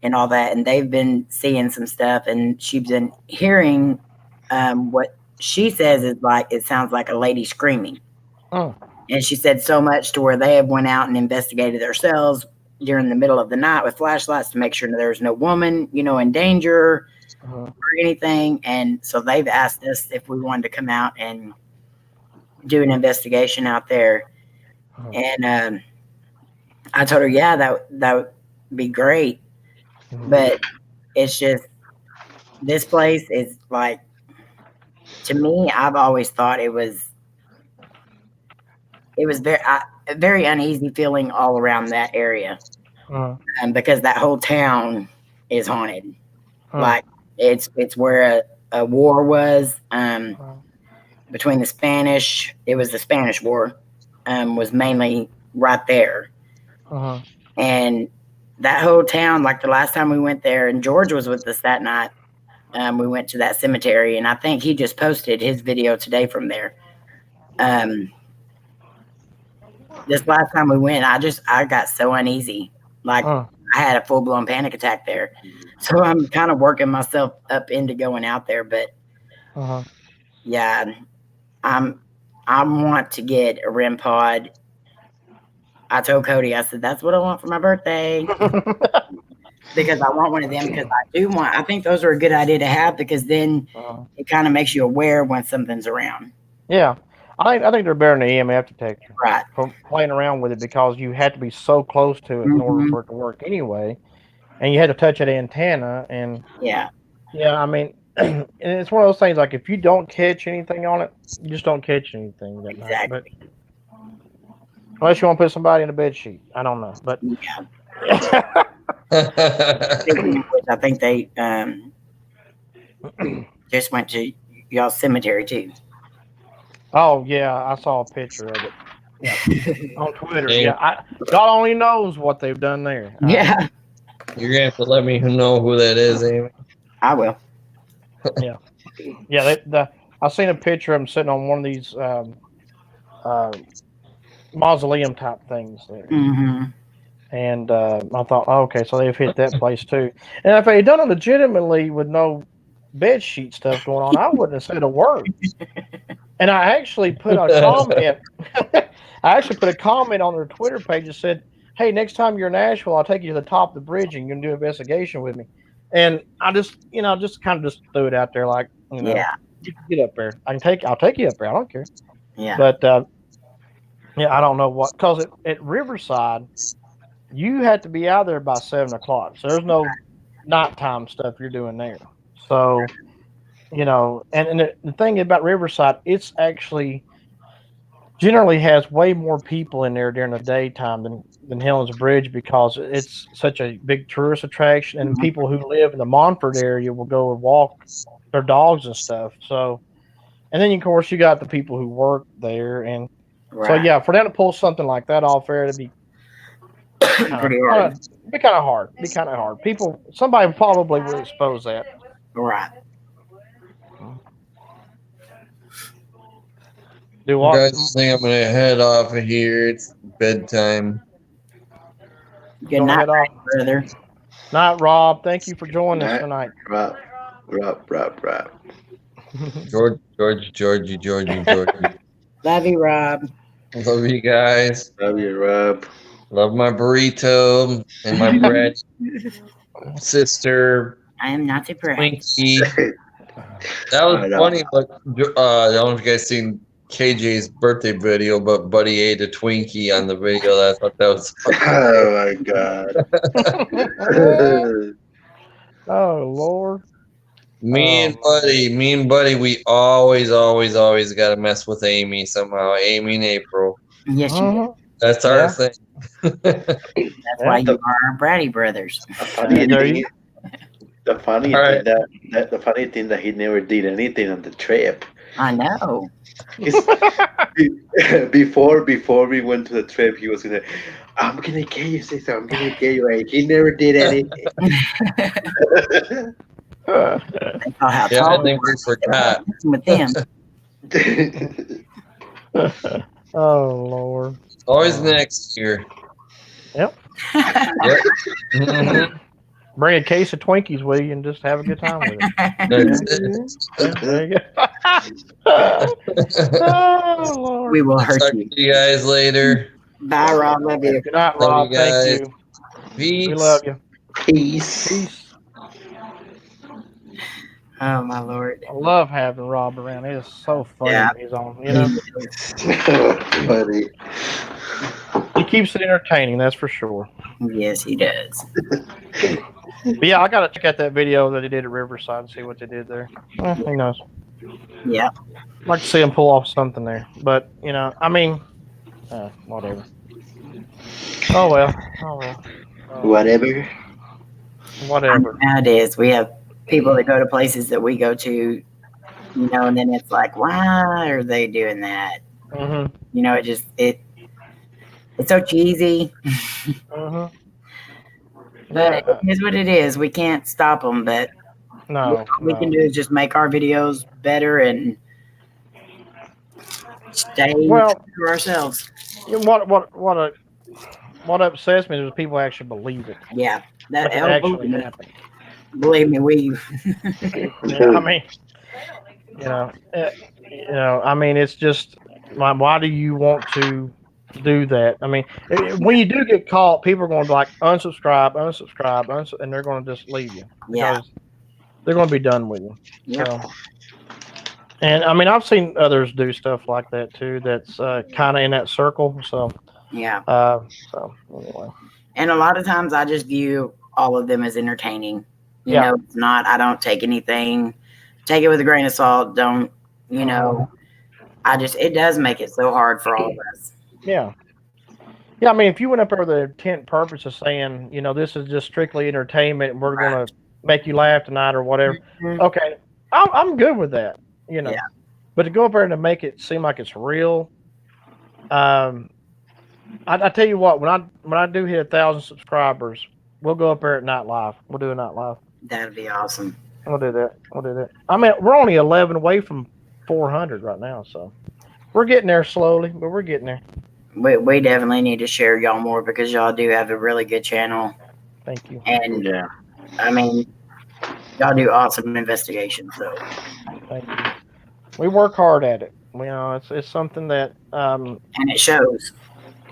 and all that, and they've been seeing some stuff, and she's been hearing what she says is like it sounds like a lady screaming. And she said so much to where they have went out and investigated themselves during the middle of the night with flashlights to make sure there's no woman, in danger or anything. And so they've asked us if we wanted to come out and do an investigation out there. And I told her, yeah, that would be great. But it's just, this place is like, to me, I've always thought it was a very uneasy feeling all around that area. Because that whole town is haunted. Like it's where a war was between the Spanish. It was the Spanish War. Was mainly right there. And that whole town, like the last time we went there, and George was with us that night. We went to that cemetery, and I think he just posted his video today from there. This last time we went, I got so uneasy. Like I had a full blown panic attack there. So I'm kind of working myself up into going out there, but yeah, I want to get a REM pod. I told Cody, I said, that's what I want for my birthday. Because I want one of them because I think those are a good idea to have because then it kind of makes you aware when something's around. Yeah. I think they're better than the EMF detector. Right. For playing around with it because you had to be so close to it in order for it to work anyway. And you had to touch that antenna and yeah, I mean and it's one of those things like if you don't catch anything on it, you just don't catch anything that night. But unless you want to put somebody in a bed sheet. I don't know. But yeah. I think they just went to y'all's cemetery too. Oh yeah, I saw a picture of it. Yeah. On Twitter. Yeah, God only knows what they've done there. Yeah, you're gonna have to let me know who that is, Amy. I will. Yeah. I seen a picture of them sitting on one of these mausoleum type things there. And I thought, okay, so they've hit that place too. And if they had done it legitimately with no bed sheet stuff going on, I wouldn't have said a word. And I actually put a comment. I actually put a comment on their Twitter page that said, "Hey, next time you're in Nashville, I'll take you to the top of the bridge and you can do an investigation with me." And I just, just kind of just threw it out there, like, get up there. I'll take you up there. I don't care. Yeah. But I don't know what because at Riverside, you had to be out there by 7 o'clock. So there's no nighttime stuff you're doing there. So, and the thing about Riverside, it's actually generally has way more people in there during the daytime than Helen's Bridge because it's such a big tourist attraction, and people who live in the Montford area will go and walk their dogs and stuff. So, and then of course you got the people who work there, and so Right. yeah, for them to pull something like that off there, it'd be Pretty hard. be kind of hard. Be kind of hard. People, somebody probably would expose that. Right. Do what? Guys, I think I'm gonna head off of here. It's bedtime. Good Gonna night, head off. brother. Night, Rob. Thank you for joining us tonight. Rob. Georgie. Love you, Rob. Love you guys. Love you, Rob. Love my burrito and my bread. Sister I am not surprised. Twinkie. That was I know. funny, but I don't know if you guys seen KJ's birthday video, but Buddy ate a Twinkie on the video. I thought that was Oh my god. Oh Lord. me and Buddy, we always gotta mess with Amy somehow. Amy and April. Yes, you do. That's our thing. That's why you are Brady brothers. The funny There thing, you- the funny All thing that the funny thing that he never did anything on the trip. I know. Before we went to the trip, he was gonna, I'm gonna get you, sister. I'm gonna get you. Right? He never did anything. They saw how Yeah, tall I think we forgot. with them. Oh Lord. Always next year. Yep. Yep. Mhm. Bring a case of Twinkies with you and just have a good time with it. That's it. There you go. Oh Lord. We will Talk hurt to you. you guys later. Bye, Rob. Love you. Good night, Love Rob. you Thank guys. you. Peace. We love you. Peace. Peace. Oh, my Lord. I love having Rob around. It is so funny Yeah. when he's on. You know, Funny. he keeps it entertaining. That's for sure. Yes, he does. But yeah, I gotta check out that video that he did at Riverside and see what they did there. Who knows? Yeah. I'd like to see him pull off something there. But you know, I mean, whatever. Oh well. Whatever. Whatever. Nowadays, we have people that go to places that we go to, you know, and then it's like, why are they doing that? Mhm. You know, it's so cheesy. Mhm. But it is what it is. We can't stop them, but No. what we can do is just make our videos better and stay Well- true to ourselves. You know, what upsets me is people actually believe it. Yeah, that Like it actually happened. believe me, we Yeah, I mean, I mean, it's just, why do you want to do that? I mean, when you do get caught, people are going to be like, unsubscribe, and they're going to just leave you. Yeah. Because they're going to be done with you. Yep. So, and I mean, I've seen others do stuff like that too. That's kind of in that circle. So, yeah. So anyway. And a lot of times I just view all of them as entertaining. You Yeah. know, it's not, I don't take anything, take it with a grain of salt. Don't, you know, it does make it so hard for all of us. Yeah. Yeah, I mean, if you went up there with the intent purpose of saying, you know, this is just strictly entertainment and we're going to make you laugh tonight or whatever, Mhm. okay, I'm good with that, you know. Yeah. But to go up there and to make it seem like it's real, I tell you what, when I do hit 1,000 subscribers, we'll go up there at Night Live. We'll do a Night Live. That'd be awesome. We'll do that. I mean, we're only 11 away from 400 right now, so we're getting there slowly, but we're getting there. We definitely need to share y'all more because y'all do have a really good channel. Thank you. And Yeah. I mean, y'all do awesome investigations. So Thank you. We work hard at it. You know, it's something that. and it shows.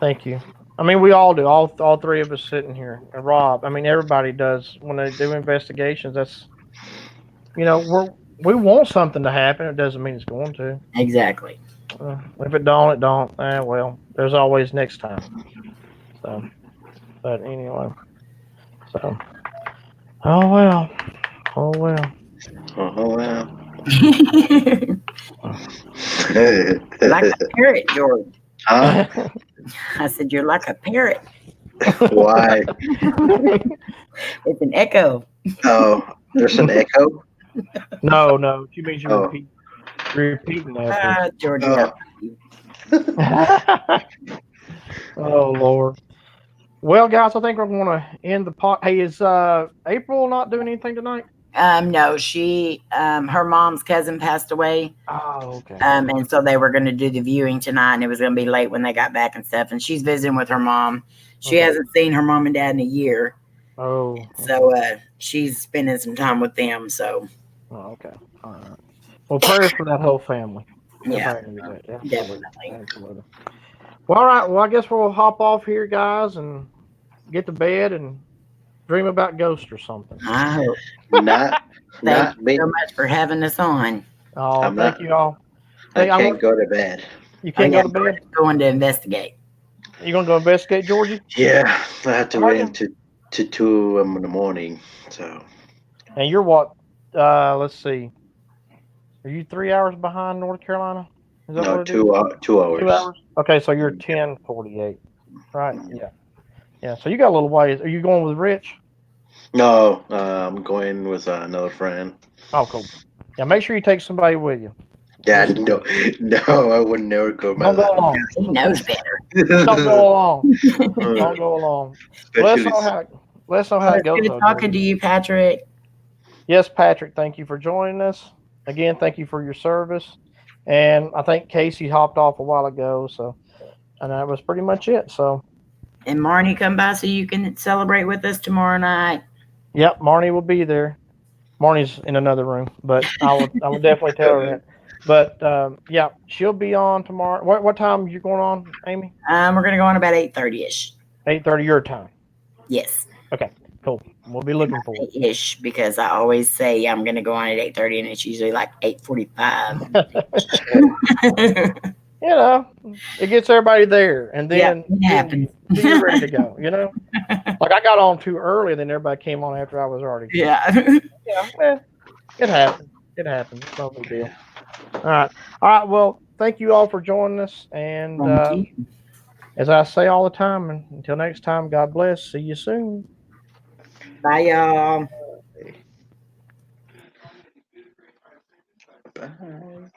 Thank you. I mean, we all do. All three of us sitting here, and Rob. I mean, everybody does when they do investigations. That's, you know, we want something to happen. It doesn't mean it's going to. Exactly. If it don't, it don't. Well, there's always next time. So, but anyway. So. Oh well. Oh well. Like a parrot, George. Huh? I said, you're like a parrot. Why? It's an echo. Oh, there's an echo. No. She means you Oh. repeating after. Georgie. Oh. Oh Lord. Well, guys, I think we're going to end the pot. Hey, is April not doing anything tonight? No, she her mom's cousin passed away. Oh, okay. And so they were going to do the viewing tonight, and it was going to be late when they got back and stuff. And she's visiting with her mom. She Okay. hasn't seen her mom and dad in a year, Oh. so she's spending some time with them. So Oh, okay. All right. Well, prayers for that whole family. yeah, Everybody needs that. Absolutely. definitely. Absolutely. Well, all right. Well, I guess we'll hop off here, guys, and get to bed and dream about ghosts or something. I hope. Not Thank you me. so much for having us on. Oh, I'm thank not- you all. I Hey, can't go to bed. You can't yeah, go to bed? Going to investigate. You going to go investigate, Georgie? Yeah, I have to Are wait you? until to 2 in the morning. So And you're what? Let's see. Are you 3 hours behind North Carolina? Is that no, what it is? 2 hours. 2 hours? Okay, so you're 10:48. Right? Yeah. Yeah. So you got a little ways. Are you going with Rich? No, I'm going with another friend. Oh, cool. Yeah, make sure you take somebody with you. Yeah, no, I would never go by Don't go that. along. He knows better. Don't go along. Don't go along. Let us Especially know how it goes. Good though, talking Georgie. to you, Patrick. Yes, Patrick, thank you for joining us. Again, thank you for your service. And I think Casey hopped off a while ago, so and that was pretty much it. So And Marnie, come by so you can celebrate with us tomorrow night. yep, Marnie will be there. Marnie's in another room, but I will definitely tell her that. But yeah, she'll be on tomorrow. What time are you going on, Amy? We're gonna go on about 8:30ish. 8:30 your time. Yes. Okay, cool. We'll be looking for it. Ish, because I always say I'm gonna go on at 8:30, and it's usually like 8:45. You know, it gets everybody there, and Yeah, then it happens. you're ready to go. You know, like I got on too early, and then everybody came on after I was already. Yeah. Yeah, it happens. It happens. It's no big deal. All right. Well, thank you all for joining us, and Thank you. as I say all the time, and until next time, God bless. See you soon. Bye, y'all. Bye.